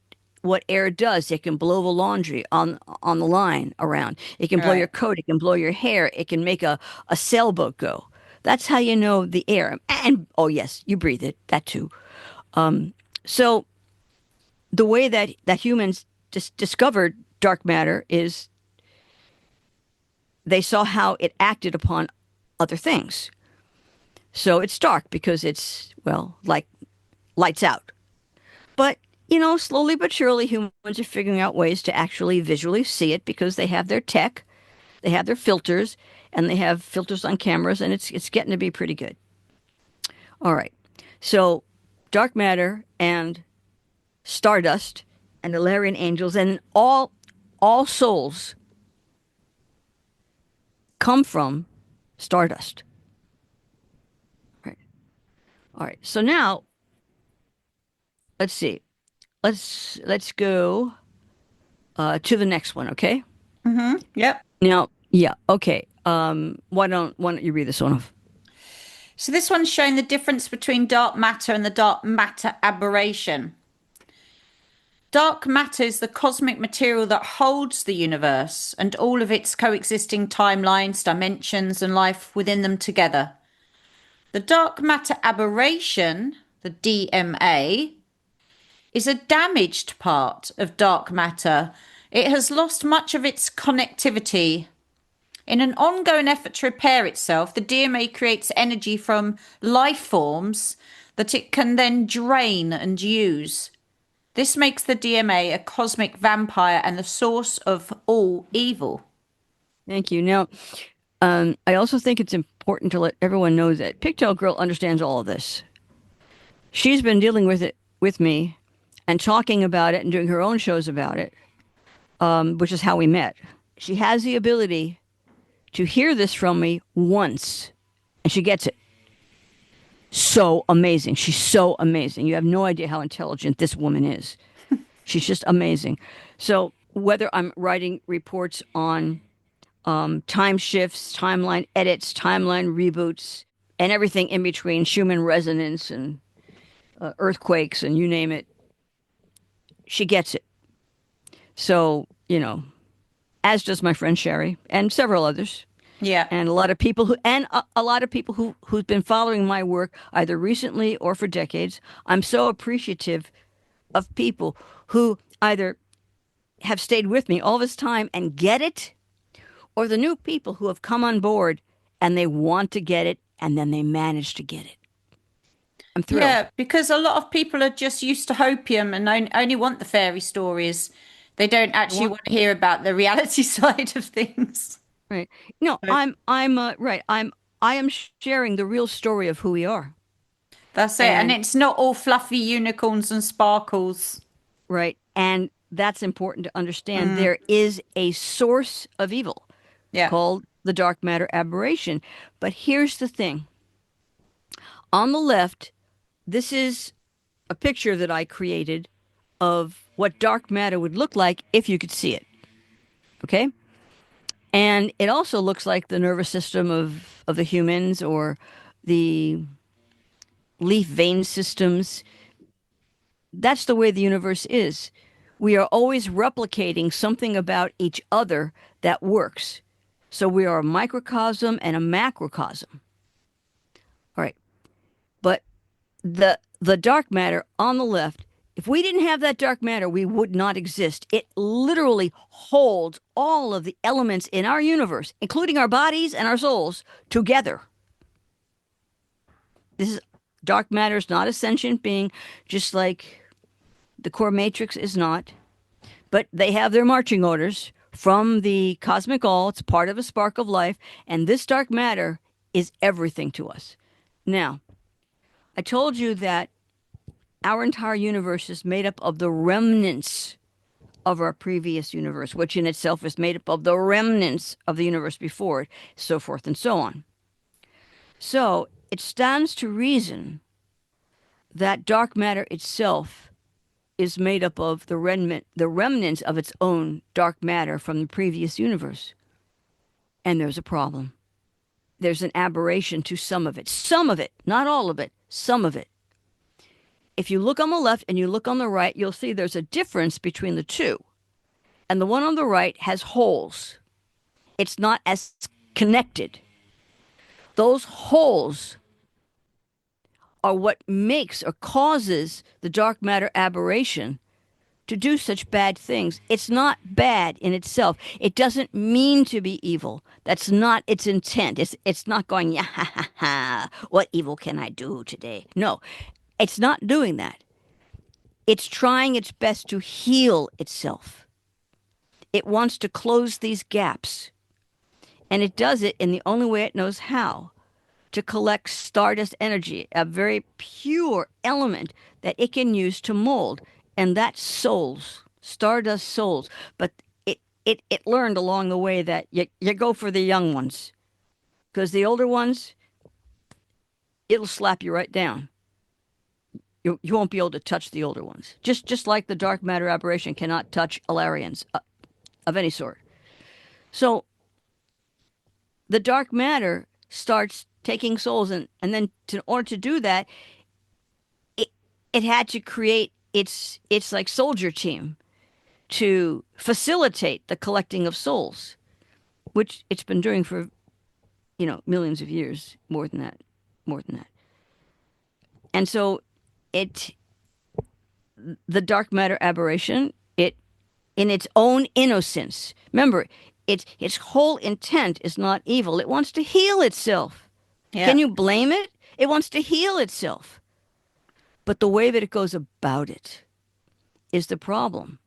[SPEAKER 2] air does. It can blow the laundry on the line around. It can blow
[SPEAKER 1] Right.
[SPEAKER 2] your coat. It can blow your hair. It can make a sailboat go. That's how you know the air. And oh yes, you breathe it. That too. So the way that humans discovered dark matter is they saw how it acted upon other things. So it's dark because it's, well, like lights out. But, slowly but surely humans are figuring out ways to actually visually see it because they have their tech, they have their filters, and they have filters on cameras, and it's getting to be pretty good. All right. So dark matter and stardust and Alarian angels and all souls come from stardust. Right. All right. So now let's see. Let's go to the next one, okay?
[SPEAKER 1] Yep.
[SPEAKER 2] Now, yeah, okay. Why don't you read this one off?
[SPEAKER 1] So this one's showing the difference between dark matter and the dark matter aberration. Dark matter is the cosmic material that holds the universe and all of its coexisting timelines, dimensions, and life within them together. The dark matter aberration, the DMA, is a damaged part of dark matter. It has lost much of its connectivity. In an ongoing effort to repair itself, the DMA creates energy from life forms that it can then drain and use. This makes the DMA a cosmic vampire and the source of all evil.
[SPEAKER 2] Thank you. Now, I also think it's important to let everyone know that Pigtail Girl understands all of this. She's been dealing with it with me and talking about it and doing her own shows about it, which is how we met. She has the ability to hear this from me once, and she gets it. So amazing. She's so amazing. You have no idea how intelligent this woman is. She's just amazing. So whether I'm writing reports on time shifts, timeline edits, timeline reboots, and everything in between, Schumann resonance and earthquakes and you name it, she gets it. So, as does my friend Sherry and several others.
[SPEAKER 1] Yeah.
[SPEAKER 2] And a lot of people who've been following my work either recently or for decades. I'm so appreciative of people who either have stayed with me all this time and get it, or the new people who have come on board and they want to get it and then they manage to get it. I'm thrilled.
[SPEAKER 1] Yeah, because a lot of people are just used to hopium and only want the fairy stories. They don't
[SPEAKER 2] I
[SPEAKER 1] actually
[SPEAKER 2] want
[SPEAKER 1] want to hear about the reality side of things.
[SPEAKER 2] right. No,
[SPEAKER 1] So
[SPEAKER 2] I'm right. I am sharing the real story of who we are.
[SPEAKER 1] that's it. And
[SPEAKER 2] And
[SPEAKER 1] it's not all fluffy unicorns and sparkles.
[SPEAKER 2] right. And that's important to understand. There is a source of evil
[SPEAKER 1] Yeah.
[SPEAKER 2] called the dark matter aberration. But here's the thing. On the left, this is a picture that I created of what dark matter would look like if you could see it. Okay? And it also looks like the nervous system of the humans or the leaf vein systems. That's the way the universe is. We are always replicating something about each other that works. So we are a microcosm and a macrocosm. All right. But the dark matter on the left, if we didn't have that dark matter, we would not exist. It literally holds all of the elements in our universe, including our bodies and our souls, together. This is dark matter is not a sentient being, just like the core matrix is not. But they have their marching orders from the cosmic all. It's part of a spark of life, and this dark matter is everything to us. Now, I told you that our entire universe is made up of the remnants of our previous universe, which in itself is made up of the remnants of the universe before it, so forth and so on. So it stands to reason that dark matter itself is made up of the remnants of its own dark matter from the previous universe. And there's a problem. There's an aberration to some of it, not all of it, some of it. If you look on the left and you look on the right, you'll see there's a difference between the two. And the one on the right has holes. It's not as connected. Those holes are what makes or causes the dark matter aberration to do such bad things. It's not bad in itself. It doesn't mean to be evil. That's not its intent. It's not going, yeah, ha, ha, ha, what evil can I do today? No, it's not doing that. It's trying its best to heal itself. It wants to close these gaps. And it does it in the only way it knows how, to collect stardust energy, a very pure element that it can use to mold. And that's souls, stardust souls. But it learned along the way that you go for the young ones, because the older ones, it'll slap you right down. You won't be able to touch the older ones. Just like the dark matter aberration cannot touch Alarians of any sort. So the dark matter starts taking souls, and then in order to do that, it had to create its like soldier team to facilitate the collecting of souls, which it's been doing for millions of years, more than that. And so the dark matter aberration, it in its own innocence, remember, its whole intent is not evil. It wants to heal itself. Yeah. Can you blame it? It wants to heal itself. But the way that it goes about it is the problem.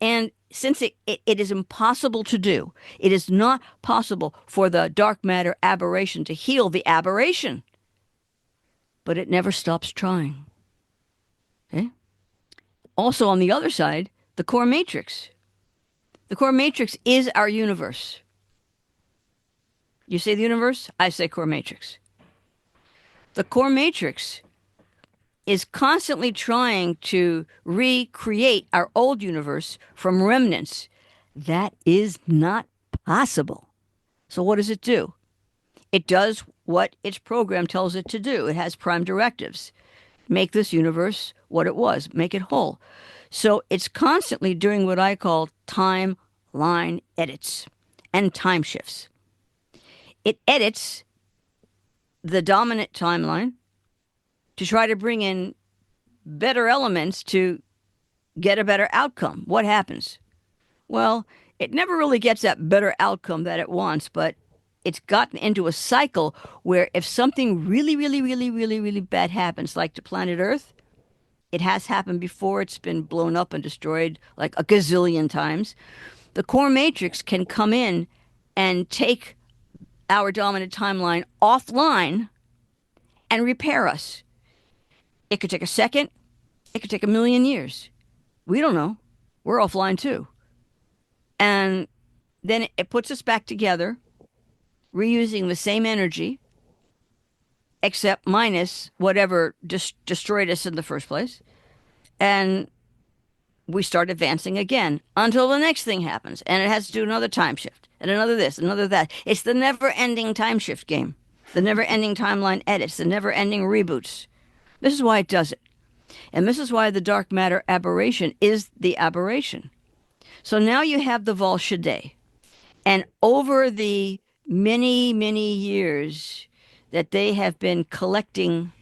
[SPEAKER 2] And since it is impossible to do, it is not possible for the dark matter aberration to heal the aberration. But it never stops trying. Okay? Also, on the other side, the core matrix. The core matrix is our universe. You say the universe, I say core matrix. The core matrix is constantly trying to recreate our old universe from remnants. That is not possible. So what does it do? It does what its program tells it to do. It has prime directives. Make this universe what it was. Make it whole. So it's constantly doing what I call timeline edits and time shifts. It edits the dominant timeline to try to bring in better elements to get a better outcome. What happens? Well, it never really gets that better outcome that it wants, but it's gotten into a cycle where if something really, really, really, really, really bad happens, like to planet Earth, it has happened before. It's been blown up and destroyed like a gazillion times. The core matrix can come in and take our dominant timeline offline and repair us. It could take a second. It could take 1,000,000 years. We don't know. We're offline too. And then it puts us back together, reusing the same energy, except minus whatever destroyed us in the first place. And we start advancing again until the next thing happens. And it has to do another time shift and another this, another that. It's the never-ending time shift game, the never-ending timeline edits, the never-ending reboots. This is why it does it. And this is why the dark matter aberration is the aberration. So now you have the Vol Shade. And over the many, many years that they have been collecting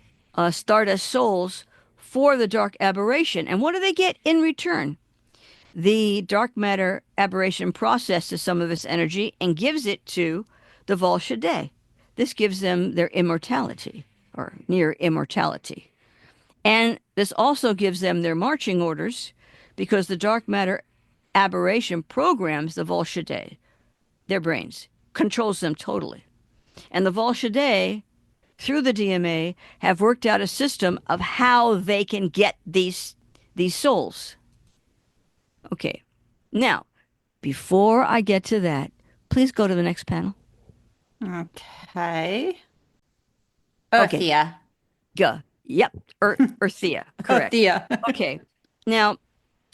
[SPEAKER 2] Stardust souls for the dark aberration. And what do they get in return? The dark matter aberration processes some of its energy and gives it to the Vol Shade. This gives them their immortality. or near immortality. And this also gives them their marching orders because the dark matter aberration programs the Volshadei, their brains, controls them totally. And the Volshadei, through the DMA, have worked out a system of how they can get these souls. Okay. Now, before I get to that, please go to the next panel.
[SPEAKER 1] Okay.
[SPEAKER 2] Okay.
[SPEAKER 1] Earthia.
[SPEAKER 2] Yep. Earthia. Correct.
[SPEAKER 1] Earthia.
[SPEAKER 2] Okay. Now,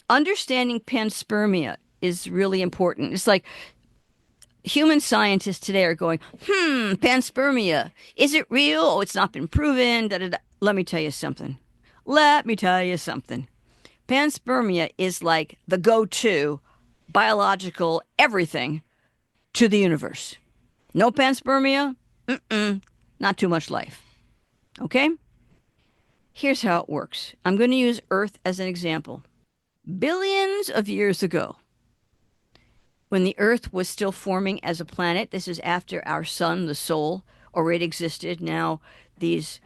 [SPEAKER 2] understanding panspermia is really important. It's like human scientists today are going, panspermia, is it real? Oh, it's not been proven. Da, da, da. Let me tell you something. Panspermia is like the go-to biological everything to the universe. No panspermia? Not too much life. Okay? Here's how it works. I'm going to use Earth as an example. Billions of years ago, when the Earth was still forming as a planet, this is after our sun, the Sol, already existed. Now these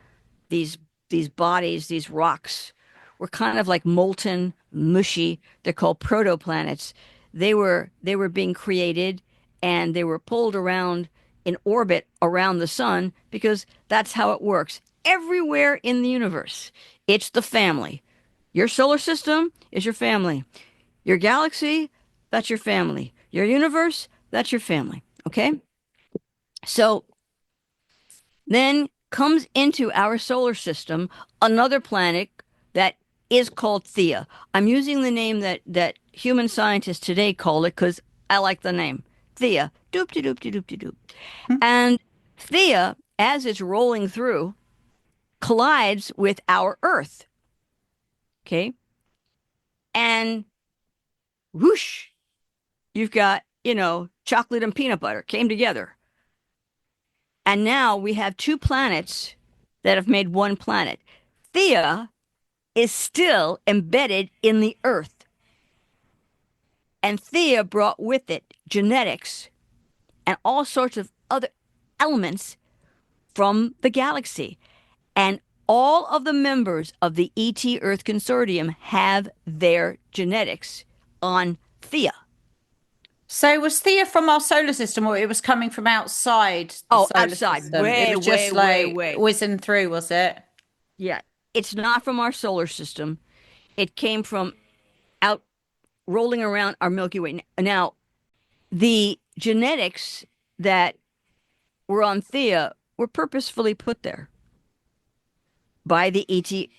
[SPEAKER 2] bodies, these rocks, were kind of like molten, mushy. They're called protoplanets. They were being created, and they were pulled around in orbit around the sun because that's how it works. Everywhere in the universe, it's the family. Your solar system is your family. Your galaxy, that's your family. Your universe, that's your family. Okay? So then comes into our solar system another planet that is called Thea. I'm using the name that human scientists today call it because I like the name. Thea. Doop-de-doop-de-doop-de-doop. And Thea, as it's rolling through, collides with our Earth. Okay? And whoosh, you've got, chocolate and peanut butter came together. And now we have two planets that have made one planet. Thea is still embedded in the Earth. And Thea brought with it genetics and all sorts of other elements from the galaxy. And all of the members of the ET Earth Consortium have their genetics on Thea.
[SPEAKER 1] So was Thea from our solar system, or it was coming from outside the solar
[SPEAKER 2] outside.
[SPEAKER 1] system?
[SPEAKER 2] Way,
[SPEAKER 1] it was just like
[SPEAKER 2] way.
[SPEAKER 1] whizzing through, was it?
[SPEAKER 2] Yeah. It's not from our solar system. It came from out rolling around our Milky Way. Now, the genetics that were on Thea were purposefully put there by the ET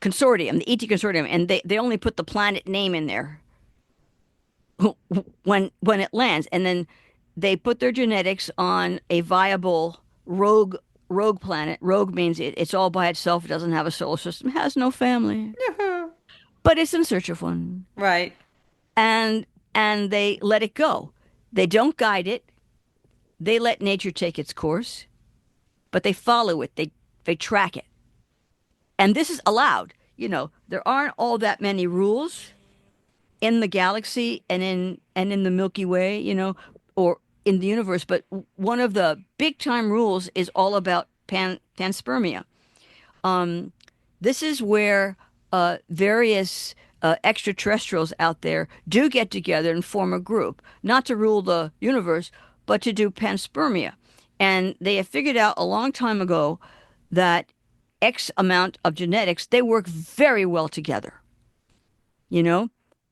[SPEAKER 2] Consortium, and they only put the planet name in there when it lands, and then they put their genetics on a viable rogue planet. Rogue means it's all by itself. It doesn't have a solar system. It has no family, but it's in search of one.
[SPEAKER 1] Right.
[SPEAKER 2] And they let it go. They don't guide it. They let nature take its course, but they follow it. They track it. And this is allowed. There aren't all that many rules in the galaxy and in the Milky Way, or in the universe. But one of the big time rules is all about panspermia. This is where various extraterrestrials out there do get together and form a group, not to rule the universe, but to do panspermia. And they have figured out a long time ago that X amount of genetics, they work very well together,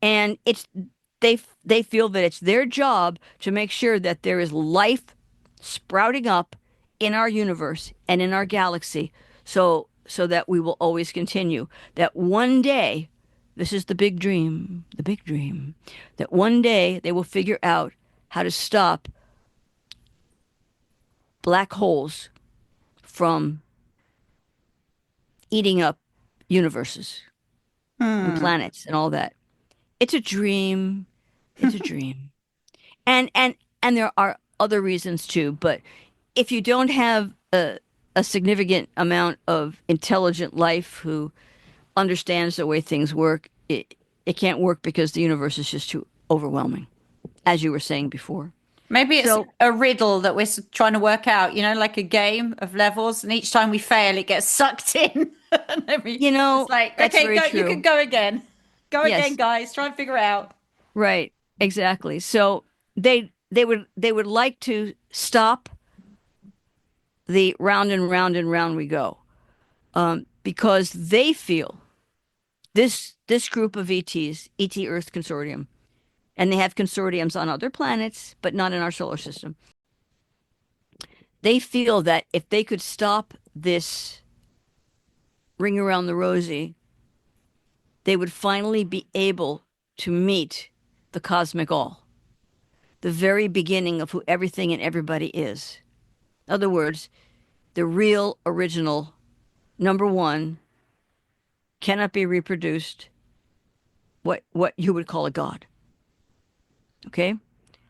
[SPEAKER 2] and they feel that it's their job to make sure that there is life sprouting up in our universe and in our galaxy, so that we will always continue. That one day, this is the big dream, that one day they will figure out how to stop black holes from eating up universes and planets and all that. It's a dream. It's a dream. And there are other reasons too, but if you don't have a significant amount of intelligent life who understands the way things work, it can't work because the universe is just too overwhelming, as you were saying before.
[SPEAKER 1] Maybe it's
[SPEAKER 2] So,
[SPEAKER 1] a riddle that we're trying to work out, like a game of levels, and each time we fail, it gets sucked in. And then it's like,
[SPEAKER 2] that's
[SPEAKER 1] okay,
[SPEAKER 2] very
[SPEAKER 1] go, you can
[SPEAKER 2] true.
[SPEAKER 1] go again. Go again,
[SPEAKER 2] Yes,
[SPEAKER 1] guys. Try and figure out.
[SPEAKER 2] right, exactly. So they would like to stop the round and round and round we go, because they feel this group of ETs, ET Earth Consortium, and they have consortiums on other planets, but not in our solar system. They feel that if they could stop this ring around the rosy, they would finally be able to meet the cosmic all, the very beginning of who everything and everybody is. In other words, the real original number one cannot be reproduced, what you would call a god. Okay?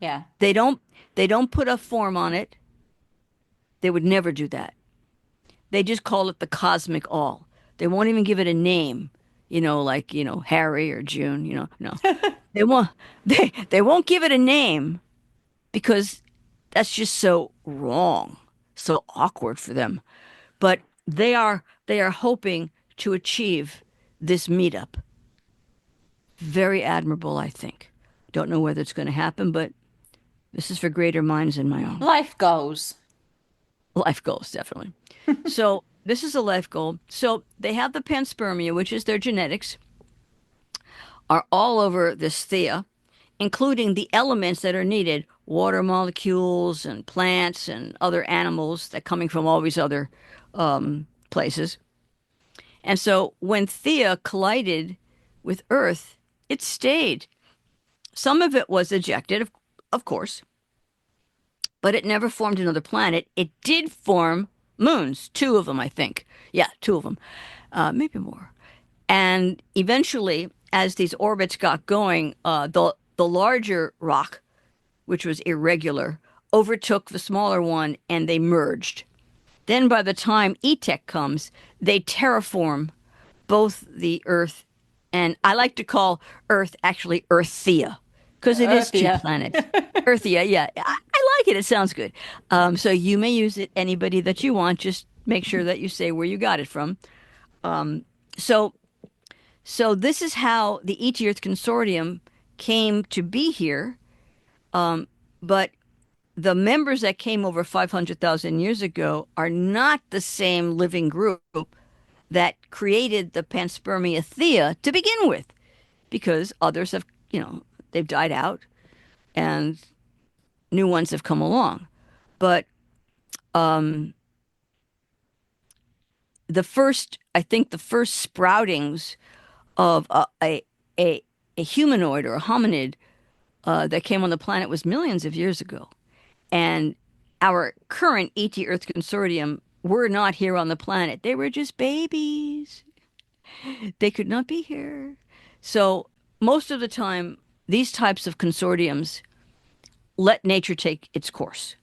[SPEAKER 1] Yeah.
[SPEAKER 2] They don't they don't put a form on it. They would never do that. They just call it the cosmic all. They won't even give it a name, like, Harry or June, no. They won't they won't give it a name because that's just so wrong, so awkward for them. But they are hoping to achieve this meetup. Very admirable, I think. Don't know whether it's going to happen, but this is for greater minds than my own.
[SPEAKER 1] Life goals.
[SPEAKER 2] Life goals, definitely. So this is a life goal. So they have the panspermia, which is their genetics, are all over this Thea, including the elements that are needed, water molecules and plants and other animals that coming from all these other places. And so when Thea collided with Earth, it stayed. Some of it was ejected, of course, but it never formed another planet. It did form moons, two of them, I think. Yeah, two of them, maybe more. And eventually, as these orbits got going, the larger rock, which was irregular, overtook the smaller one, and they merged. Then, by the time E-Tech comes, they terraform both the Earth, and I like to call Earth actually Earthia because it is two
[SPEAKER 1] Earthier.
[SPEAKER 2] planets. Earthia, yeah, I like it. It sounds good. So you may use it anybody that you want. Just make sure that you say where you got it from. So, so this is how the ET Earth Consortium came to be here. But the members that came over 500,000 years ago are not the same living group that created the panspermia Thea to begin with, because others have, they've died out and new ones have come along. But I think the first sproutings of a humanoid or a hominid that came on the planet was millions of years ago. And our current ET Earth Consortium were not here on the planet. They were just babies. They could not be here. So most of the time, these types of consortiums let nature take its course.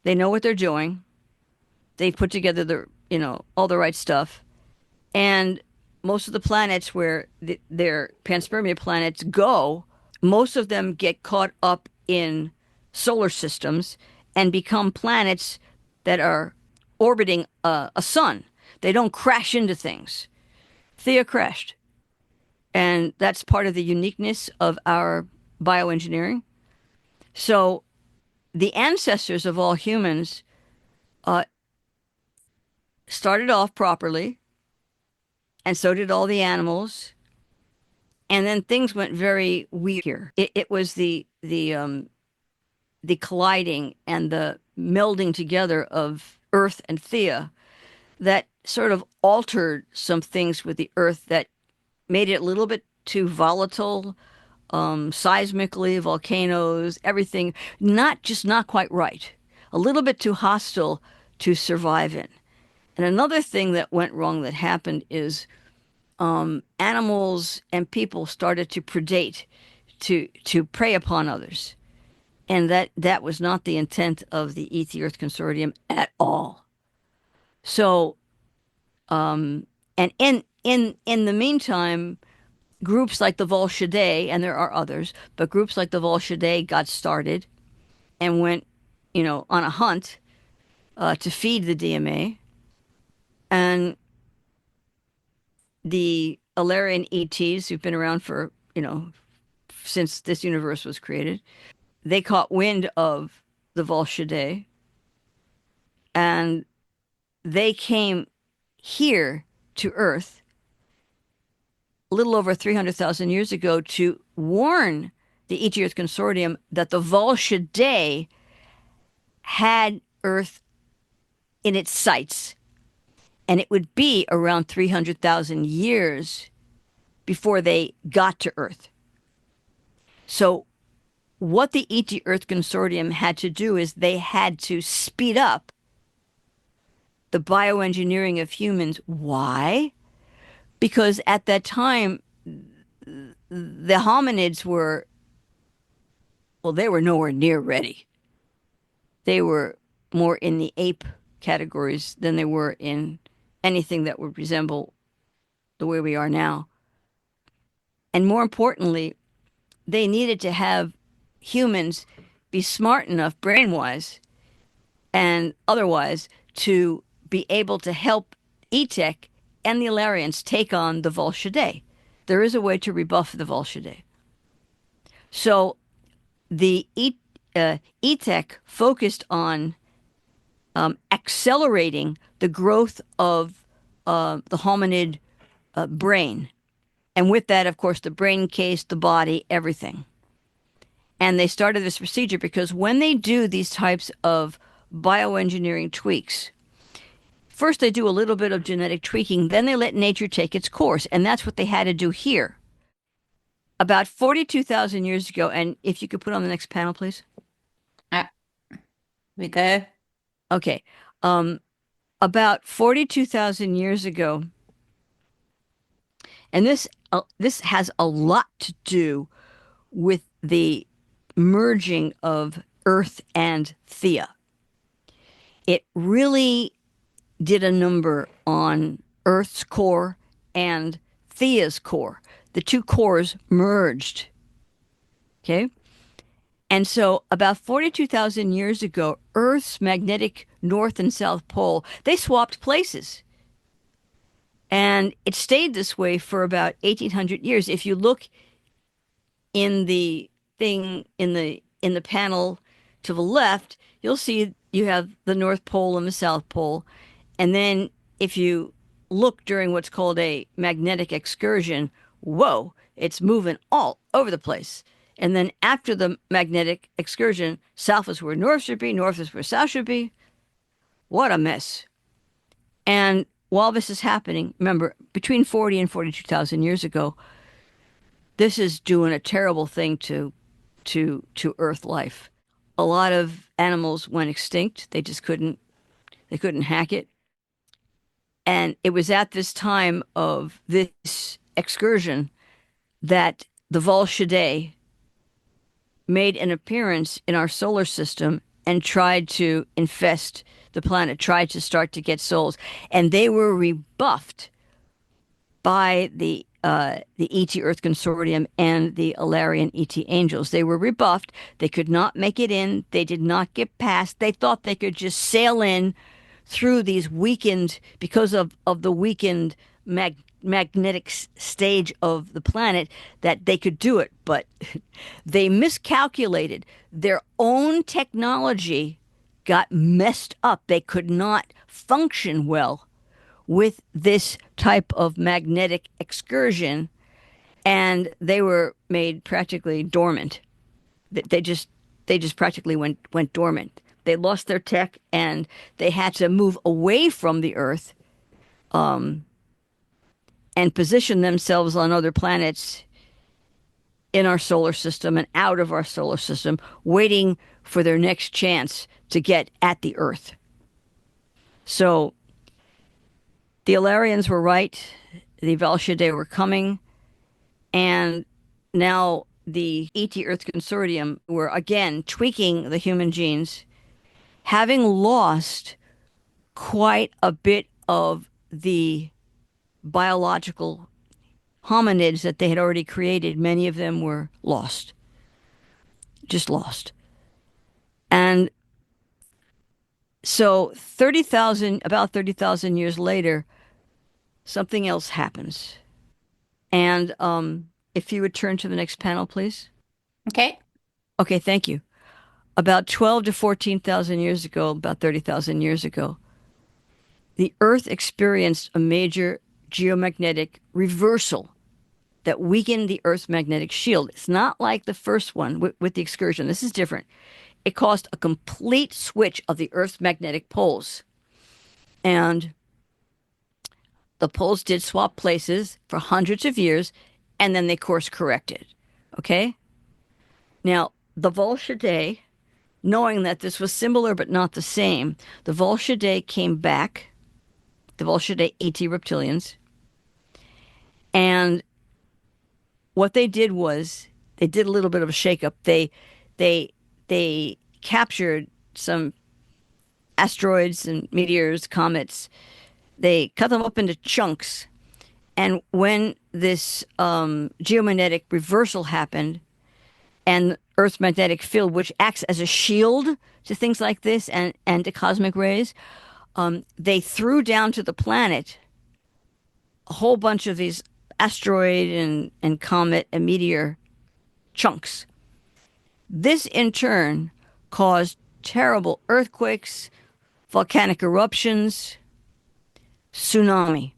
[SPEAKER 2] They know what they're doing. They put together all the right stuff. And most of the planets where their panspermia planets go, most of them get caught up in solar systems and become planets that are orbiting a sun. They don't crash into things. Thea crashed. And that's part of the uniqueness of our bioengineering. So the ancestors of all humans uh, started off properly, and so did all the animals. And then things went very weird here. It was the colliding and the melding together of Earth and Thea that sort of altered some things with the Earth that made it a little bit too volatile, seismically, volcanoes, everything, not quite right, a little bit too hostile to survive in. And another thing that went wrong that happened is animals and people started to predate, to prey upon others. And that was not the intent of the ET Earth Consortium at all. So, and in the meantime, groups like the Volscidae, and there are others, but groups like the Volscidae got started, and went, on a hunt to feed the DMA. And the Alarian ETs, who've been around for, since this universe was created, they caught wind of the Volscidae and they came here to Earth a little over 300,000 years ago to warn the ET Earth Consortium that the Volscidae had Earth in its sights, and it would be around 300,000 years before they got to Earth. So, what the ET Earth Consortium had to do is they had to speed up the bioengineering of humans. Why? Because at that time, the hominids were, well, they were nowhere near ready. They were more in the ape categories than they were in anything that would resemble the way we are now. And more importantly, they needed to have humans be smart enough, brain-wise and otherwise, to be able to help ETEC and the Alarians take on the Volscidae. There is a way to rebuff the Volscidae. So the ETEC focused on accelerating the growth of the hominid brain. And with that, of course, the brain case, the body, everything. And they started this procedure because when they do these types of bioengineering tweaks, first they do a little bit of genetic tweaking, then they let nature take its course. And that's what they had to do here. About 42,000 years ago, and if you could put on the next panel, please.
[SPEAKER 1] We go.
[SPEAKER 2] Okay. About 42,000 years ago, and this has a lot to do with the merging of Earth and Thea. It really did a number on Earth's core and Thea's core. The two cores merged. Okay? And so about 42,000 years ago, Earth's magnetic north and south pole, they swapped places. And it stayed this way for about 1,800 years. If you look in the thing in the panel to the left, you'll see you have the North Pole and the South Pole. And then if you look during what's called a magnetic excursion, whoa, it's moving all over the place. And then after the magnetic excursion, south is where north should be, north is where south should be. What a mess. And while this is happening, remember, between 40 and 42,000 years ago, this is doing a terrible thing to Earth life. A lot of animals went extinct. They just couldn't hack it. And it was at this time of this excursion that the Volscidae made an appearance in our solar system and tried to infest the planet, tried to start to get souls. And they were rebuffed by the ET Earth Consortium and the Alarian ET Angels. They were rebuffed. They could not make it in. They did not get past. They thought they could just sail in through these weakened, because of the weakened magnetic stage of the planet, that they could do it. But they miscalculated. Their own technology got messed up. They could not function well with this type of magnetic excursion, and they were made practically dormant. They just practically went dormant. They lost their tech, and they had to move away from the Earth, and position themselves on other planets in our solar system and out of our solar system, waiting for their next chance to get at the Earth. So the Alarians were right. The Volscidae were coming. And now the ET Earth Consortium were again tweaking the human genes, having lost quite a bit of the biological hominids that they had already created. Many of them were lost, just lost. And so about 30,000 years later, something else happens. And if you would turn to the next panel, please.
[SPEAKER 1] Okay.
[SPEAKER 2] Okay, thank you. About 12 to 14,000 years ago, about 30,000 years ago, the Earth experienced a major geomagnetic reversal that weakened the Earth's magnetic shield. It's not like the first one with the excursion. This is different. It caused a complete switch of the Earth's magnetic poles. And the poles did swap places for hundreds of years, and then they course corrected. Okay? Now, the Volscidae, knowing that this was similar but not the same, the Volscidae came back, the Volscidae ET reptilians, and what they did was they did a little bit of a shakeup. They captured some asteroids and meteors, comets. They cut them up into chunks, and when this geomagnetic reversal happened, and Earth's magnetic field, which acts as a shield to things like this and to cosmic rays, they threw down to the planet a whole bunch of these asteroid and comet and meteor chunks. This in turn caused terrible earthquakes, volcanic eruptions, tsunami.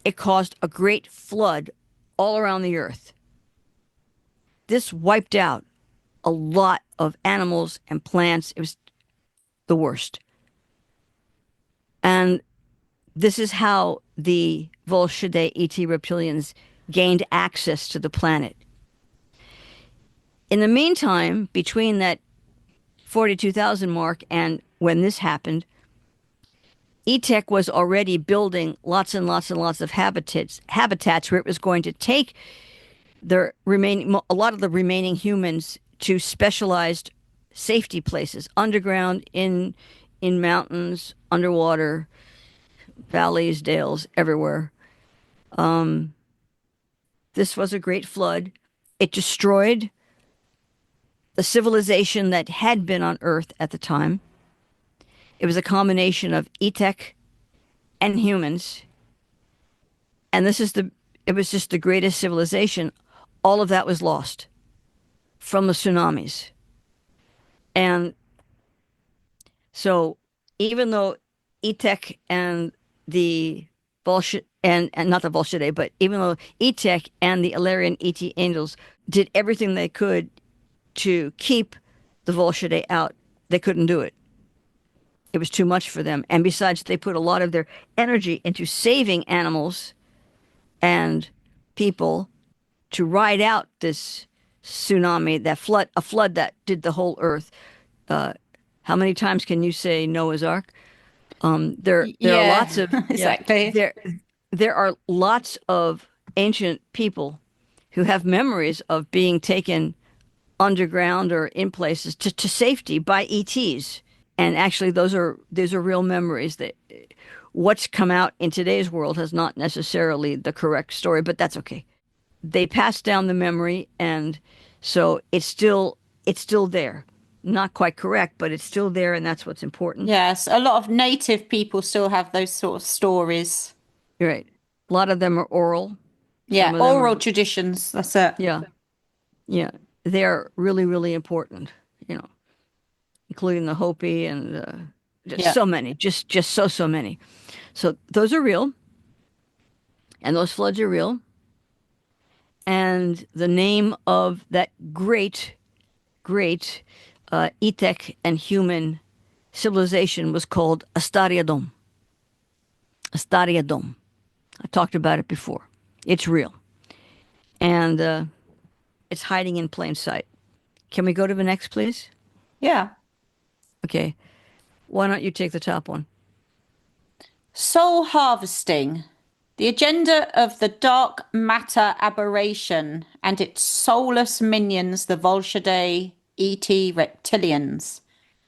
[SPEAKER 2] It caused a great flood all around the earth. This wiped out a lot of animals and plants. It was the worst. And this is how the Volscidae ET reptilians gained access to the planet. In the meantime, between that 42,000 mark and when this happened, E-Tech was already building lots and lots and lots of habitats where it was going to take a lot of the remaining humans to specialized safety places, underground, in mountains, underwater, valleys, dales, everywhere. This was a great flood. It destroyed the civilization that had been on Earth at the time. It was a combination of E-Tech and humans. And it was just the greatest civilization. All of that was lost from the tsunamis. And so even though E-Tech and the and not the Volscidae, but even though E-Tech and the Illyrian ET angels did everything they could to keep the Volscidae out, they couldn't do it. It was too much for them. And besides, they put a lot of their energy into saving animals and people to ride out this tsunami, a flood that did the whole earth. How many times can you say Noah's Ark? There are lots of
[SPEAKER 1] exactly.
[SPEAKER 2] There are lots of ancient people who have memories of being taken underground or in places to safety by ETs. And actually, those are real memories. That what's come out in today's world has not necessarily the correct story, but that's okay. They passed down the memory, and so it's still there. Not quite correct, but it's still there, and that's what's important.
[SPEAKER 1] Yes, a lot of native people still have those sort of stories.
[SPEAKER 2] You're right. A lot of them are oral.
[SPEAKER 1] Yeah,
[SPEAKER 2] Some of them
[SPEAKER 1] oral
[SPEAKER 2] are,
[SPEAKER 1] traditions. That's it.
[SPEAKER 2] yeah, yeah. They're really, really important. Including the Hopi and just so many, just so many. So those are real, and those floods are real. And the name of that great E-Tech and human civilization was called Astariadom. Astariadom. I talked about it before. It's real. And it's hiding in plain sight. Can we go to the next, please?
[SPEAKER 1] Yeah.
[SPEAKER 2] Okay. Why don't you take the top one?
[SPEAKER 1] Soul harvesting. The agenda of the dark matter aberration and its soulless minions, the Volscidae ET reptilians.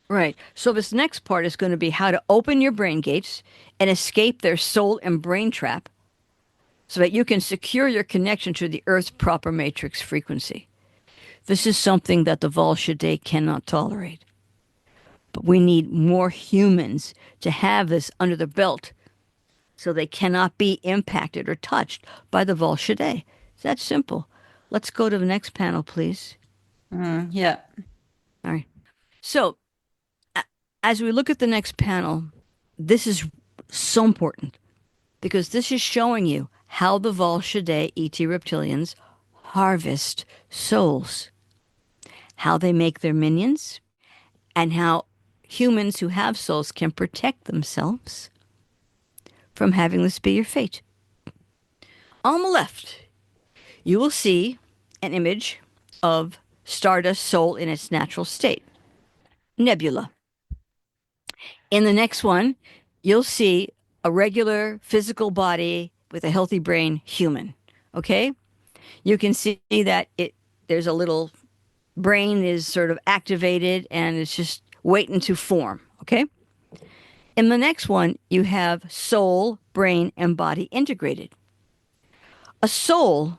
[SPEAKER 2] Right. So this next part is going to be how to open your brain gates and escape their soul and brain trap so that you can secure your connection to the Earth's proper matrix frequency. This is something that the Volshadei cannot tolerate. But we need more humans to have this under the belt so they cannot be impacted or touched by the Volshadei. It's that simple. Let's go to the next panel, please.
[SPEAKER 1] Yeah.
[SPEAKER 2] All right. So, as we look at the next panel, this is so important because this is showing you how the Volshadei ET reptilians harvest souls, how they make their minions, and how humans who have souls can protect themselves from having this be your fate. On the left, you will see an image of Stardust soul in its natural state, nebula. In the next one, you'll see a regular physical body with a healthy brain, human. Okay? You can see that there's a little brain is sort of activated and it's just waiting to form. Okay? In the next one, you have soul, brain, and body integrated. A soul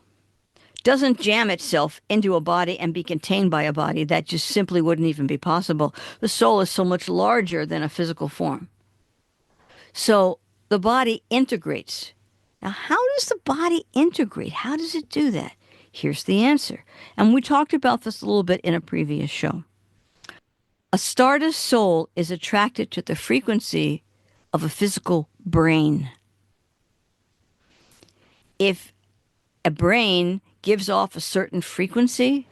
[SPEAKER 2] doesn't jam itself into a body and be contained by a body. That just simply wouldn't even be possible. The soul is so much larger than a physical form. So the body integrates. Now, how does the body integrate? How does it do that? Here's the answer. And we talked about this a little bit in a previous show. A Stardust soul is attracted to the frequency of a physical brain. If a brain gives off a certain frequency,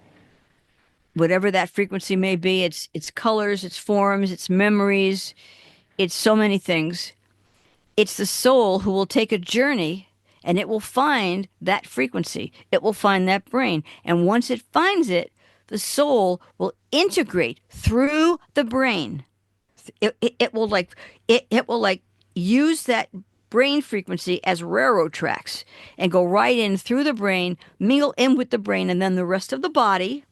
[SPEAKER 2] whatever that frequency may be, its colors, its forms, its memories, it's so many things. It's the soul who will take a journey and it will find that frequency. It will find that brain. And once it finds it, the soul will integrate through the brain. It will use that brain frequency as railroad tracks and go right in through the brain, mingle in with the brain, and then the rest of the body.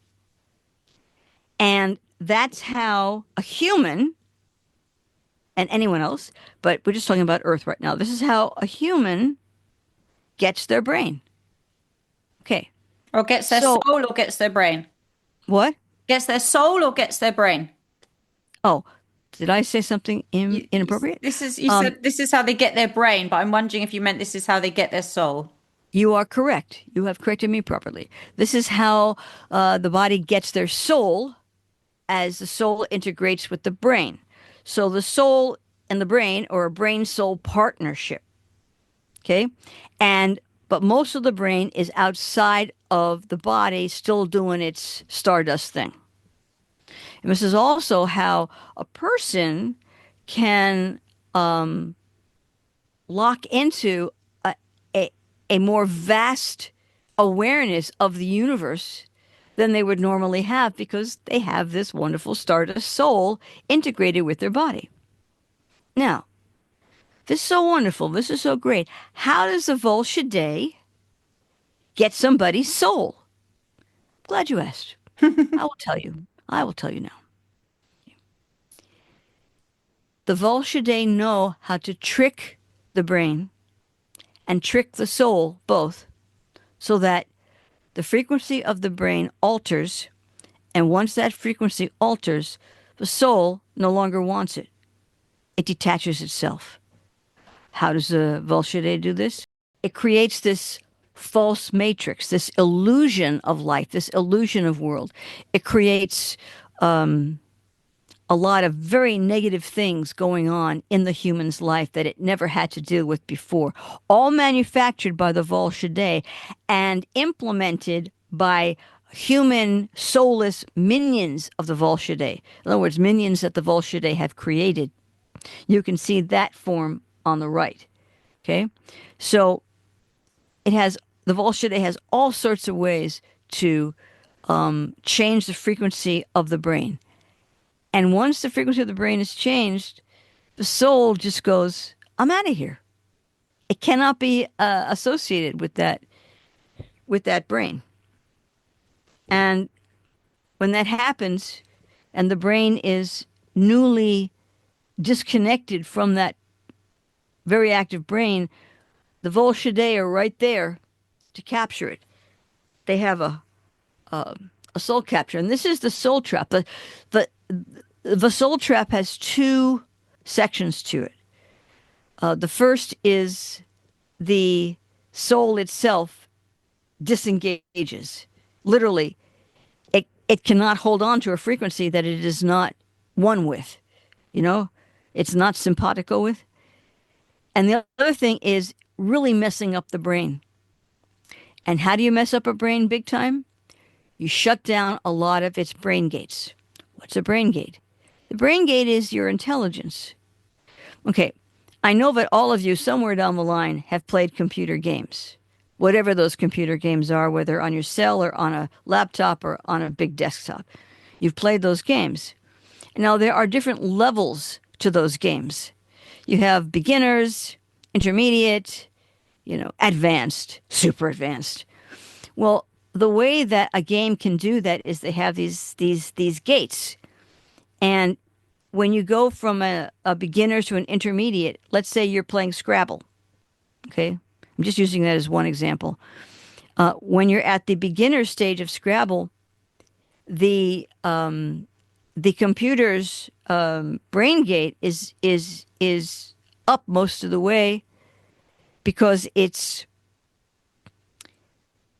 [SPEAKER 2] And that's how a human and anyone else, but we're just talking about Earth right now. This is how a human gets their brain. Okay.
[SPEAKER 1] Or gets their
[SPEAKER 2] So,
[SPEAKER 1] soul or gets their brain.
[SPEAKER 2] what?
[SPEAKER 1] Gets their soul or gets their brain.
[SPEAKER 2] Oh, did I say something inappropriate?
[SPEAKER 1] You said this is how they get their brain, but I'm wondering if you meant this is how they get their soul.
[SPEAKER 2] You are correct. You have corrected me properly. This is how the body gets their soul as the soul integrates with the brain. So the soul and the brain, or a brain soul partnership. Okay. But most of the brain is outside of the body, still doing its Stardust thing. And this is also how a person can lock into a more vast awareness of the universe than they would normally have because they have this wonderful Stardust soul integrated with their body. Now, this is so wonderful. This is so great. How does the Volshadei get somebody's soul? Glad you asked. I will tell you. I will tell you now. The Volshadei know how to trick the brain and trick the soul both so that the frequency of the brain alters, and once that frequency alters, the soul no longer wants it. It detaches itself. How does the Volshadei do this? It creates this false matrix, this illusion of life, this illusion of world. It creates a lot of very negative things going on in the human's life that it never had to deal with before, all manufactured by the Volshadei and implemented by human soulless minions of the Volshadei. In other words, minions that the Volshadei have created. You can see that form on the right. Okay? So the Volshadei has all sorts of ways to change the frequency of the brain. And once the frequency of the brain is changed, the soul just goes, I'm out of here. It cannot be associated with that brain. And when that happens, and the brain is newly disconnected from that very active brain, the Volshadei are right there to capture it. They have a a soul capture, and this is the soul trap. The the soul trap has two sections to it. The first is the soul itself disengages. Literally, it cannot hold on to a frequency that it is not one with. You know, it's not simpatico with. And the other thing is really messing up the brain. And how do you mess up a brain big time? You shut down a lot of its brain gates. What's a brain gate? The brain gate is your intelligence. Okay, I know that all of you somewhere down the line have played computer games. Whatever those computer games are, whether on your cell or on a laptop or on a big desktop. You've played those games. Now, there are different levels to those games. You have beginners, intermediate, advanced, super advanced. Well, the way that a game can do that is they have these gates. And when you go from a beginner to an intermediate, let's say you're playing Scrabble. Okay? I'm just using that as one example. When you're at the beginner stage of Scrabble, the computer's brain gate is up most of the way because it's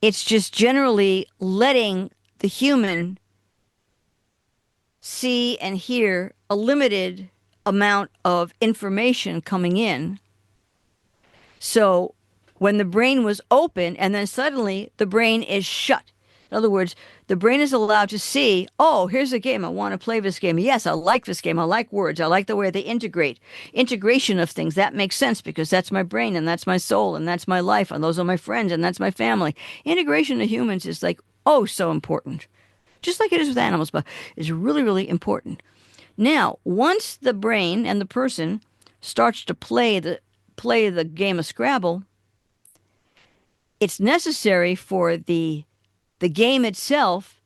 [SPEAKER 2] just generally letting the human see and hear a limited amount of information coming in. So when the brain was open and then suddenly the brain is shut. In other words, the brain is allowed to see, oh, here's a game. I want to play this game. Yes, I like this game. I like words. I like the way they integrate. Integration of things. That makes sense because that's my brain and that's my soul and that's my life and those are my friends and that's my family. Integration of humans is like, oh, so important. Just like it is with animals, but it's really, really important. Now, once the brain and the person starts to play the game of Scrabble, it's necessary for the game itself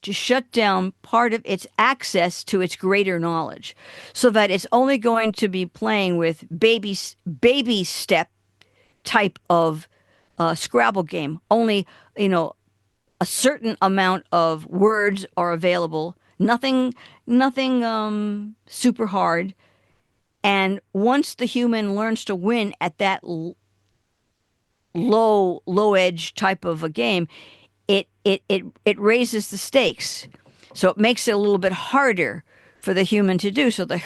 [SPEAKER 2] to shut down part of its access to its greater knowledge so that it's only going to be playing with baby step type of Scrabble game. Only, a certain amount of words are available. Nothing super hard. And once the human learns to win at that low edge type of a game, it raises the stakes. So it makes it a little bit harder for the human to do. So the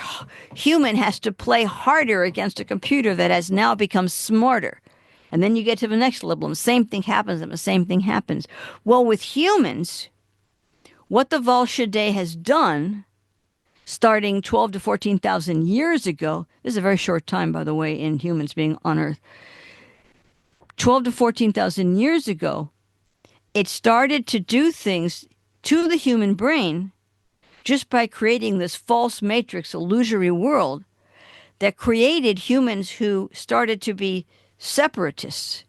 [SPEAKER 2] human has to play harder against a computer that has now become smarter. And then you get to the next level and the same thing happens and the same thing happens. Well, with humans, what the Volshadei has done, starting 12 to 14,000 years ago, this is a very short time, by the way, in humans being on Earth, 12 to 14,000 years ago, it started to do things to the human brain just by creating this false matrix, illusory world that created humans who started to be separatists.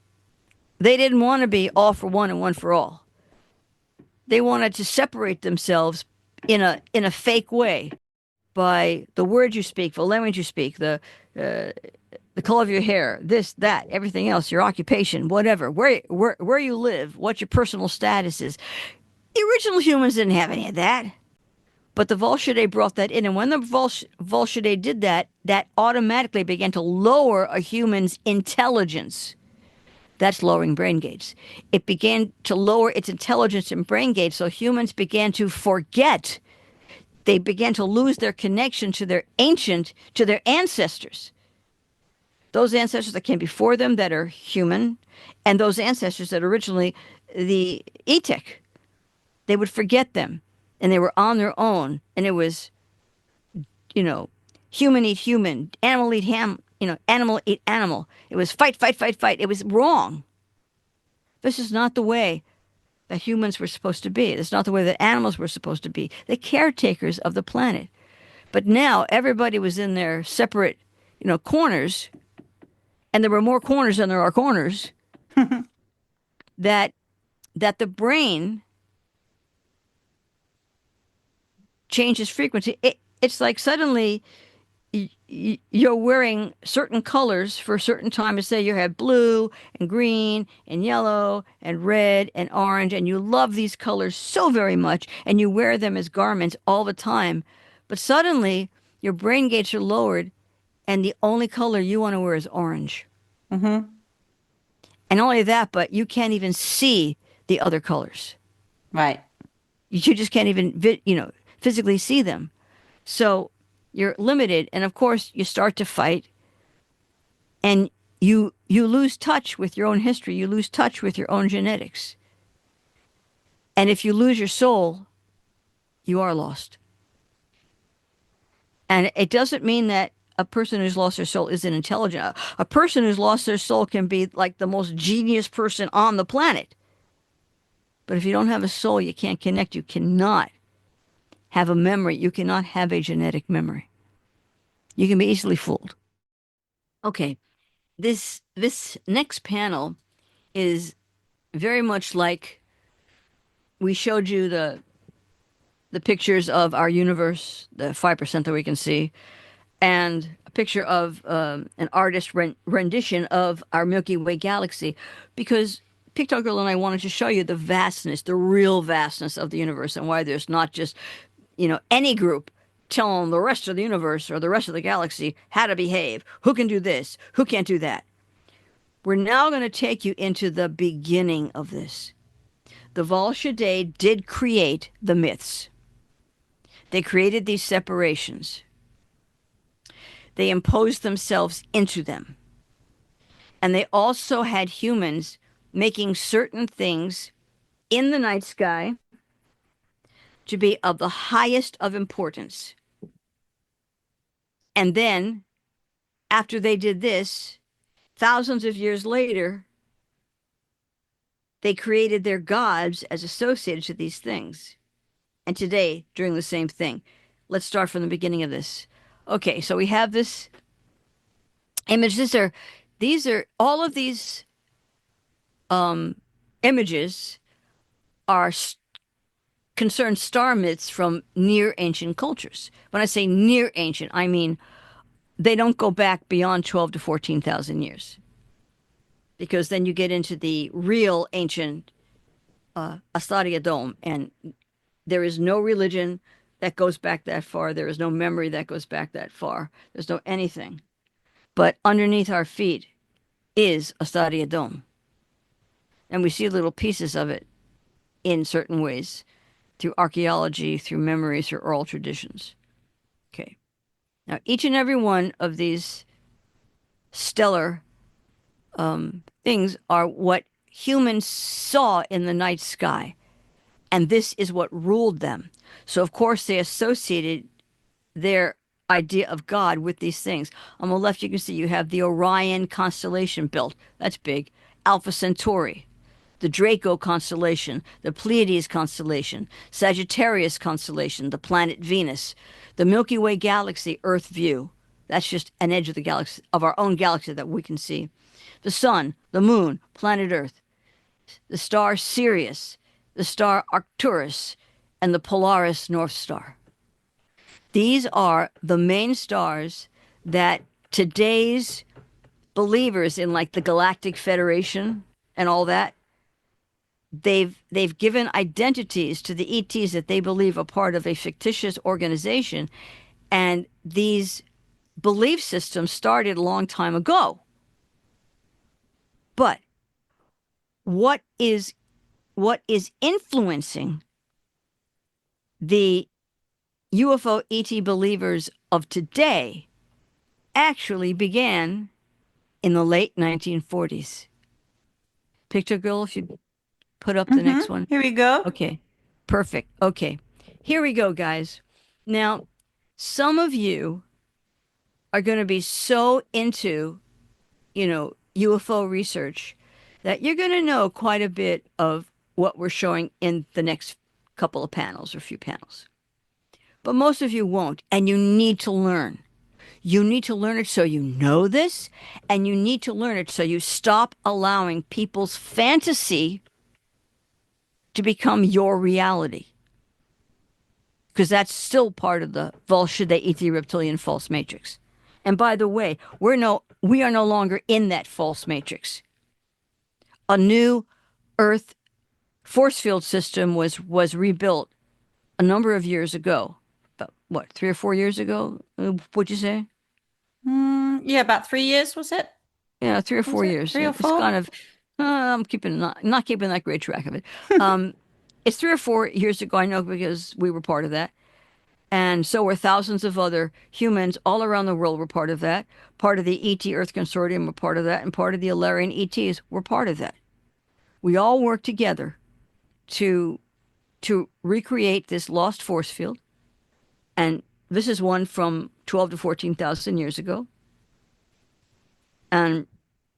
[SPEAKER 2] They didn't want to be all for one and one for all. They wanted to separate themselves in a fake way by the words you speak, the language you speak, the color of your hair, this, that, everything else, your occupation, whatever, where you live, what your personal status is. The original humans didn't have any of that. But the Volshadei brought that in. And when the Volshadei did that, that automatically began to lower a human's intelligence. That's lowering brain gates. It began to lower its intelligence and brain gates. So humans began to forget. They began to lose their connection to their ancestors. Those ancestors that came before them that are human, and those ancestors that originally the Etek, they would forget them. And they were on their own, and it was, human eat human, animal eat animal eat animal. It was fight, fight, fight, fight. It was wrong. This is not the way that humans were supposed to be. It's not the way that animals were supposed to be. The caretakers of the planet. But now everybody was in their separate, corners, and there were more corners than there are corners. that the brain changes frequency. It's like suddenly you're wearing certain colors for a certain time. Say you have blue and green and yellow and red and orange, and you love these colors so very much, and you wear them as garments all the time. But suddenly, your brain gates are lowered, and the only color you want to wear is orange.
[SPEAKER 1] Mm-hmm.
[SPEAKER 2] And not only that, but you can't even see the other colors.
[SPEAKER 1] Right.
[SPEAKER 2] You just can't even, physically see them. So you're limited, and of course, you start to fight, and you lose touch with your own history. You lose touch with your own genetics. And if you lose your soul, you are lost. And it doesn't mean that a person who's lost their soul isn't intelligent. A person who's lost their soul can be like the most genius person on the planet. But if you don't have a soul, you can't connect. You cannot have a memory. You cannot have a genetic memory. You can be easily fooled. Okay, this next panel is very much like we showed you the pictures of our universe, the 5% that we can see, and a picture of an artist rendition of our Milky Way galaxy, because Picto Girl and I wanted to show you the vastness, the real vastness of the universe, and why there's not just, any group telling the rest of the universe or the rest of the galaxy how to behave, who can do this, who can't do that. We're now going to take you into the beginning of this. The Volscidae did create the myths. They created these separations. They imposed themselves into them. And they also had humans making certain things in the night sky to be of the highest of importance. And then, after they did this, thousands of years later, they created their gods as associated to these things. And today, doing the same thing. Let's start from the beginning of this. Okay, so we have this image. These are all of these images are concern star myths from near ancient cultures. When I say near ancient, I mean they don't go back beyond 12 to 14,000 years. Because then you get into the real ancient Astaria Dome, and there is no religion that goes back that far. There is no memory that goes back that far. There's no anything. But underneath our feet is Astaria Dome. And we see little pieces of it in certain ways through archaeology, through memories, through oral traditions. Okay. Now, each and every one of these stellar things are what humans saw in the night sky. And this is what ruled them. So, of course, they associated their idea of God with these things. On the left, you can see you have the Orion constellation belt. That's big. Alpha Centauri, the Draco constellation, the Pleiades constellation, Sagittarius constellation, the planet Venus, the Milky Way galaxy, Earth view. That's just an edge of the galaxy, of our own galaxy that we can see. The sun, the moon, planet Earth, the star Sirius, the star Arcturus, and the Polaris North Star. These are the main stars that today's believers in like the Galactic Federation and all that, they've given identities to the ETs that they believe are part of a fictitious organization, and these belief systems started a long time ago. But what is influencing the UFO ET believers of today actually began in the late 1940s. Picture Girl, if you put up the next one.
[SPEAKER 1] Here we go.
[SPEAKER 2] Okay, perfect. Okay, here we go, guys. Now, some of you are going to be so into, UFO research that you're going to know quite a bit of what we're showing in the next couple of panels or few panels. But most of you won't, and you need to learn. You need to learn it so you know this, and you need to learn it so you stop allowing people's fantasy to become your reality. Because that's still part of the Volscidae ET reptilian false matrix. And by the way, we are no longer in that false matrix. A new Earth force field system was rebuilt a number of years ago. About what, 3 or 4 years ago? What'd you say?
[SPEAKER 1] Yeah, about 3 years, was it?
[SPEAKER 2] Yeah, three or
[SPEAKER 1] Was
[SPEAKER 2] four
[SPEAKER 1] it
[SPEAKER 2] years.
[SPEAKER 1] three or
[SPEAKER 2] It's
[SPEAKER 1] four?
[SPEAKER 2] kind of I'm keeping not keeping that great track of it. Um, it's 3 or 4 years ago. I know because we were part of that. And so were thousands of other humans all around the world were part of that. Part of the ET Earth Consortium were part of that, and part of the Alarian ETs were part of that. We all worked together to recreate this lost force field. And this is one from 12 to 14,000 years ago. And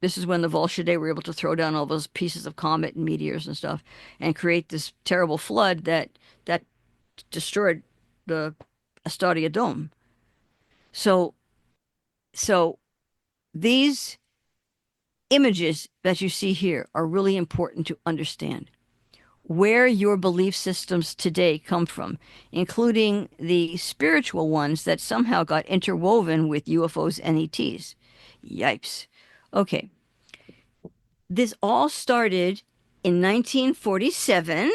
[SPEAKER 2] this is when the Volscidae were able to throw down all those pieces of comet and meteors and stuff and create this terrible flood that destroyed the Astadia Dome. So so these images that you see here are really important to understand where your belief systems today come from, including the spiritual ones that somehow got interwoven with UFOs and ETs. Yipes. Okay. This all started in 1947,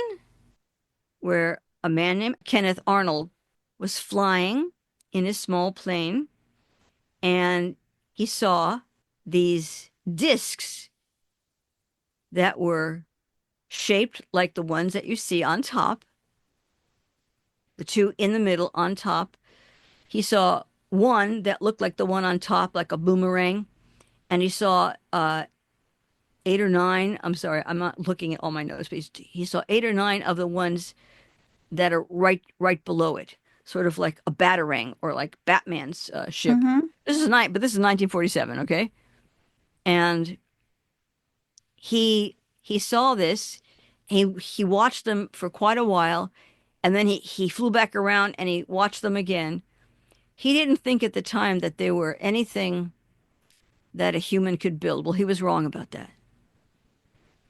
[SPEAKER 2] where a man named Kenneth Arnold was flying in a small plane and he saw these discs that were shaped like the ones that you see on top, the two in the middle on top. He saw one that looked like the one on top, like a boomerang, and he saw 8 or 9. I'm sorry, I'm not looking at all my notes, but he saw 8 or 9 of the ones that are right below it, sort of like a batarang or like Batman's ship.
[SPEAKER 1] Mm-hmm.
[SPEAKER 2] This is 1947, okay? And he saw this. He watched them for quite a while, and then he flew back around and he watched them again. He didn't think at the time that they were anything that a human could build. Well, he was wrong about that.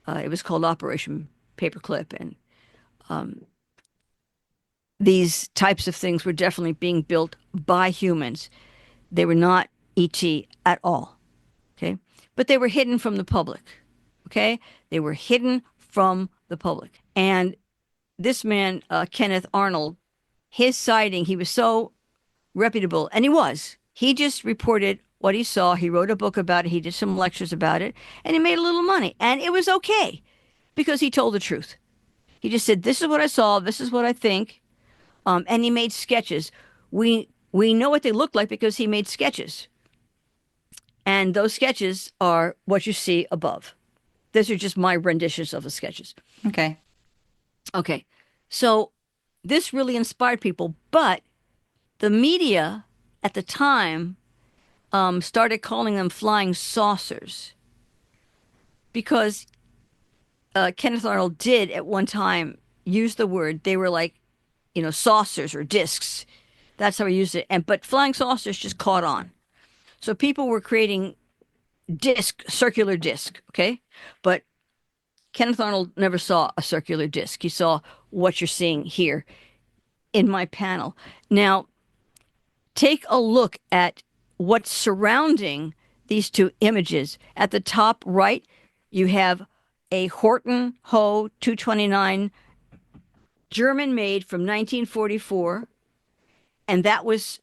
[SPEAKER 2] It was called Operation Paperclip, and these types of things were definitely being built by humans. They were not ET at all. Okay. But they were hidden from the public. Okay. They were hidden from the public. And this man, Kenneth Arnold, his sighting, he was so reputable, and he just reported what he saw. He wrote a book about it. He did some lectures about it, and he made a little money. And it was okay because he told the truth. He just said, this is what I saw. This is what I think. And he made sketches. We know what they look like because he made sketches. And those sketches are what you see above. These are just my renditions of the sketches.
[SPEAKER 1] Okay.
[SPEAKER 2] Okay. So this really inspired people, but the media at the time started calling them flying saucers because Kenneth Arnold did at one time use the word. They were like, saucers or discs. That's how he used it. But flying saucers just caught on. So people were creating circular disc, okay? But Kenneth Arnold never saw a circular disc. He saw what you're seeing here in my panel. Now, take a look at what's surrounding these two images. At the top right, you have a Horton Ho 229 German made from 1944. And that was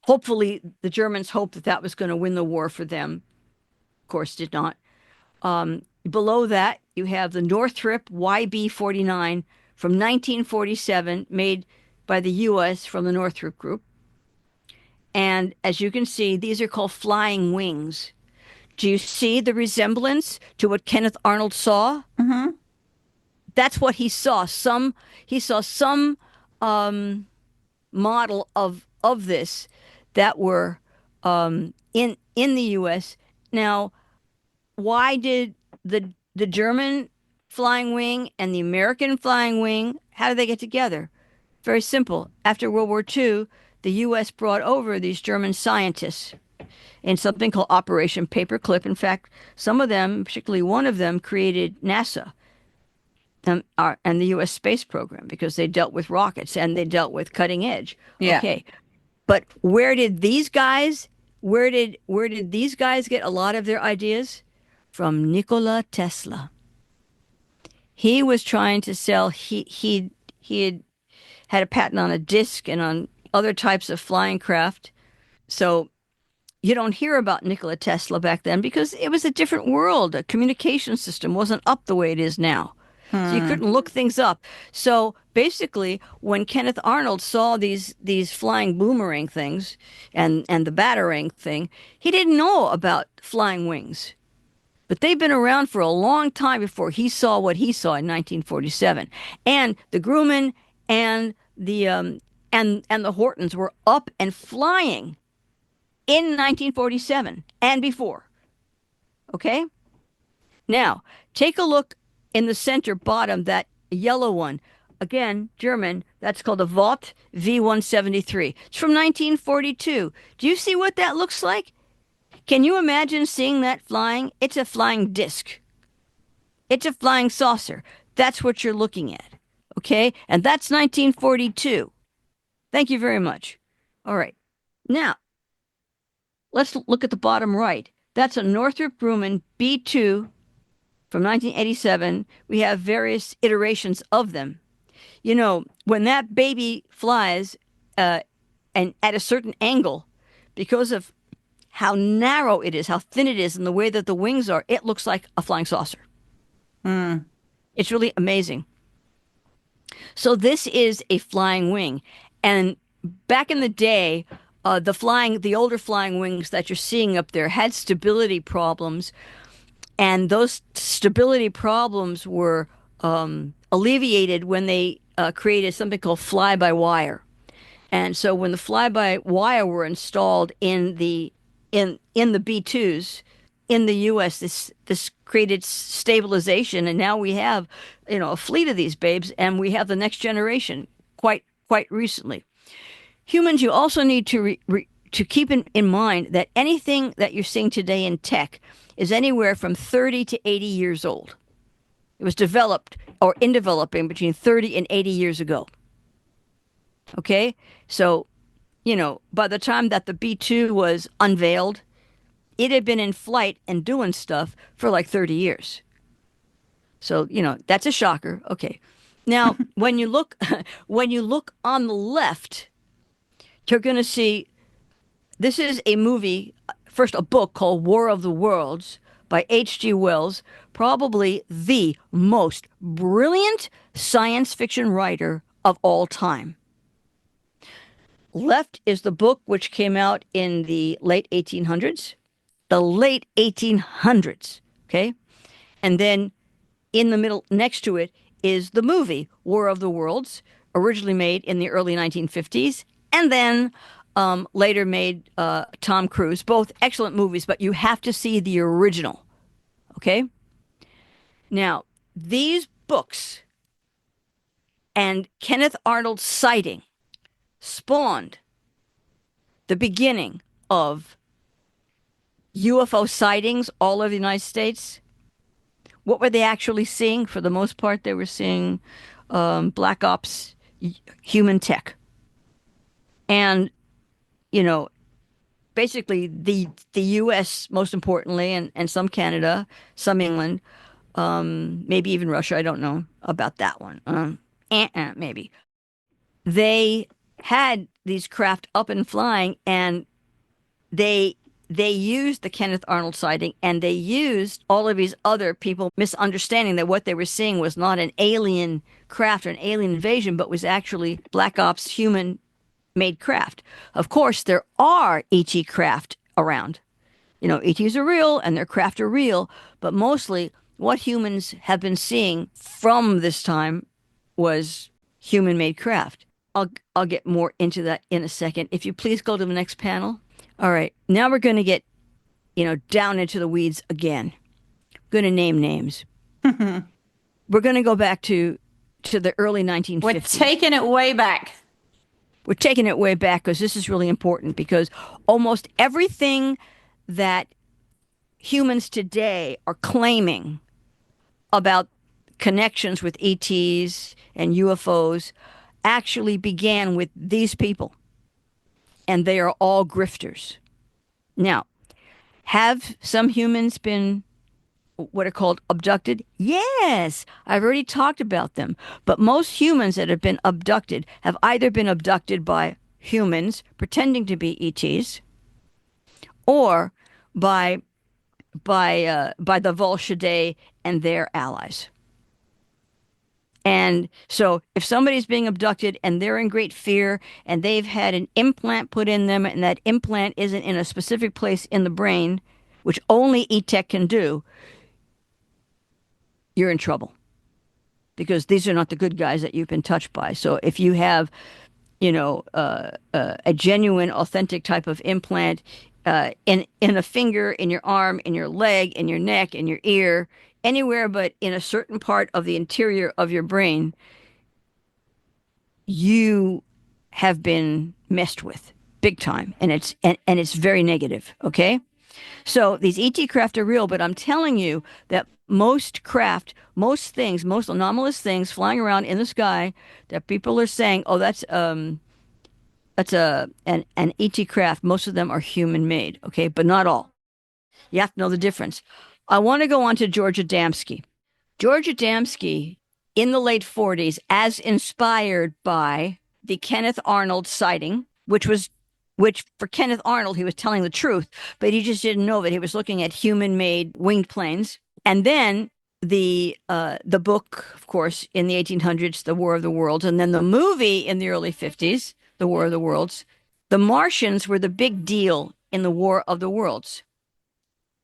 [SPEAKER 2] hopefully the Germans hoped that that was going to win the war for them. Of course, did not. Below that, you have the Northrop YB-49 from 1947, made by the U.S. from the Northrop Group. And as you can see, these are called flying wings. Do you see the resemblance to what Kenneth Arnold saw?
[SPEAKER 1] Mm-hmm.
[SPEAKER 2] That's what he saw. He saw some model of this that were in the U.S. Now, why did the German flying wing and the American flying wing, how did they get together? Very simple. After World War II, the U.S. brought over these German scientists in something called Operation Paperclip. In fact, some of them, particularly one of them, created NASA and the U.S. space program because they dealt with rockets and they dealt with cutting edge.
[SPEAKER 1] Yeah.
[SPEAKER 2] Okay. But where did these guys Where did these guys get a lot of their ideas? From Nikola Tesla. He was trying to sell he had a patent on a disc and on other types of flying craft. So you don't hear about Nikola Tesla back then because it was a different world. The communication system wasn't up the way it is now. So you
[SPEAKER 1] Hmm.
[SPEAKER 2] couldn't look things up. So basically, when Kenneth Arnold saw these flying boomerang things and the batarang thing, he didn't know about flying wings. But they've been around for a long time before he saw what he saw in 1947. And the Grumman and and the Hortons were up and flying in 1947 and before. Okay? Now, take a look in the center bottom, that yellow one. Again, German, that's called a Vought V173. It's from 1942. Do you see what that looks like? Can you imagine seeing that flying? It's a flying disc. It's a flying saucer. That's what you're looking at. Okay? And that's 1942. Thank you very much. All right. Now, let's look at the bottom right. That's a Northrop Grumman B2 from 1987. We have various iterations of them. You know, when that baby flies and at a certain angle, because of how narrow it is, how thin it is, and the way that the wings are, it looks like a flying saucer.
[SPEAKER 1] Hmm.
[SPEAKER 2] It's really amazing. So this is a flying wing, and back in the day, the older flying wings that you're seeing up there had stability problems, and those stability problems were alleviated when they created something called fly-by-wire. And so when the fly-by-wire were installed in the B2s in the U.S., this created stabilization, and now we have a fleet of these babes, and we have the next generation quite recently. Humans, you also need to keep in mind that anything that you're seeing today in tech is anywhere from 30 to 80 years old. It was developed or in developing between 30 and 80 years ago. Okay? So, by the time that the B2 was unveiled, it had been in flight and doing stuff for like 30 years. So, that's a shocker. Okay. Now, when you look when you look on the left, you're going to see this is a movie, first a book called War of the Worlds by H.G. Wells, probably the most brilliant science fiction writer of all time. Left is the book which came out in the late 1800s. The late 1800s, okay? And then in the middle next to it is the movie War of the Worlds, originally made in the early 1950s, and then later made Tom Cruise. Both excellent movies, but you have to see the original, okay? Now, these books and Kenneth Arnold's sighting spawned the beginning of UFO sightings all over the United States. What were they actually seeing? For the most part, they were seeing black ops, human tech. And, basically the U.S., most importantly, and some Canada, some England, maybe even Russia. I don't know about that one. Maybe. They had these craft up and flying, and they used the Kenneth Arnold sighting, and they used all of these other people misunderstanding that what they were seeing was not an alien craft or an alien invasion, but was actually black ops human made craft. Of course, there are ET craft around. ETs are real and their craft are real, but mostly what humans have been seeing from this time was human made craft. I'll get more into that in a second. If you please go to the next panel. All right, now we're going to get, down into the weeds again. Going to name names. We're going to go back to the early 1950s.
[SPEAKER 1] We're taking it way back.
[SPEAKER 2] We're taking it way back because this is really important, because almost everything that humans today are claiming about connections with ETs and UFOs actually began with these people. And they are all grifters. Now, have some humans been what are called abducted? Yes, I've already talked about them. But most humans that have been abducted have either been abducted by humans pretending to be ETs or by by the Volscidae and their allies. And so if somebody's being abducted and they're in great fear and they've had an implant put in them and that implant isn't in a specific place in the brain, which only E-Tech can do, you're in trouble because these are not the good guys that you've been touched by. So if you have, a genuine, authentic type of implant in a finger, in your arm, in your leg, in your neck, in your ear, anywhere but in a certain part of the interior of your brain, you have been messed with big time, and it's very negative. Okay, so these ET craft are real, but I'm telling you that most craft, most things, most anomalous things flying around in the sky that people are saying, oh, that's an ET craft. Most of them are human made, okay, but not all. You have to know the difference. I want to go on to George Adamski. George Adamski in the late 40s, as inspired by the Kenneth Arnold sighting, which for Kenneth Arnold, he was telling the truth, but he just didn't know that he was looking at human-made winged planes. And then the book, of course, in the 1800s, The War of the Worlds, and then the movie in the early 50s, The War of the Worlds. The Martians were the big deal in the War of the Worlds.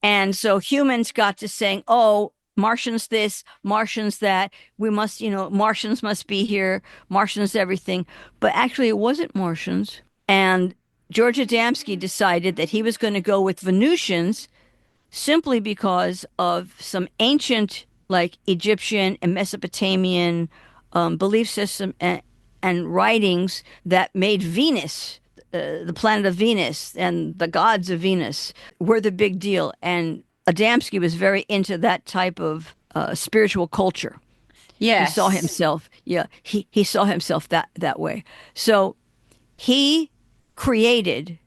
[SPEAKER 2] And so humans got to saying, oh, Martians this, Martians that, we must, Martians must be here, Martians everything. But actually, it wasn't Martians. And George Adamski decided that he was going to go with Venusians simply because of some ancient, like Egyptian and Mesopotamian belief system and writings that made Venus, the planet of Venus, and the gods of Venus were the big deal. And Adamski was very into that type of spiritual culture. He saw
[SPEAKER 1] Yes.
[SPEAKER 2] himself, yeah, he saw himself that way. So he created,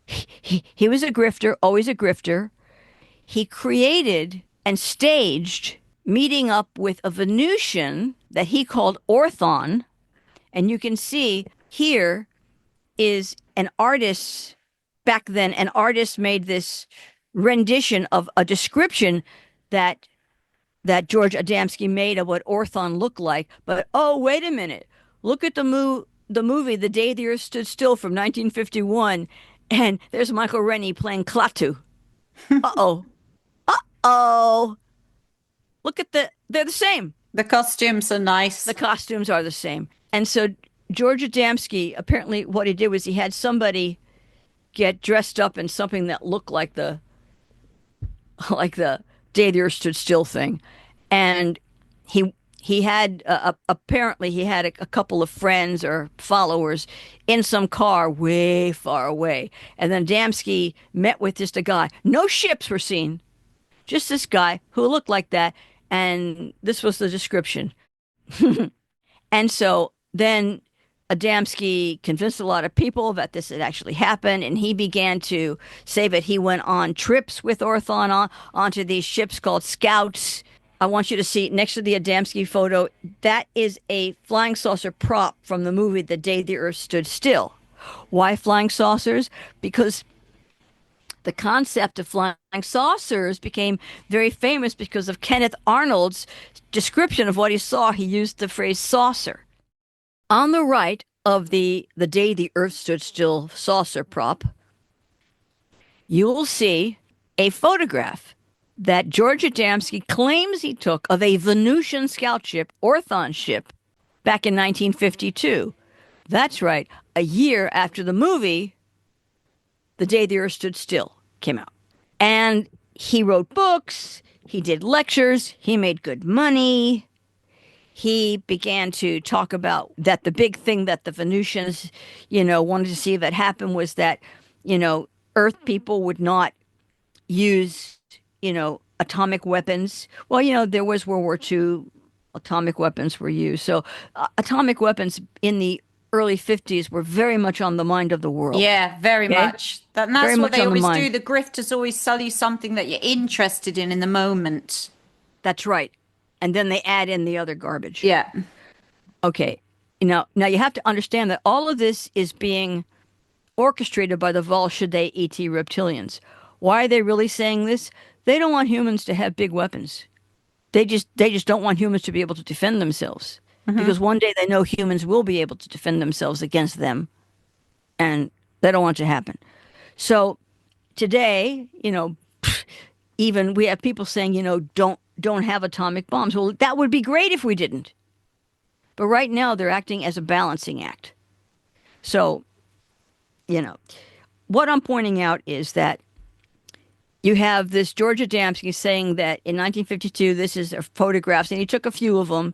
[SPEAKER 2] he was a grifter, always a grifter. He created and staged meeting up with a Venusian that he called Orthon. And you can see here is an artist, back then, an artist made this rendition of a description that George Adamski made of what Orthon looked like. But oh, wait a minute. Look at the movie The Day the Earth Stood Still from 1951, and there's Michael Rennie playing Klaatu. Uh-oh. Uh-oh. Look at they're the same.
[SPEAKER 1] The costumes are nice.
[SPEAKER 2] The costumes are the same. And so George Adamski, apparently what he did was he had somebody get dressed up in something that looked like the Day the Earth Stood Still thing. And he had apparently he had a couple of friends or followers in some car way far away. And then Adamski met with just a guy. No ships were seen. Just this guy who looked like that. And this was the description. And so then Adamski convinced a lot of people that this had actually happened, and he began to say that he went on trips with Orthon onto these ships called Scouts. I want you to see next to the Adamski photo, that is a flying saucer prop from the movie The Day the Earth Stood Still. Why flying saucers? Because the concept of flying saucers became very famous because of Kenneth Arnold's description of what he saw. He used the phrase saucer. On the right of the Day the Earth Stood Still saucer prop, you will see a photograph that George Adamski claims he took of a Venusian scout ship, Orthon ship, back in 1952. That's right, a year after the movie The Day the Earth Stood Still came out. And he wrote books, he did lectures, he made good money. He began to talk about that the big thing that the Venusians, wanted to see that happen was that, Earth people would not use, atomic weapons. Well, there was World War II, atomic weapons were used. So atomic weapons in the early 50s were very much on the mind of the world.
[SPEAKER 1] Yeah, very
[SPEAKER 2] Okay?
[SPEAKER 1] much. And
[SPEAKER 2] Very
[SPEAKER 1] that's what
[SPEAKER 2] much
[SPEAKER 1] they
[SPEAKER 2] on the
[SPEAKER 1] always do.
[SPEAKER 2] mind.
[SPEAKER 1] The grifters always sell you something that you're interested in the moment.
[SPEAKER 2] That's right. And then they add in the other garbage.
[SPEAKER 1] Yeah.
[SPEAKER 2] Okay. Now you have to understand that all of this is being orchestrated by the Volshade ET reptilians. Why are they really saying this? They don't want humans to have big weapons. They just don't want humans to be able to defend themselves. Because one day they know humans will be able to defend themselves against them, and they don't want it to happen. So today, even we have people saying, don't have atomic bombs. Well, that would be great if we didn't. But right now they're acting as a balancing act. So, what I'm pointing out is that you have this George Adamski saying that in 1952, this is photographs, and he took a few of them,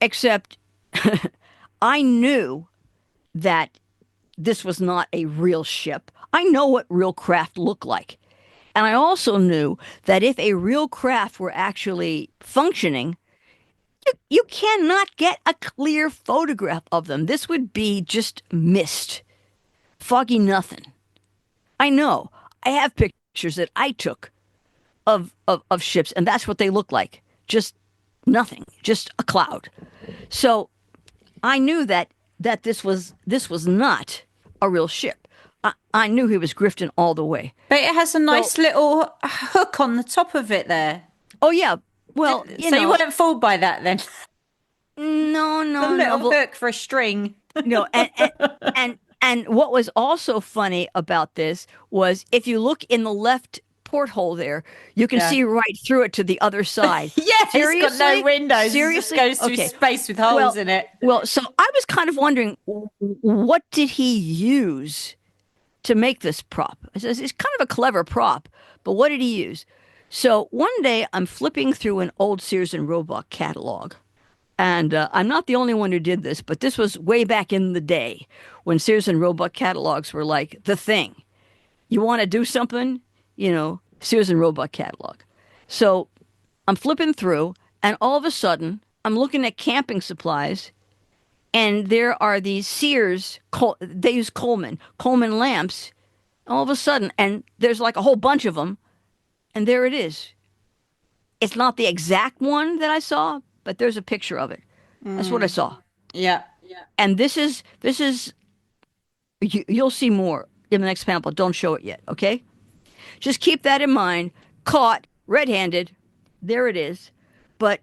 [SPEAKER 2] except I knew that this was not a real ship. I know what real craft look like. And I also knew that if a real craft were actually functioning, you cannot get a clear photograph of them. This would be just mist, foggy nothing. I know. I have pictures that I took of ships, and that's what they look like. Just nothing, just a cloud. So I knew that this was not a real ship. I knew he was grifting all the way.
[SPEAKER 1] But it has a nice little hook on the top of it there.
[SPEAKER 2] Oh yeah. Well,
[SPEAKER 1] So you weren't fooled by that then?
[SPEAKER 2] No,
[SPEAKER 1] The little hook for a string.
[SPEAKER 2] And what was also funny about this was if you look in the left porthole there, you can see right through it to the other side.
[SPEAKER 1] Yeah,
[SPEAKER 2] Seriously?
[SPEAKER 1] it's got no windows.
[SPEAKER 2] Seriously?
[SPEAKER 1] It just goes through space with holes in it.
[SPEAKER 2] Well, so I was kind of wondering, what did he use to make this prop? It's kind of a clever prop, but what did he use? So one day I'm flipping through an old Sears and Roebuck catalog. And I'm not the only one who did this, but this was way back in the day when Sears and Roebuck catalogs were like the thing. You want to do something, Sears and Roebuck catalog. So I'm flipping through, and all of a sudden, I'm looking at camping supplies, and there are these Sears, they use Coleman lamps, all of a sudden, and there's like a whole bunch of them, and there it is. It's not the exact one that I saw, but there's a picture of it. That's what I saw.
[SPEAKER 1] Yeah.
[SPEAKER 2] And this is you'll see more in the next panel, but don't show it yet, okay? Just keep that in mind. Caught red-handed. There it is. But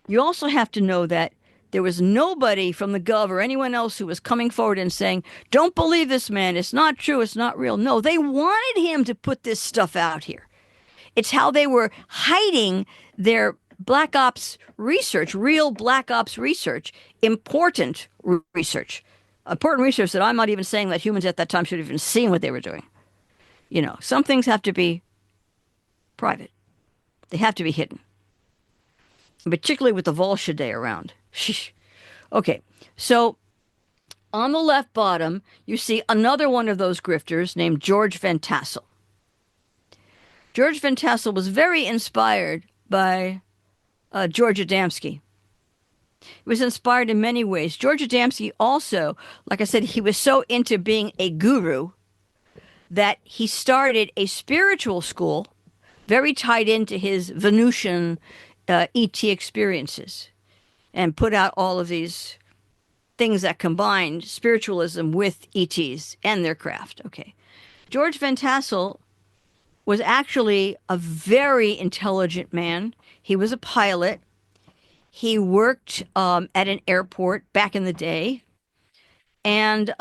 [SPEAKER 2] you also have to know that there was nobody from the Gov or anyone else who was coming forward and saying, don't believe this man. It's not true. It's not real. No, they wanted him to put this stuff out here. It's how they were hiding their Black Ops research, real Black Ops research, important research that I'm not even saying that humans at that time should have even seen what they were doing. Some things have to be private. They have to be hidden. Particularly with the Volshade around. Okay, so on the left bottom, you see another one of those grifters named George Van Tassel. George Van Tassel was very inspired by George Adamski. He was inspired in many ways. George Adamski also, like I said, he was so into being a guru that he started a spiritual school very tied into his Venusian ET experiences and put out all of these things that combined spiritualism with ETs and their craft. Okay. George Van Tassel was actually a very intelligent man. He was a pilot. He worked at an airport back in the day. And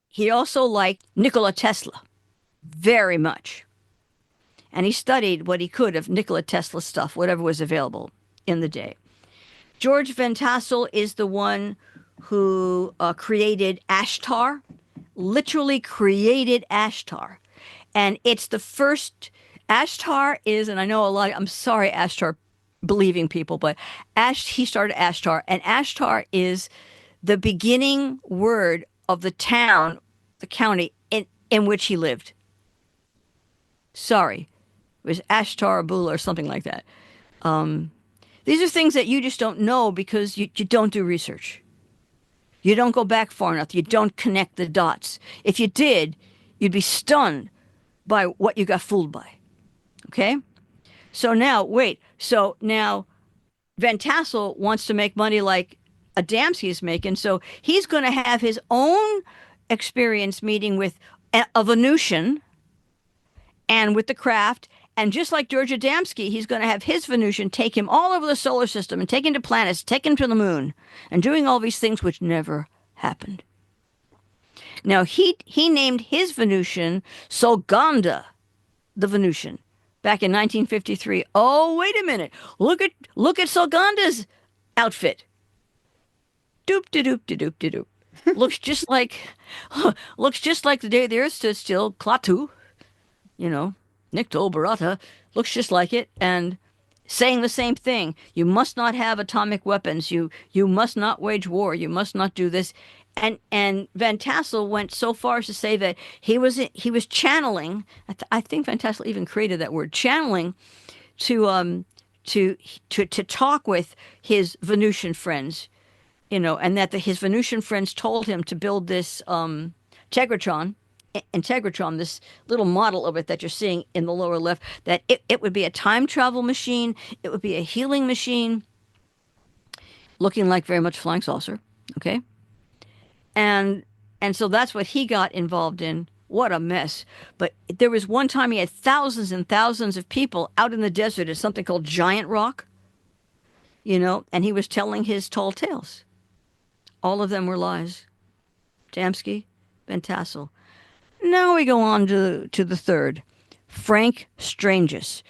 [SPEAKER 2] he also liked Nikola Tesla very much. And he studied what he could of Nikola Tesla stuff, whatever was available in the day. George Van Tassel is the one who created Ashtar, literally created Ashtar. And it's the first, Ashtar is, and I know I'm sorry, Ashtar believing people, but he started Ashtar, and Ashtar is the beginning word of the town, the county in which he lived. Sorry. It was Ashtarabula or something like that. These are things that you just don't know because you don't do research. You don't go back far enough. You don't connect the dots. If you did, you'd be stunned by what you got fooled by. Okay? So now, wait. So now Van Tassel wants to make money like Adamski is making. So he's going to have his own experience meeting with a Venusian and with the craft. And just like George Adamski, he's going to have his Venusian take him all over the solar system and take him to planets, take him to the moon, and doing all these things which never happened. Now, he named his Venusian Solganda, the Venusian, back in 1953. Oh, wait a minute. Look at Solganda's outfit. Doop de doop de doop de doop. looks just like the day the Earth stood still. Klaatu, Nikto Barata looks just like it, and saying the same thing. You must not have atomic weapons. You must not wage war. You must not do this. And Van Tassel went so far as to say that he was channeling. I think Van Tassel even created that word, channeling, to talk with his Venusian friends, and that his Venusian friends told him to build this Integratron, this little model of it that you're seeing in the lower left, that it would be a time travel machine, it would be a healing machine, looking like very much flying saucer, okay? And so that's what he got involved in. What a mess. But there was one time he had thousands and thousands of people out in the desert at something called Giant Rock, and he was telling his tall tales. All of them were lies. Damsky, Van Tassel. Now we go on to the third, Frank Stranges.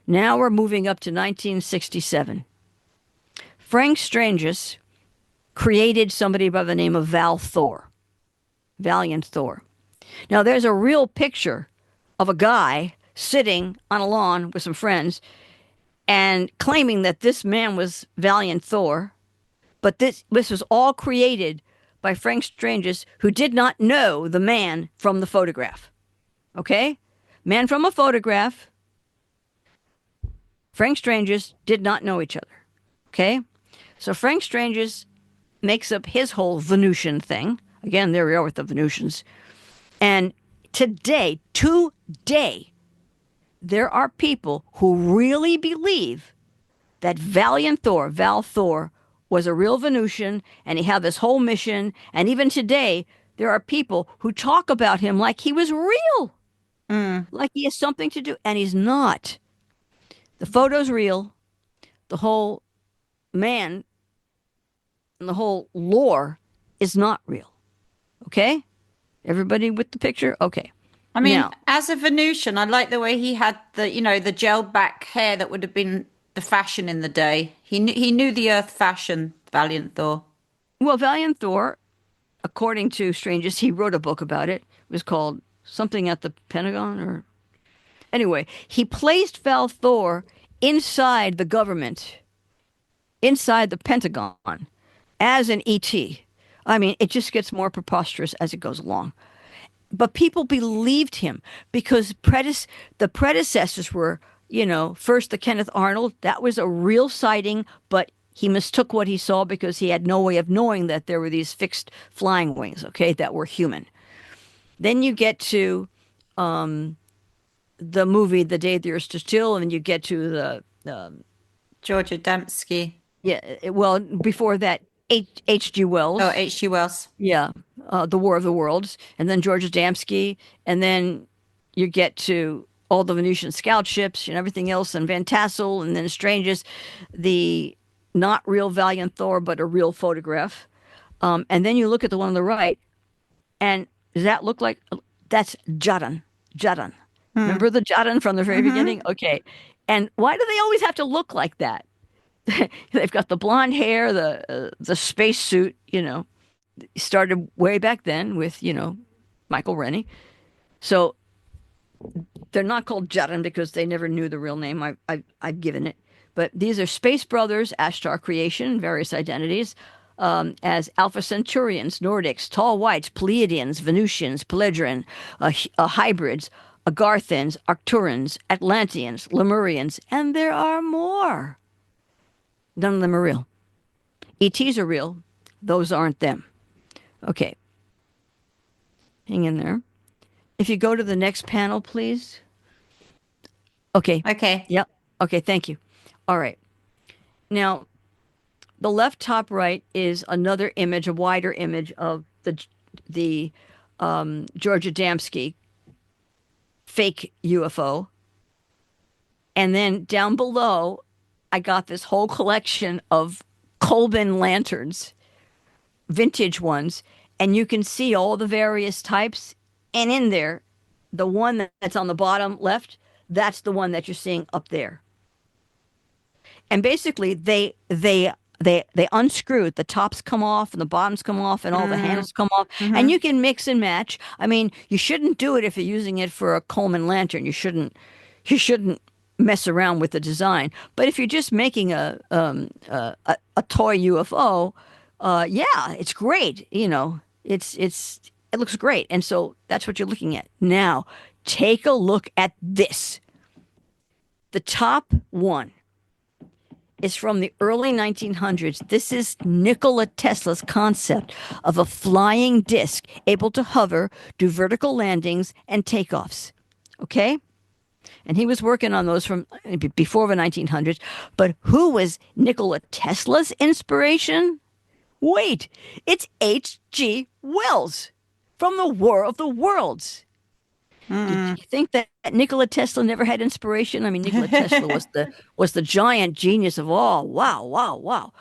[SPEAKER 2] Now we're moving up to 1967. Frank Stranges created somebody by the name of Valiant Thor. Now there's a real picture of a guy sitting on a lawn with some friends and claiming that this man was Valiant Thor, but this was all created by Frank Stranges, who did not know the man from the photograph. Okay? Man from a photograph. Frank Stranges did not know each other. Okay? So Frank Stranges makes up his whole Venusian thing. Again, there we are with the Venusians. And today, there are people who really believe that Val Thor, was a real Venusian, and he had this whole mission. And even today, there are people who talk about him like he was real, like he has something to do, and he's not. The photo's real. The whole man and the whole lore is not real. Okay? Everybody with the picture? Okay.
[SPEAKER 1] I mean, as a Venusian, I like the way he had the gelled back hair that would have been the fashion in the day. He knew the Earth fashion, Valiant Thor.
[SPEAKER 2] Well, Valiant Thor, according to Stranges, he wrote a book about it. It was called something at the Pentagon, or anyway, he placed Val Thor inside the government, inside the Pentagon, as an ET. I mean, it just gets more preposterous as it goes along. But people believed him because the predecessors were, first the Kenneth Arnold. That was a real sighting, but he mistook what he saw because he had no way of knowing that there were these fixed flying wings, okay, that were human. Then you get to the movie The Day the Earth Stood Still, and you get to the
[SPEAKER 1] George Adamski.
[SPEAKER 2] Yeah, well, before that, H.G. Wells.
[SPEAKER 1] Oh, H.G. Wells.
[SPEAKER 2] Yeah, The War of the Worlds, and then George Adamski, and then you get to all the Venusian scout ships and everything else, and Van Tassel, and then Stranges, the not real Valiant Thor, but a real photograph. And then you look at the one on the right, and does that look like, that's Jaden. Remember the Jaden from the very beginning? Okay. And why do they always have to look like that? They've got the blonde hair, the space suit, started way back then with, Michael Rennie. So they're not called Jaden because they never knew the real name. I've given it. But these are Space Brothers, Ashtar Creation, various identities, as Alpha Centaurians, Nordics, Tall Whites, Pleiadians, Venusians, Peledrian, hybrids, Agarthans, Arcturans, Atlanteans, Lemurians, and there are more. None of them are real. ETs are real. Those aren't them. Okay, hang in there. If you go to the next panel, please. Okay.
[SPEAKER 1] Okay.
[SPEAKER 2] Yep. Okay, thank you. All right. Now, the left top right is another image, a wider image of the George Adamski fake UFO. And then down below, I got this whole collection of Colbin lanterns, vintage ones, and you can see all the various types. And in there, the one that's on the bottom left, that's the one that you're seeing up there. And basically, they unscrew it. The tops come off and the bottoms come off and all the handles come off. And
[SPEAKER 1] Mm-hmm.
[SPEAKER 2] you can mix and match. I mean, you shouldn't do it if you're using it for a Coleman lantern. You shouldn't mess around with the design. But if you're just making a toy UFO, yeah, it's great. It looks great. And so that's what you're looking at. Now, take a look at this. The top one is from the early 1900s. This is Nikola Tesla's concept of a flying disc able to hover, do vertical landings, and takeoffs. Okay? And he was working on those from before the 1900s. But who was Nikola Tesla's inspiration? Wait, it's H.G. Wells from the War of the Worlds. Did you think that Nikola Tesla never had inspiration? I mean, Nikola Tesla was the giant genius of all. Wow, wow, wow.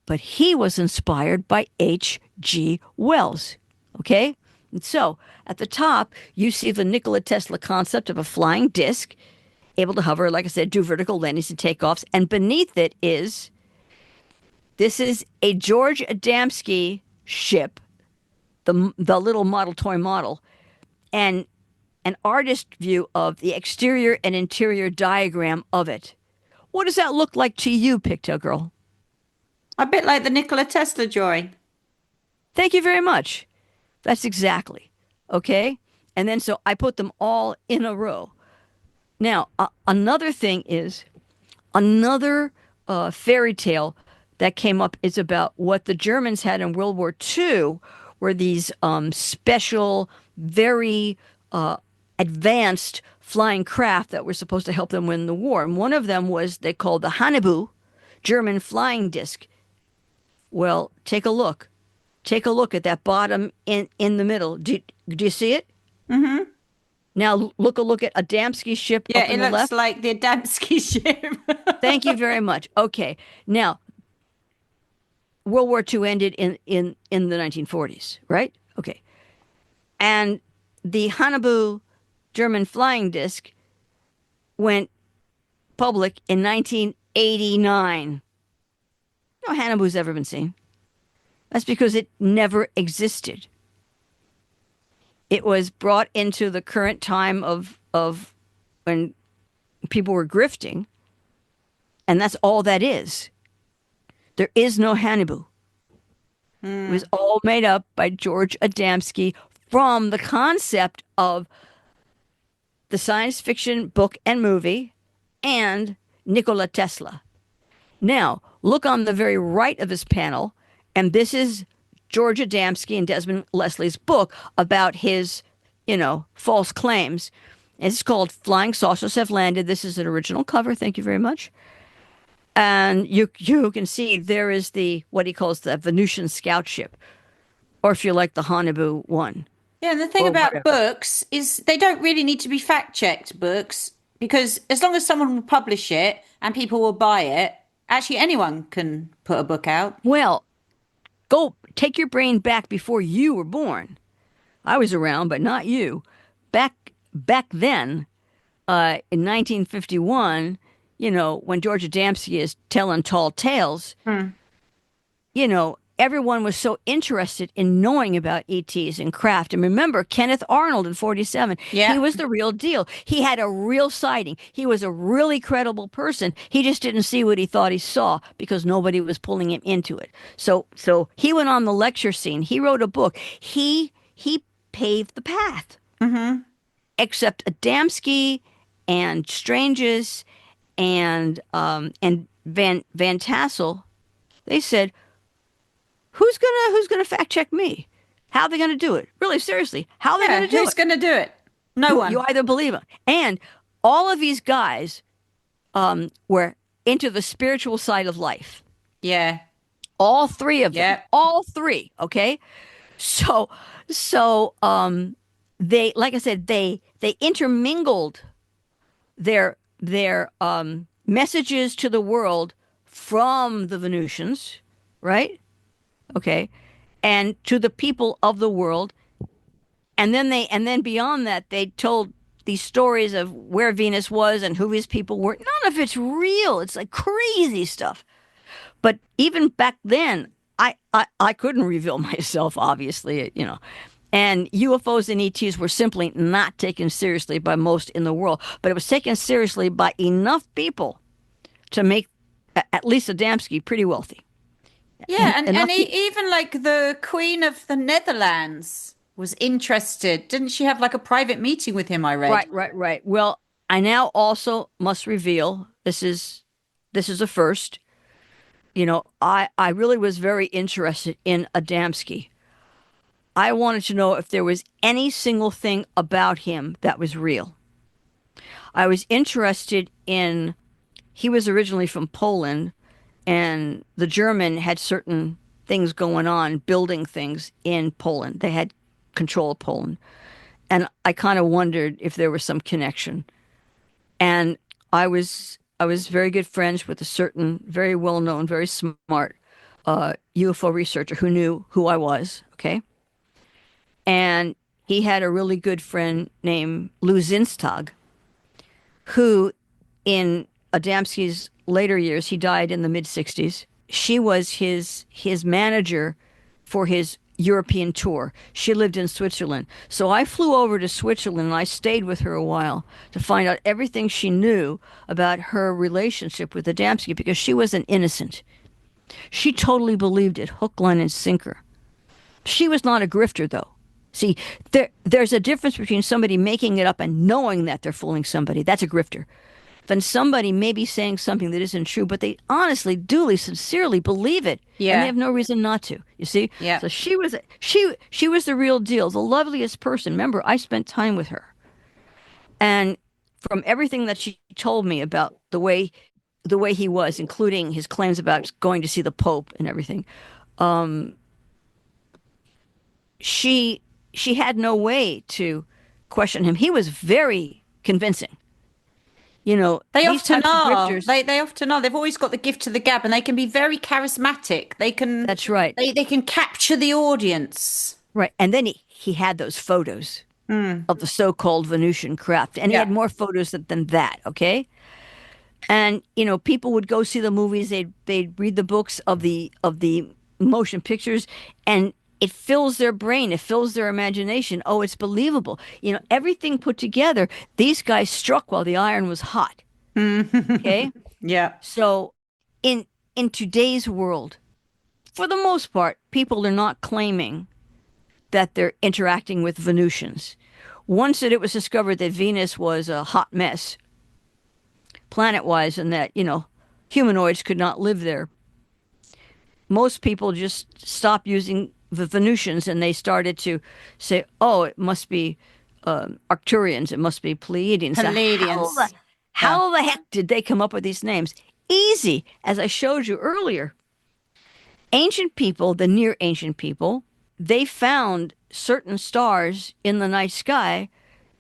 [SPEAKER 2] But he was inspired by H.G. Wells. Okay? And so at the top, you see the Nikola Tesla concept of a flying disc able to hover, like I said, do vertical landings and takeoffs. And beneath it this is a George Adamski ship, the little model toy model, and an artist view of the exterior and interior diagram of it. What does that look like to you, Pigtail Girl?
[SPEAKER 1] A bit like the Nikola Tesla drawing.
[SPEAKER 2] Thank you very much. That's exactly. Okay? And then so I put them all in a row. Now, another thing is another fairy tale that came up is about what the Germans had in World War II were these special, very advanced flying craft that were supposed to help them win the war. And one of them was they called the Haunebu, German flying disc. Well, take a look. Take a look at that bottom in the middle. Do you see it?
[SPEAKER 1] Mm-hmm.
[SPEAKER 2] Now look at Adamski's ship
[SPEAKER 1] Yeah,
[SPEAKER 2] up in
[SPEAKER 1] it
[SPEAKER 2] the
[SPEAKER 1] looks
[SPEAKER 2] left.
[SPEAKER 1] like the Adamski ship.
[SPEAKER 2] Thank you very much. Okay. Now, World War II ended in the 1940s, right? Okay. And the Haunebu German flying disc went public in 1989. No Haunebu's ever been seen. That's because it never existed. It was brought into the current time of when people were grifting, and that's all that is. There is no Haunebu. It was all made up by George Adamski from the concept of the science fiction book and movie and Nikola Tesla. Now, look on the very right of this panel, and this is George Adamski and Desmond Leslie's book about his, false claims. It's called Flying Saucers Have Landed. This is an original cover. Thank you very much. And you can see there is what he calls the Venusian scout ship, or if you like, the Haunebu one,
[SPEAKER 1] Yeah, and the thing
[SPEAKER 2] or
[SPEAKER 1] about
[SPEAKER 2] whatever.
[SPEAKER 1] books is they don't really need to be fact-checked books because as long as someone will publish it and people will buy it, actually anyone can put a book out.
[SPEAKER 2] Well, go take your brain back before you were born. I was around, but not you. Back then, in 1951, when George Adamski is telling tall tales, everyone was so interested in knowing about ETs and craft. And remember, Kenneth Arnold in 47, he
[SPEAKER 1] Yeah.
[SPEAKER 2] was the real deal. He had a real sighting. He was a really credible person. He just didn't see what he thought he saw because nobody was pulling him into it. So he went on the lecture scene. He wrote a book. He paved the path.
[SPEAKER 1] Mm-hmm.
[SPEAKER 2] Except Adamski and Stranges and Van Tassel, they said, who's gonna fact check me? How are they going to do it? Really, seriously, how are they going
[SPEAKER 1] Yeah,
[SPEAKER 2] to do
[SPEAKER 1] who's
[SPEAKER 2] it?
[SPEAKER 1] going to do it? No
[SPEAKER 2] You
[SPEAKER 1] one.
[SPEAKER 2] either believe it. And all of these guys were into the spiritual side of life.
[SPEAKER 1] Yeah.
[SPEAKER 2] All three of them.
[SPEAKER 1] Yeah.
[SPEAKER 2] All three. Okay. So, so they, like I said, they intermingled their messages to the world from the Venusians, right? Okay, and to the people of the world, and then beyond that, they told these stories of where Venus was and who his people were. None of it's real. It's like crazy stuff. But even back then, I couldn't reveal myself, obviously, you know. And UFOs and ETs were simply not taken seriously by most in the world, but it was taken seriously by enough people to make at least Adamski pretty wealthy.
[SPEAKER 1] Yeah, and
[SPEAKER 2] Enough people.
[SPEAKER 1] even like the Queen of the Netherlands was interested. Didn't she have like a private meeting with him, I read?
[SPEAKER 2] Right, right, right. Well, I now also must reveal this is a first. You know, I really was very interested in Adamski. I wanted to know if there was any single thing about him that was real. I was interested in, he was originally from Poland, and the German had certain things going on, building things in Poland. They had control of Poland. And I kind of wondered if there was some connection. And I was very good friends with a certain very well known, very smart UFO researcher who knew who I was. Okay, and he had a really good friend named Lou Zinstag, who in Adamski's later years, he died in the mid '60s. She was his manager for his European tour. She lived in Switzerland. So I flew over to Switzerland and I stayed with her a while to find out everything she knew about her relationship with Adamski because she was an innocent. She totally believed it, hook, line, and sinker. She was not a grifter, though. See, there's a difference between somebody making it up and knowing that they're fooling somebody. That's a grifter. Then somebody may be saying something that isn't true, but they honestly, duly, sincerely believe it, and they
[SPEAKER 1] Yeah.
[SPEAKER 2] have no reason not to. You see,
[SPEAKER 1] Yeah.
[SPEAKER 2] so she was the real deal, the loveliest person. Remember, I spent time with her, and from everything that she told me about the way he was, including his claims about going to see the Pope and everything, um, she she had no way to question him. He was very convincing. You know,
[SPEAKER 1] They
[SPEAKER 2] these
[SPEAKER 1] often
[SPEAKER 2] types of
[SPEAKER 1] are.
[SPEAKER 2] grifters.
[SPEAKER 1] They often are. They've always got the gift to the gab and they can be very charismatic. They can
[SPEAKER 2] That's right.
[SPEAKER 1] they can capture the audience.
[SPEAKER 2] Right. And then he had those photos of the so-called Venusian craft. And he
[SPEAKER 1] Yeah.
[SPEAKER 2] had more photos than that, okay? And you know, people would go see the movies, they'd read the books of the motion pictures, and it fills their brain, it fills their imagination. Oh, it's believable. You know, everything put together, these guys struck while the iron was hot. Okay?
[SPEAKER 1] Yeah.
[SPEAKER 2] So in in today's world, for the most part, people are not claiming that they're interacting with Venusians. Once that it was discovered that Venus was a hot mess, planet wise, and that, you know, humanoids could not live there, most people just stopped using the Venusians and they started to say, oh, it must be Arcturians, it must be Pleiadians. So
[SPEAKER 1] Palladians. Yeah.
[SPEAKER 2] how the heck did they come up with these names? Easy, as I showed you earlier. Ancient people, the near ancient people, they found certain stars in the night sky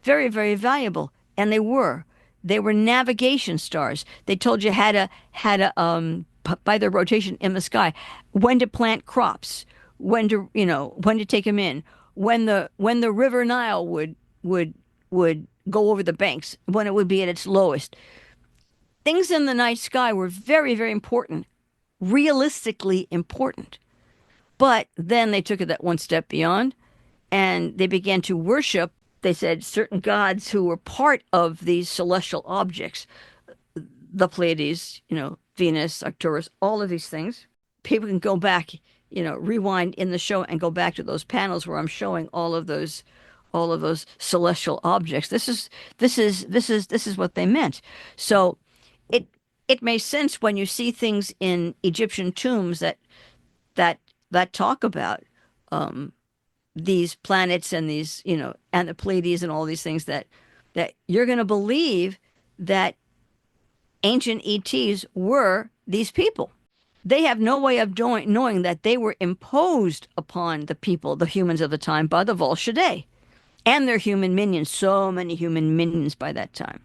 [SPEAKER 2] very, very valuable, and they were. They were navigation stars. They told you by their rotation in the sky, when to plant crops, when to take them in, when the river Nile would go over the banks, when it would be at its lowest. Things in the night sky were very, very important, realistically important. But then they took it that one step beyond and they began to worship, they said, certain gods who were part of these celestial objects, the Pleiades, you know, Venus, Arcturus, all of these things. People can go back, you know, rewind in the show and go back to those panels where I'm showing all of those celestial objects. This is what they meant. So it it makes sense when you see things in Egyptian tombs that that talk about um, these planets and these, and the Pleiades and all these things that you're going to believe that ancient ETs were these people. They have no way of knowing that they were imposed upon the people, the humans of the time, by the Volshadei and their human minions. So many human minions by that time.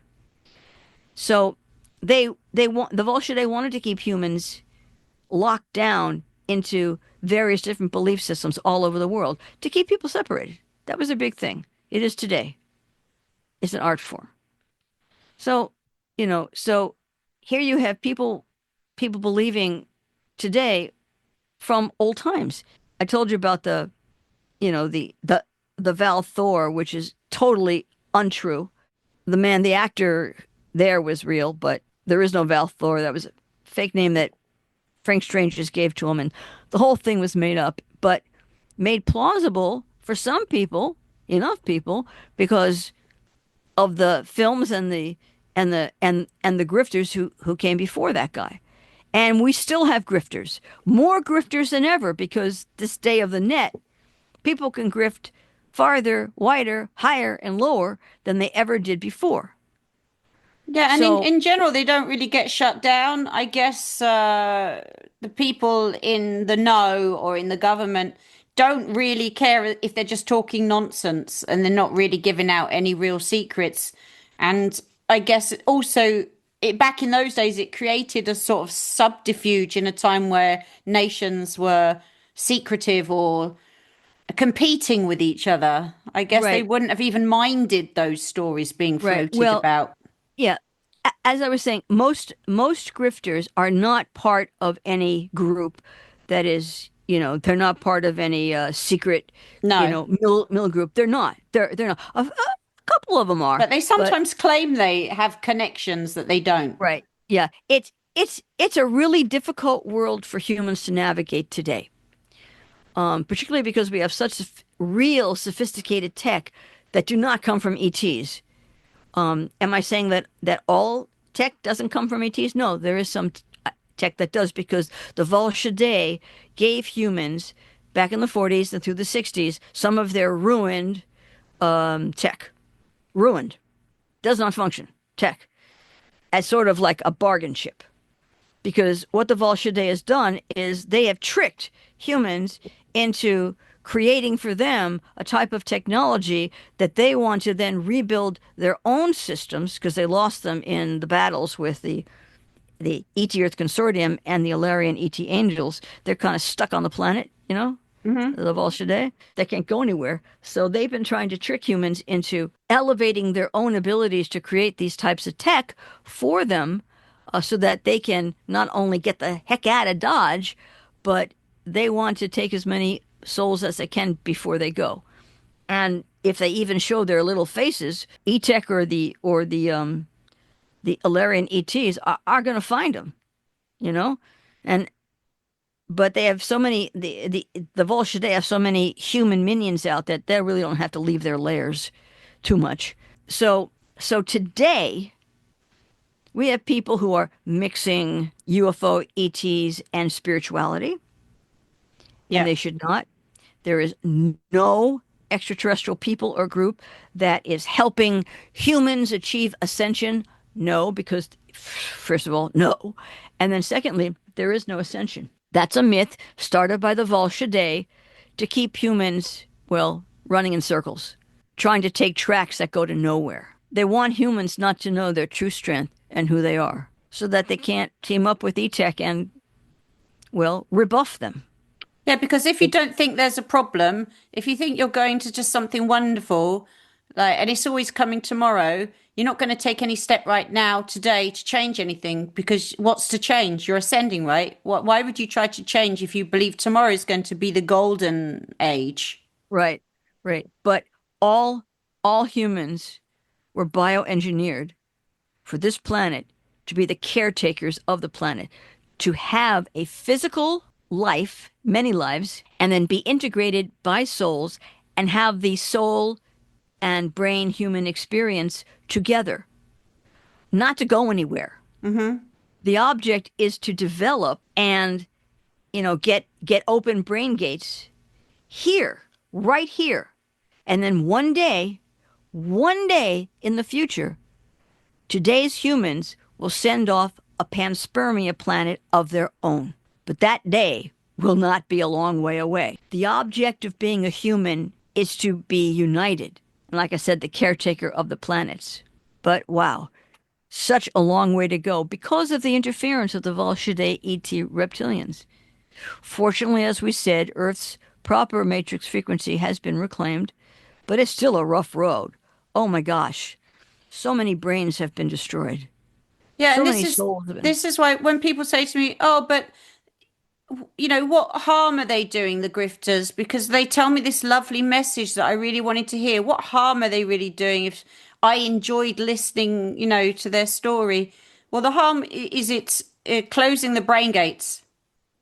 [SPEAKER 2] So the Volshadei wanted to keep humans locked down into various different belief systems all over the world to keep people separated. That was a big thing. It is today. It's an art form. So, so here you have people believing today from old times. I told you about the Val Thor, which is totally untrue. The actor there was real, but there is no Val Thor. That was a fake name that Frank Strange just gave to him, and the whole thing was made up, but made plausible for some people, enough people, because of the films and the grifters who came before that guy. And we still have grifters, more grifters than ever, because this day of the net, people can grift farther, wider, higher, and lower than they ever did before.
[SPEAKER 1] Yeah, and
[SPEAKER 2] So,
[SPEAKER 1] in general, they don't really get shut down. I guess the people in the know or in the government don't really care if they're just talking nonsense and they're not really giving out any real secrets. And I guess also back in those days, it created a sort of subterfuge in a time where nations were secretive or competing with each other. I guess they
[SPEAKER 2] right,
[SPEAKER 1] wouldn't have even minded those stories being
[SPEAKER 2] right.
[SPEAKER 1] floated
[SPEAKER 2] Well,
[SPEAKER 1] about.
[SPEAKER 2] yeah. As I was saying, most grifters are not part of any group that is, they're not part of any secret,
[SPEAKER 1] No.
[SPEAKER 2] mill group. They're not. A couple of them are,
[SPEAKER 1] But they
[SPEAKER 2] but
[SPEAKER 1] sometimes claim they have connections that they don't.
[SPEAKER 2] right. Yeah. It's a really difficult world for humans to navigate today. Particularly because we have such real sophisticated tech that do not come from ETs. Am I saying that all tech doesn't come from ETs? No, there is some tech that does, because the Volshadei gave humans back in the 40s and through the 60s some of their ruined tech. Ruined. Does not function. Tech. As sort of like a bargain chip. Because what the Volshadei has done is they have tricked humans into creating for them a type of technology that they want to then rebuild their own systems, because they lost them in the battles with the ET Earth Consortium and the Alarian ET Angels. They're kind of stuck on the planet,
[SPEAKER 1] Hmm.
[SPEAKER 2] the Volshadei. They can't go anywhere. So they've been trying to trick humans into elevating their own abilities to create these types of tech for them, so that they can not only get the heck out of Dodge, but they want to take as many souls as they can before they go. And if they even show their little faces, E-Tech or the Alarian ETs are going to find them, you know, and but they have so many the Volshadei have so many human minions out that they really don't have to leave their lairs too much. So today we have people who are mixing UFO, ETs, and spirituality, and
[SPEAKER 1] Yeah.
[SPEAKER 2] they should not. There is no extraterrestrial people or group that is helping humans achieve ascension. No, because first of all, no. And then secondly, there is no ascension. That's a myth started by the Volshadei to keep humans, well, running in circles, trying to take tracks that go to nowhere. They want humans not to know their true strength and who they are, so that they can't team up with E-Tech and, well, rebuff them.
[SPEAKER 1] Yeah, because if you don't think there's a problem, if you think you're going to just something wonderful, like, and it's always coming tomorrow, you're not going to take any step right now, today, to change anything, because what's to change? You're ascending, right? Why would you try to change if you believe tomorrow is going to be the golden age?
[SPEAKER 2] Right, right. But all all humans were bioengineered for this planet to be the caretakers of the planet, to have a physical life, many lives, and then be integrated by souls and have the soul and brain human experience together, not to go anywhere.
[SPEAKER 1] Hmm.
[SPEAKER 2] The object is to develop and, get open brain gates here. right here. And then one day in the future, today's humans will send off a panspermia planet of their own. But that day will not be a long way away. The object of being a human is to be united. And like I said, the caretaker of the planets. But wow, such a long way to go because of the interference of the Volscidae ET reptilians. Fortunately, as we said, Earth's proper matrix frequency has been reclaimed, but it's still a rough road. Oh my gosh, so many brains have been destroyed.
[SPEAKER 1] Yeah,
[SPEAKER 2] So
[SPEAKER 1] and
[SPEAKER 2] many souls have been.
[SPEAKER 1] this is why when people say to me, "Oh, but what harm are they doing, the grifters?" Because they tell me this lovely message that I really wanted to hear. What harm are they really doing if I enjoyed listening, to their story? Well, the harm is it's closing the brain gates.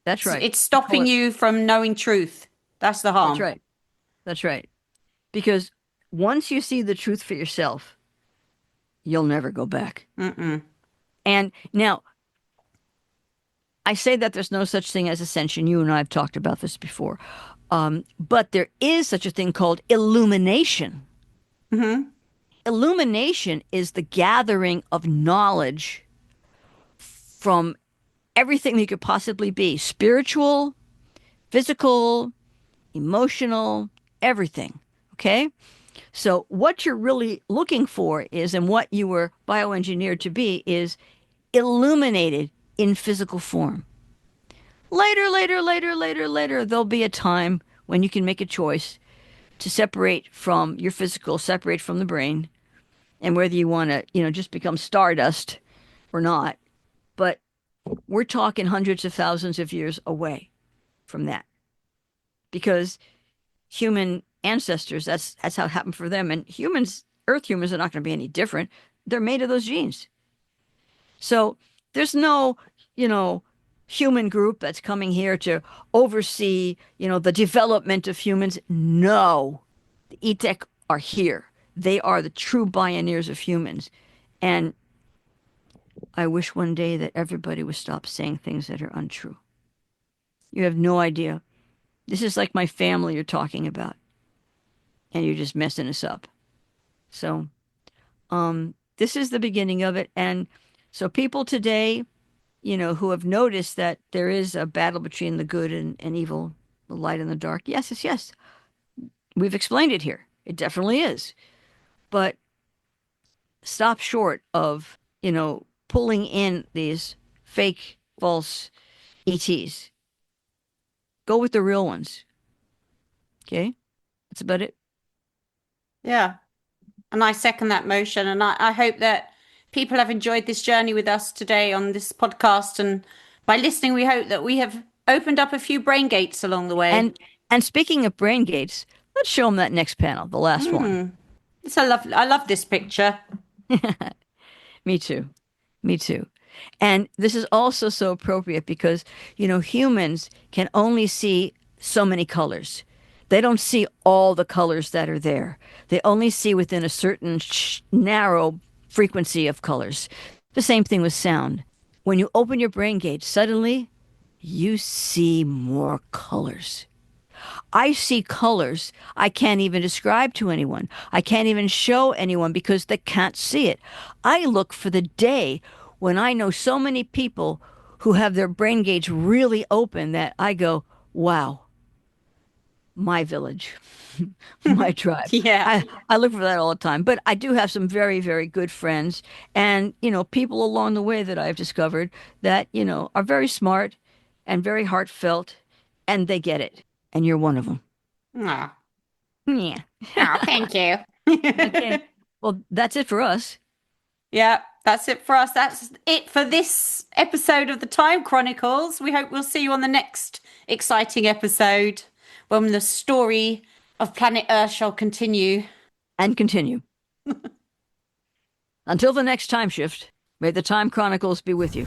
[SPEAKER 2] That's right.
[SPEAKER 1] It's
[SPEAKER 2] They call
[SPEAKER 1] stopping
[SPEAKER 2] it.
[SPEAKER 1] you from knowing truth. That's the
[SPEAKER 2] That's
[SPEAKER 1] harm.
[SPEAKER 2] right. That's right. Because once you see the truth for yourself, you'll never go back.
[SPEAKER 1] Mm-mm.
[SPEAKER 2] And now, I say that there's no such thing as ascension. You and I have talked about this before. But there is such a thing called illumination.
[SPEAKER 1] Mm-hmm.
[SPEAKER 2] Illumination is the gathering of knowledge from everything that you could possibly be spiritual, physical, emotional, everything. Okay? So, what you're really looking for is, and what you were bioengineered to be, is illuminated in physical form. Later, there'll be a time when you can make a choice to separate from your physical, separate from the brain, and whether you want to, just become stardust or not. But we're talking hundreds of thousands of years away from that because human ancestors, that's how it happened for them. And humans, Earth humans, are not going to be any different. They're made of those genes. So there's no, human group that's coming here to oversee, the development of humans. No, the ETEC are here. They are the true pioneers of humans. And I wish one day that everybody would stop saying things that are untrue. You have no idea. This is like my family you're talking about, and you're just messing us up. So, this is the beginning of it. And so people today, who have noticed that there is a battle between the good and evil, the light and the dark. Yes. We've explained it here. It definitely is. But stop short of, pulling in these fake, false ETs. Go with the real ones. Okay? That's about it.
[SPEAKER 1] Yeah. And I second that motion. And I hope that people have enjoyed this journey with us today on this podcast. And by listening, we hope that we have opened up a few brain gates along the way.
[SPEAKER 2] And speaking of brain gates, let's show them that next panel, the last one.
[SPEAKER 1] I love this picture.
[SPEAKER 2] Me too. Me too. And this is also so appropriate because, humans can only see so many colors. They don't see all the colors that are there. They only see within a certain narrow frequency of colors. The same thing with sound. When you open your brain gate, suddenly you see more colors. I see colors I can't even describe to anyone. I can't even show anyone because they can't see it. I look for the day when I know so many people who have their brain gates really open that I go, wow, my village, my tribe.
[SPEAKER 1] Yeah.
[SPEAKER 2] I look for that all the time. But I do have some very, very good friends and, people along the way that I've discovered that, are very smart and very heartfelt and they get it. And you're one of them.
[SPEAKER 1] Oh,
[SPEAKER 2] Yeah.
[SPEAKER 1] thank you.
[SPEAKER 2] Okay. Well, that's it for us.
[SPEAKER 1] Yeah, that's it for us. That's it for this episode of the Time Chronicles. We hope we'll see you on the next exciting episode when the story of planet Earth shall continue.
[SPEAKER 2] And continue. Until the next time shift, may the Time Chronicles be with you.